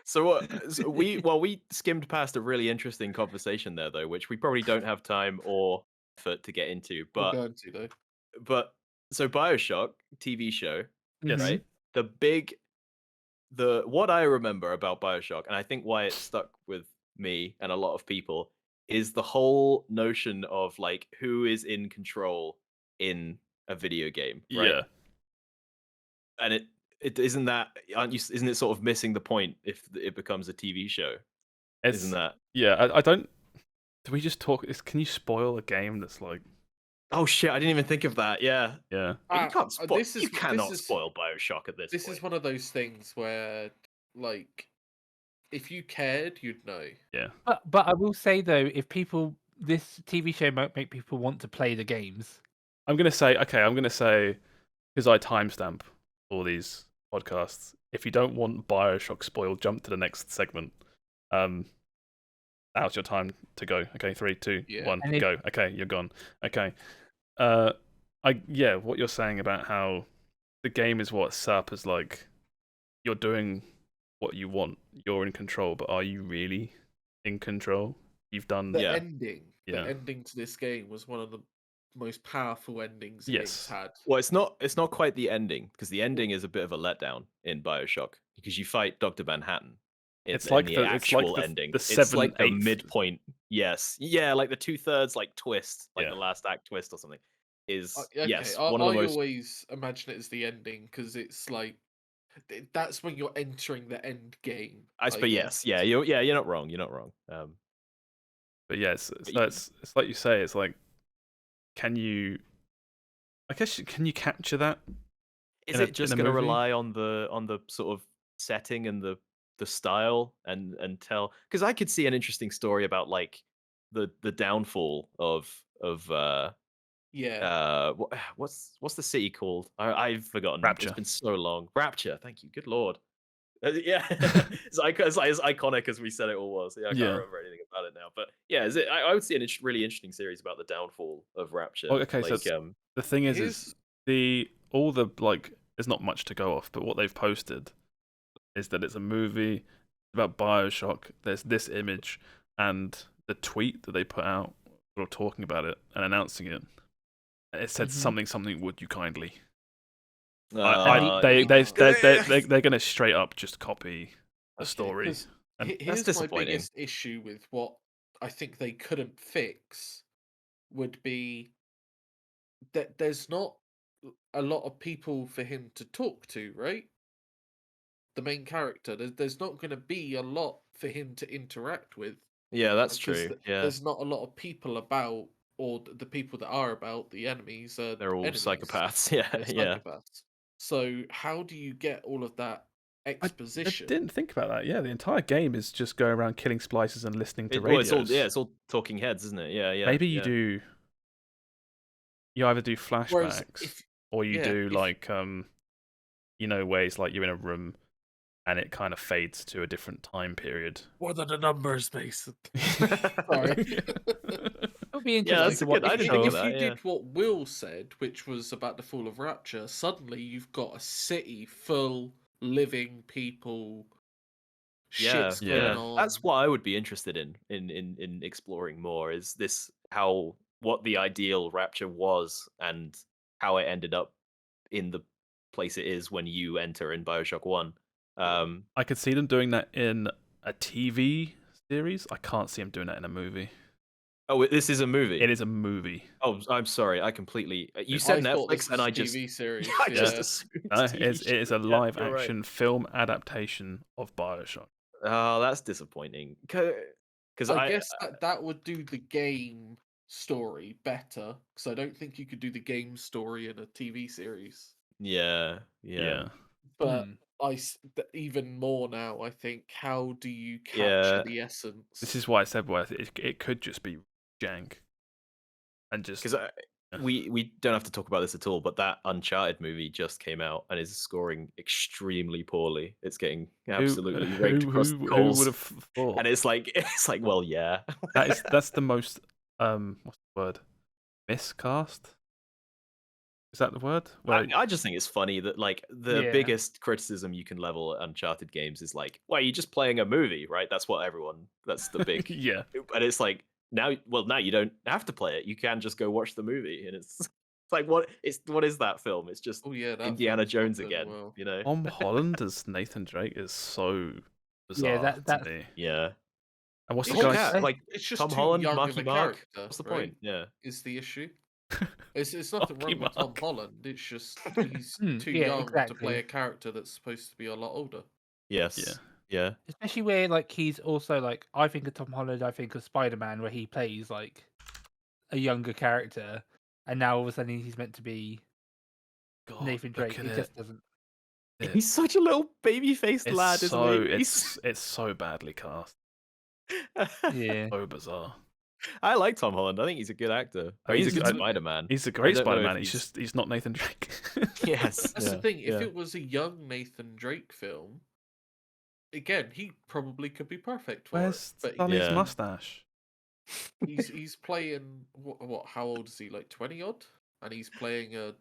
So we skimmed past a really interesting conversation there, though, which we probably don't have time or effort to get into. But we're going to, though. But so Bioshock TV show, yes, right? What I remember about Bioshock, and I think why it stuck with me and a lot of people, is the whole notion of like who is in control in a video game, right? Yeah. And it isn't it sort of missing the point if it becomes a TV show? Isn't that? Yeah, I don't. Do we just talk? Can you spoil a game that's like? Oh shit! I didn't even think of that. Yeah. Yeah. You can't spoil. You cannot spoil Bioshock at this point. This is one of those things where, like, if you cared, you'd know. Yeah. But I will say though, if this TV show might make people want to play the games. I'm gonna say because I timestamp all these podcasts. If you don't want Bioshock spoiled, jump to the next segment. Now's your time to go. Okay, 3, 2, 1, go. Okay, you're gone. Okay. What you're saying about how the game is set up as like you're doing what you want, you're in control, but are you really in control? You've done the ending. The ending to this game was one of the most powerful endings games had. Well, it's not quite the ending, because the ending is a bit of a letdown in Bioshock, because you fight Dr. Manhattan. It's like the actual ending. It's like a midpoint. Yes. Yeah, like the 2/3 like twist, like the last act twist or something. Is one of the most. I always imagine it as the ending because it's like that's when you're entering the end game. You're not wrong. You're not wrong. But yeah, it's like you say. It's like, can you capture that? Is it just going to rely on the sort of setting and the style and tell? Because I could see an interesting story about like the downfall of what's the city called? I've forgotten. Rapture. It's been so long. Rapture. Thank you. Good lord. As iconic as we said it all was. I can't remember anything about it now. But yeah, I would see a really interesting series about the downfall of Rapture. Oh, okay, so the thing is there's not much to go off, but what they've posted is that it's a movie about Bioshock. There's this image and the tweet that they put out, sort of talking about it and announcing it. It said something. Would you kindly? They're gonna straight up just copy the story. Here's my biggest issue with what I think they couldn't fix would be that there's not a lot of people for him to talk to, right? The main character, there's not going to be a lot for him to interact with. Yeah, that's true. There's not a lot of people about, or the people that are about, the enemies are they're all enemies. Psychopaths. Psychopaths. So how do you get all of that exposition? I didn't think about that. Yeah, the entire game is just going around killing splicers and listening to radios. It's all talking heads, isn't it? Yeah. Maybe you either do flashbacks or you do like ways like you're in a room and it kind of fades to a different time period. What are the numbers, Mason? Sorry. It'll be interesting. Yeah, that's good. I didn't think of that. If you did what Will said, which was about the fall of Rapture, suddenly you've got a city full living people. Shit's going on. That's what I would be interested in exploring more. Is this what the ideal Rapture was and how it ended up in the place it is when you enter in Bioshock 1. I could see them doing that in a TV series. I can't see them doing that in a movie. Oh, this is a movie. It is a movie. Oh, I'm sorry. I completely. You said Netflix, and I just TV series. I just assumed it is a live action film adaptation of Bioshock. Oh, that's disappointing. Because I guess that would do the game story better. Because I don't think you could do the game story in a TV series. Yeah. But even more now, I think. How do you capture the essence? This is why I said, it could just be jank. and just because we don't have to talk about this at all, but that Uncharted movie just came out and is scoring extremely poorly. It's getting absolutely raked across the who coals, would have thought? and it's like well, yeah, that's the most what's the word? Miscast? Is that the word? I just think it's funny that like the biggest criticism you can level at Uncharted games is like, well, you're just playing a movie, right? That's the big yeah. And it's like now you don't have to play it. You can just go watch the movie, and it's like what is that film? It's just Indiana Jones again, you know. Tom Holland as Nathan Drake is so bizarre to me. Yeah. And what's the guy? Like it's just Tom too Holland, young Marky of a Mark. character. What's the right? point? Yeah. Is the issue. It's nothing wrong with Tom Holland. It's just he's too young to play a character that's supposed to be a lot older. Yes. Yeah. Especially where like he's also like I think of Tom Holland, I think of Spider-Man, where he plays like a younger character, and now all of a sudden he's meant to be Nathan Drake. He just doesn't. He's such a little baby-faced lad, isn't he? It's so badly cast. Yeah. So bizarre. I like Tom Holland. I think he's a good actor. He's a good Spider-Man. He's a great Spider-Man. He's not Nathan Drake. Yes. That's the thing. If it was a young Nathan Drake film, again, he probably could be perfect for Where's it. Sully's mustache? He's playing what? How old is he? Like 20 odd, and he's playing a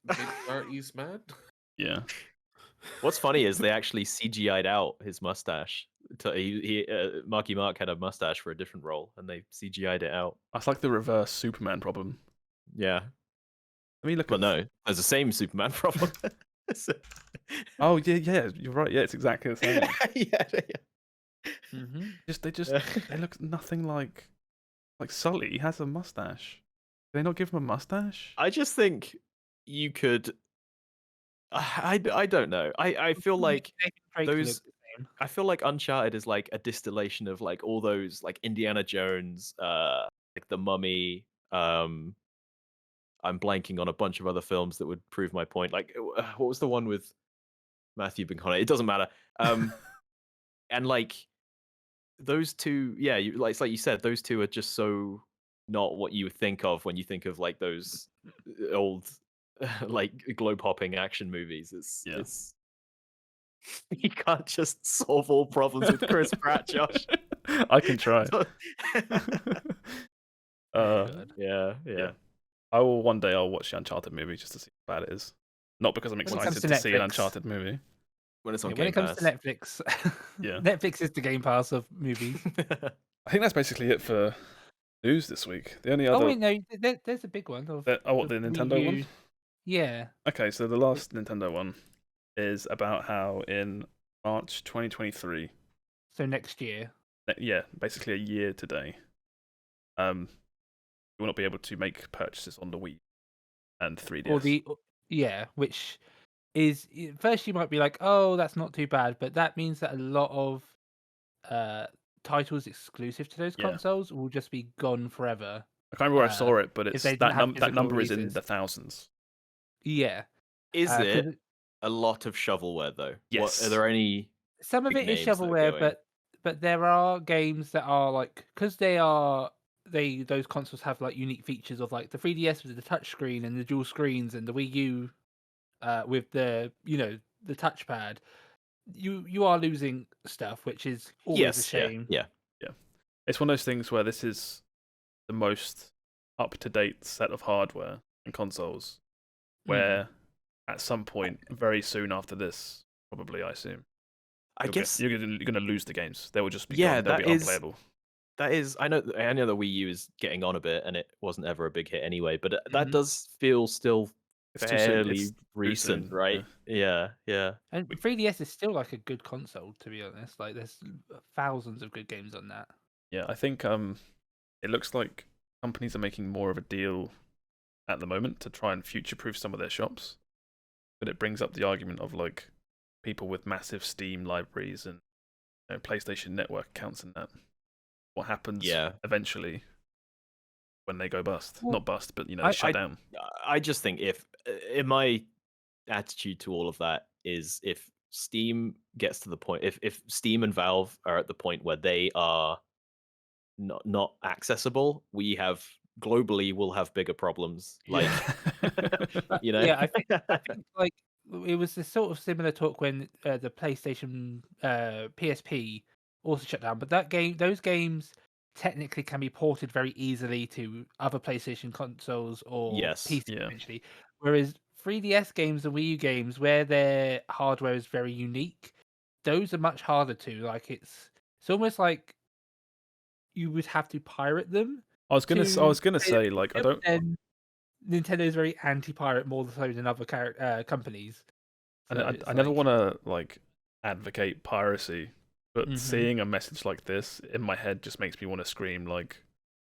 mid-30s man. Yeah. What's funny is they actually CGI'd out his mustache. Marky Mark had a mustache for a different role, and they CGI'd it out. That's like the reverse Superman problem. Yeah. I mean, look. But no, there's the same Superman problem. Oh yeah, you're right. Yeah, it's exactly the same. yeah. Mm-hmm. They look nothing like Sully. He has a mustache. Did they not give him a mustache? I just think you could. I don't know. I feel like those. I feel like Uncharted is like a distillation of like all those like Indiana Jones, like The Mummy. I'm blanking on a bunch of other films that would prove my point. Like what was the one with Matthew McConaughey? It doesn't matter. And like those two, yeah, it's like you said, those two are just so not what you would think of when you think of like those old like globe hopping action movies. It's you can't just solve all problems with Chris Pratt, Josh. I can try. Yeah. I will one day. I'll watch the Uncharted movie just to see how bad it is. Not because I'm excited to see an Uncharted movie. When it's on when it comes Pass. to Netflix, Netflix is the Game Pass of movies. I think that's basically it for news this week. The only other. Oh wait, no, there's a big one. The Nintendo one? Yeah. Okay, so the last Nintendo one is about how in March 2023. So next year. Yeah, basically a year today. You will not be able to make purchases on the Wii and 3DS. Which is first you might be like, oh, that's not too bad, but that means that a lot of titles exclusive to those consoles will just be gone forever. I can't remember where I saw it, but it's that number is in the thousands. Yeah. Is it a lot of shovelware though? Yes. Are there any? Some of it is shovelware, but there are games that are like because those consoles have like unique features of like the 3DS with the touch screen and the dual screens and the Wii U with the the touchpad. You are losing stuff, which is always a shame. Yeah. It's one of those things where this is the most up-to-date set of hardware and consoles, where at some point, very soon after this, probably I assume, you're going to lose the games. They will just be gone. They'll be unplayable. That is, I know the Wii U is getting on a bit, and it wasn't ever a big hit anyway. But that does feel still fairly recent, right? Yeah. And 3DS is still like a good console, to be honest. Like there's thousands of good games on that. Yeah, I think it looks like companies are making more of a deal at the moment to try and future-proof some of their shops. But it brings up the argument of like people with massive Steam libraries and PlayStation Network accounts and that. What happens eventually when they go bust? Well, not bust, but they shut down. I just think in my attitude to all of that is if Steam gets to the point, if Steam and Valve are at the point where they are not accessible, we have globally will have bigger problems. Like, you know. Yeah, I think like it was this sort of similar talk when the PlayStation PSP also shut down, but those games technically can be ported very easily to other PlayStation consoles or Yes. PC eventually. Whereas 3DS games and Wii U games, where their hardware is very unique, those are much harder to. Like it's almost like you would have to pirate them. I was gonna say, like, I don't. And Nintendo is very anti-pirate more so than other companies. So I never want to like advocate piracy, but seeing a message like this in my head just makes me want to scream. Like,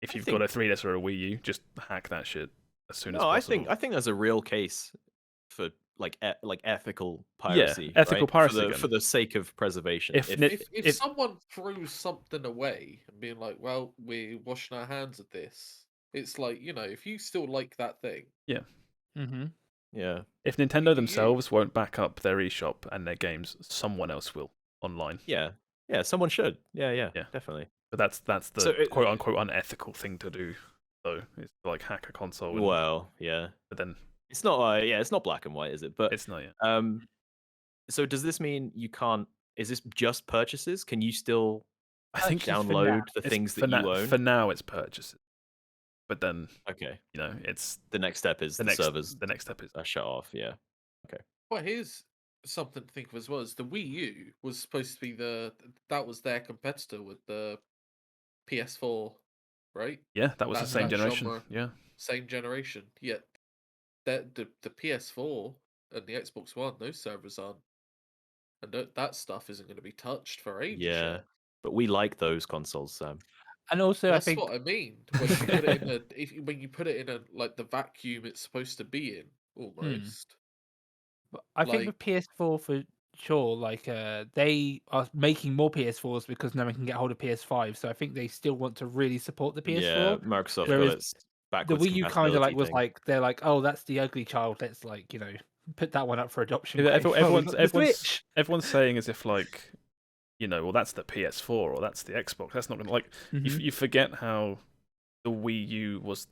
if you've got a 3DS or a Wii U, just hack that shit as soon as possible. I think there's a real case for like ethical piracy. Ethical right? piracy for the sake of preservation. If someone throws something away and being like, "Well, we're washing our hands of this," it's like, you know, if you still like that thing, yeah. Yeah. If Nintendo themselves won't back up their eShop and their games, someone else will online. Yeah, someone should. Yeah, definitely. But that's the quote unquote unethical thing to do. So it's like hack a console. And, well, yeah. But then it's not. It's not black and white, is it? But it's not. Yeah. So does this mean you can't? Is this just purchases? Can you still? I think download the things that you own. For now, it's purchases. But then, okay, you know, it's the next step is the servers. The next step is shut off. Yeah. Okay. Well, here's something to think of as well. As the Wii U was supposed to be that was their competitor with the PS4, right? Yeah, that was the same generation. Genre, yeah, same generation. Yet the PS4 and the Xbox One, those servers aren't, and that stuff isn't going to be touched for ages. Yeah, yet. But we like those consoles, Sam. And also, that's I think what I mean. When you put it in when you put it in a like the vacuum it's supposed to be in, almost. But I think with PS4 for sure, like they are making more PS4s because no one can get hold of PS5. So I think they still want to really support the PS4. Yeah, Microsoft got its the Wii U kind of like was like they're like, oh, that's the ugly child. Let's like put that one up for adoption. Yeah, everyone's saying as if like, well, that's the PS4 or that's the Xbox. That's not gonna like you forget how the Wii U was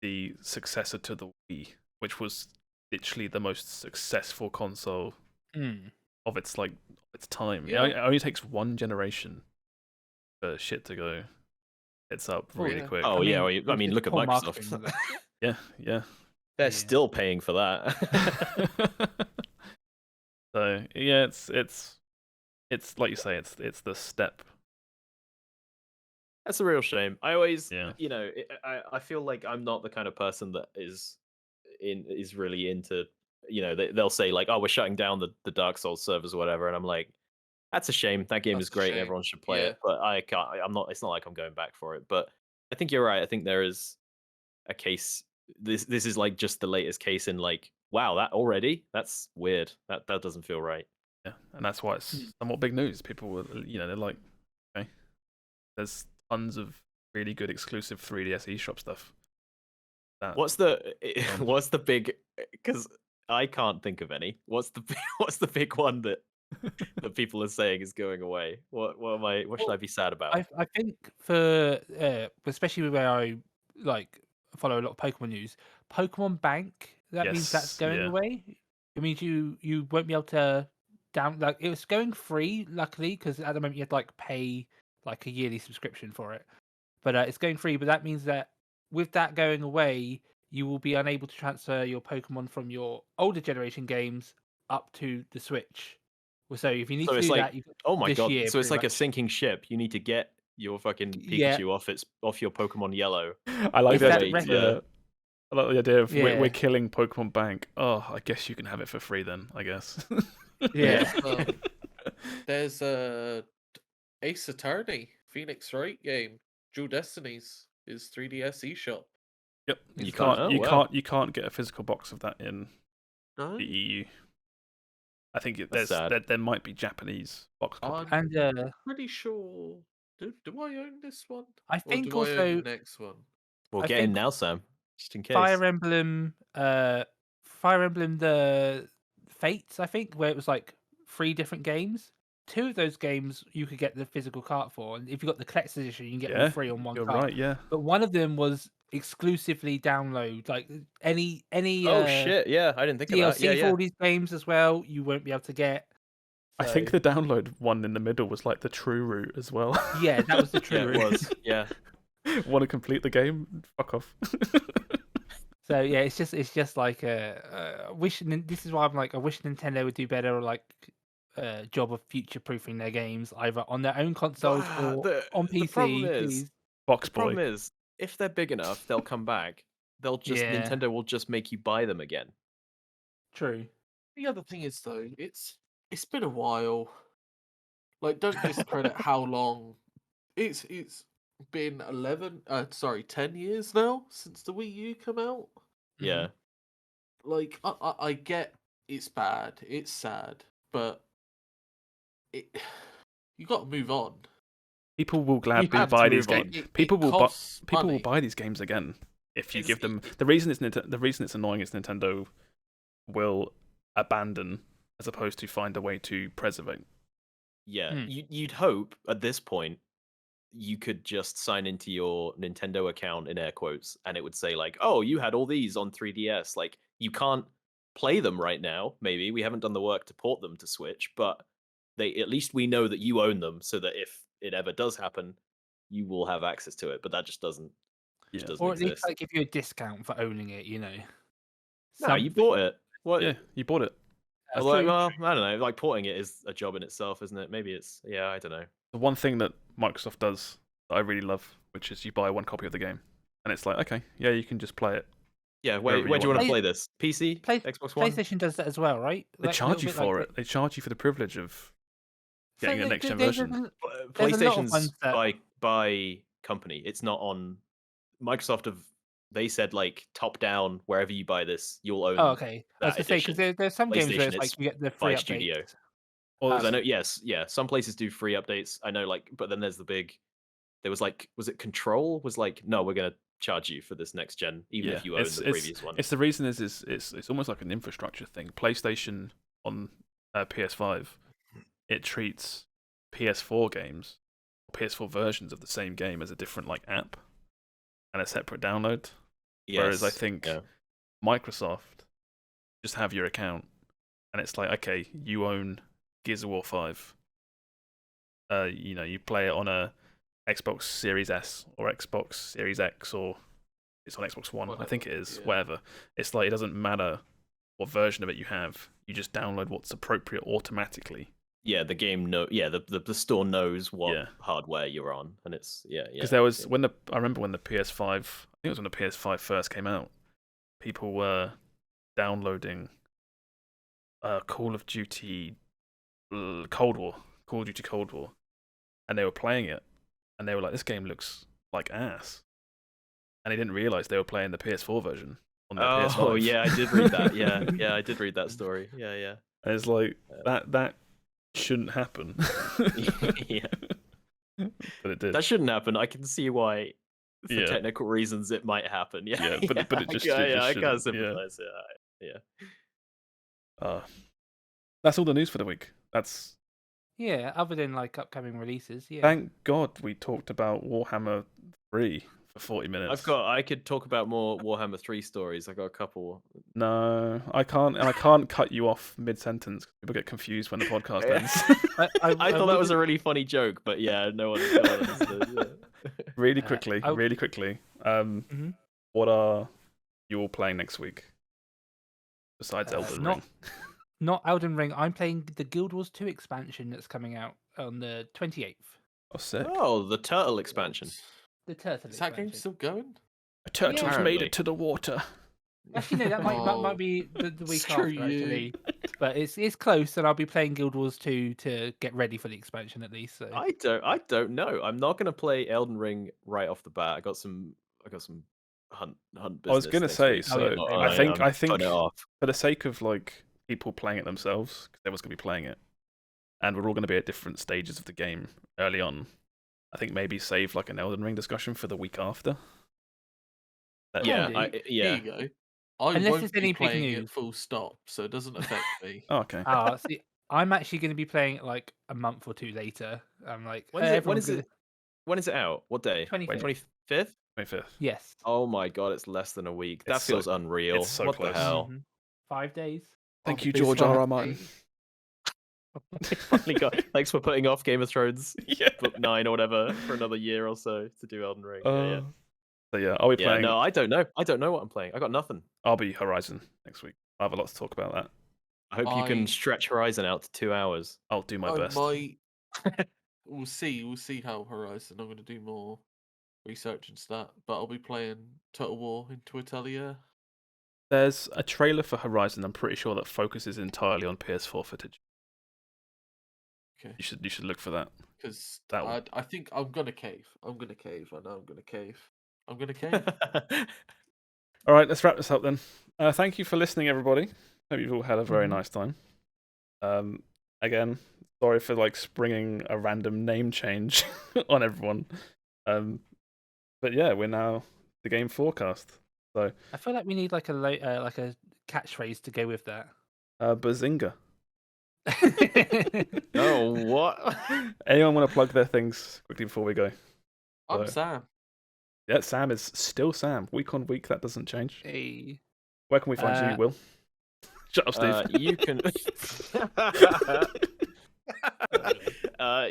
the successor to the Wii, which was literally the most successful console of its time. Yeah. It only takes one generation for shit to go. It's up really quick. Oh, I mean, look at Microsoft. yeah. They're still paying for that. So yeah, it's like you say, it's the step. That's a real shame. I always, I feel like I'm not the kind of person that is really into, they'll say like, oh, we're shutting down the Dark Souls servers or whatever, and I'm like, that's a shame. That game is great and everyone should play it, but I can't. I'm not. It's not like I'm going back for it. But I think you're right. I think there is a case. This is like just the latest case in like, wow, that already? That's weird. That doesn't feel right. Yeah, and that's why it's somewhat big news. People were, they're like, okay, there's tons of really good exclusive 3DS eShop stuff. What's the big? Because I can't think of any. What's the big one that people are saying is going away? What should I be sad about? I think for especially where I like follow a lot of Pokemon news, Pokemon Bank, that means that's going away. It means you won't be able to like it was going free, luckily, because at the moment you had to like pay like a yearly subscription for it. But it's going free, but that means that with that going away, you will be unable to transfer your Pokemon from your older generation games up to the Switch. So if you need to do that, oh my god! So it's like a sinking ship. You need to get your fucking Pikachu off your Pokemon Yellow. I like that. I like the idea of we're killing Pokemon Bank. Oh, I guess you can have it for free then. I guess. Yeah. There's Ace Attorney, Phoenix Wright game, Dual Destinies is 3DS eShop. Yep. You can't get a physical box of that in the EU. I think there might be Japanese box copies. And pretty sure. Do I own this one? I think I also own the next one. We'll get in now, Sam. Just in case. Fire Emblem, the Fates, I think, where it was like 3 different games. 2 of those games you could get the physical cart for, and if you got the collector's edition, you can get them free on one cart. Right, yeah. But one of them was exclusively download like any Oh shit! Yeah, I didn't think of that. DLC for Yeah. all these games as well. You won't be able to get. I think the download one in the middle was like the true route as well. Yeah, that was the true Yeah, route. it was. Yeah. Want to complete the game? Fuck off. So yeah, it's just like this is why I'm like I wish Nintendo would do better or like job of future proofing their games either on their own consoles or on PC. The problem is, please. Box the problem boy. is, if they're big enough, they'll come back. They'll just Yeah. Nintendo will just make you buy them again. True. The other thing is though, it's been a while. Like, don't discredit how long. It's been 10 years now since the Wii U come out. Yeah. Like, I get it's bad, it's sad, but you got to move on. People will gladly have to buy these move on. games. People will money. buy these games again if you give them. The reason it's annoying is Nintendo will abandon as opposed to find a way to preserve. Yeah, you'd hope at this point you could just sign into your Nintendo account in air quotes, and it would say like, "Oh, you had all these on 3DS." Like, you can't play them right now. Maybe we haven't done the work to port them to Switch, but at least we know that you own them, so that if it ever does happen, you will have access to it. But that just doesn't. Just doesn't Or at least exist. like give you a discount for owning it. You know. No, you bought it. What? Yeah, you bought it. Well, I don't know. Like, porting it is a job in itself, isn't it? Maybe it's. Yeah, I don't know. The one thing that Microsoft does that I really love, which is you buy one copy of the game, and it's like, okay, yeah, you can just play it. Yeah, where do you want to play this? PC, Xbox One. PlayStation does that as well, right? They charge you for it. They charge you for the privilege of getting a next gen version. PlayStation's by company. It's not on Microsoft. They said like top down, wherever you buy this, you'll own. Oh, okay. I was gonna say because there's some games where it's like you get the free updates. Studio. Because I know, some places do free updates. I know, like, but then there's the big. There was like, was it Control? Was like, no, we're gonna charge you for this next gen, even if you own the previous one. It's the reason it's almost like an infrastructure thing. PlayStation on PS5, it treats PS4 games, or PS4 versions of the same game as a different like app and a separate download. Whereas I think Microsoft just have your account, and it's like, okay, you own Gears of War 5. You play it on a Xbox Series S or Xbox Series X, or it's on Xbox One. I think it is. Yeah. Whatever. It's like it doesn't matter what version of it you have. You just download what's appropriate automatically. Yeah, the game the store knows what hardware you're on, and it's Because there was I remember when the PS5. I think it was when the PS5 first came out. People were downloading Call of Duty Cold War, and they were playing it, and they were like, "This game looks like ass," and they didn't realize they were playing the PS4 version on their PS5. Oh yeah, I did read that. Yeah, I did read that story. Yeah. And it's like that shouldn't happen. Yeah, but it did. That shouldn't happen. I can see why, for technical reasons, it might happen. Yeah, but it just I can't sympathize. Yeah. That's all the news for the week. That's other than like upcoming releases. Yeah. Thank God we talked about Warhammer 3 for 40 minutes. I could talk about more Warhammer 3 stories. I got a couple. No, I can't, and I can't cut you off mid-sentence. People get confused when the podcast ends. I thought that was a really funny joke, but no one understood. Really quickly. What are you all playing next week? Besides Elden Ring. Not Elden Ring. I'm playing the Guild Wars 2 expansion that's coming out on the 28th. Oh, sick. Oh, the Turtle expansion. The Turtle Is that game still going? A turtle's made it to the water. Actually, no, that might be the week after, actually. But it's close, and I'll be playing Guild Wars 2 to get ready for the expansion at least. So. I don't know. I'm not going to play Elden Ring right off the bat. I got some hunt business. I was going to say, so I think for the sake of like people playing it themselves, because everyone's going to be playing it, and we're all going to be at different stages of the game early on. I think maybe save like an Elden Ring discussion for the week after. Here you go. I Unless won't there's be any big playing news. it full stop, so it doesn't affect me. Oh, okay. See, I'm actually going to be playing it like a month or two later. I'm like, when is it out? What day? 25th. 25th? 25th. Yes. Oh my god, it's less than a week. That It's feels unreal. it's so what close. the hell? 5 days. Thank Oh, you, the George big R. R. five Martin. days. Finally got. Thanks for putting off Game of Thrones Yeah. book 9 or whatever for another year or so to do Elden Ring. Yeah. So yeah, I'll be Yeah, playing. no, I don't know. I don't know what I'm playing. I got nothing. I'll be Horizon next week. I have a lot to talk about that. I hope you can stretch Horizon out to 2 hours. I'll do my I best. might. We'll see. We'll see how Horizon. I'm going to do more research and stuff. But I'll be playing Total War into Atelier. There's a trailer for Horizon. I'm pretty sure that focuses entirely on PS4 footage. Okay. You should look for that. Because That'll- I think I'm gonna cave. I'm gonna cave. I know I'm gonna cave. I'm gonna cave. All right, let's wrap this up then. Thank you for listening, everybody. Hope you've all had a very nice time. Again, sorry for like springing a random name change on everyone. But yeah, we're now the Game FourCast. So I feel like we need like a catchphrase to go with that. Bazinga. Oh, what? Anyone want to plug their things quickly before we go? I'm Sam. Yeah, Sam is still Sam. Week on week, that doesn't change. Hey. Where can we find you, Will? Shut up, Steve. You can.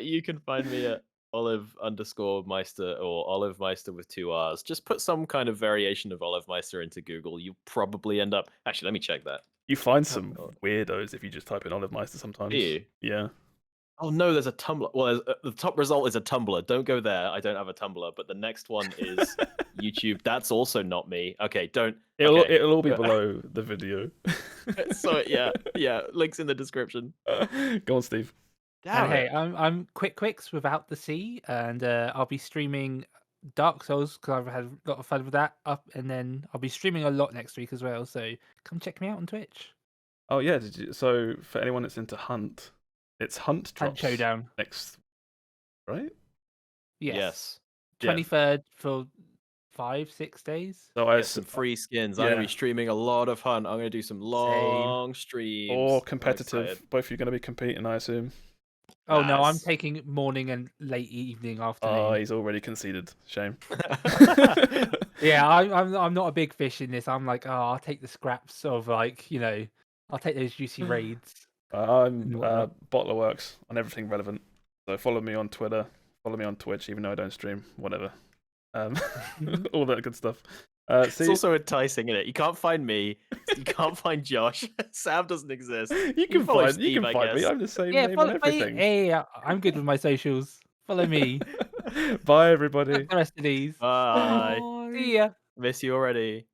You can find me at Olive_Meister or Olive Meister with 2 R's. Just put some kind of variation of Olive Meister into Google. You probably end up. Actually, let me check that. You find some weirdos if you just type in Olive Meister sometimes. Do you? Yeah. Oh no, there's a Tumblr. Well, the top result is a Tumblr. Don't go there. I don't have a Tumblr. But the next one is YouTube. That's also not me. Okay, don't. It'll all be below the video. So yeah. Links in the description. Go on, Steve. And hey, I'm Quikwix without the C, and I'll be streaming Dark Souls because I've had a lot of fun with that and then I'll be streaming a lot next week as well. So come check me out on Twitch. Oh yeah, so for anyone that's into Hunt, it's Hunt drops Showdown next, right? Yes. 23rd for 5-6 days. So I get some free skins. I'm gonna be streaming a lot of Hunt. I'm gonna do some long streams. Or competitive. Both of you are gonna be competing, I assume. Oh no, I'm taking morning and late evening, afternoon. Oh, he's already conceded. Shame. Yeah, I'm not a big fish in this. I'm like, I'll take the scraps of I'll take those juicy raids. I'm BottlerWorks on everything relevant. So follow me on Twitter, follow me on Twitch, even though I don't stream, whatever. All that good stuff. It's also enticing, isn't it? You can't find me. You can't find Josh. Sam doesn't exist. You can find me. I I'm the same name on everything. Hey, I'm good with my socials. Follow me. Bye, everybody. The rest of these. Bye. See ya. Miss you already.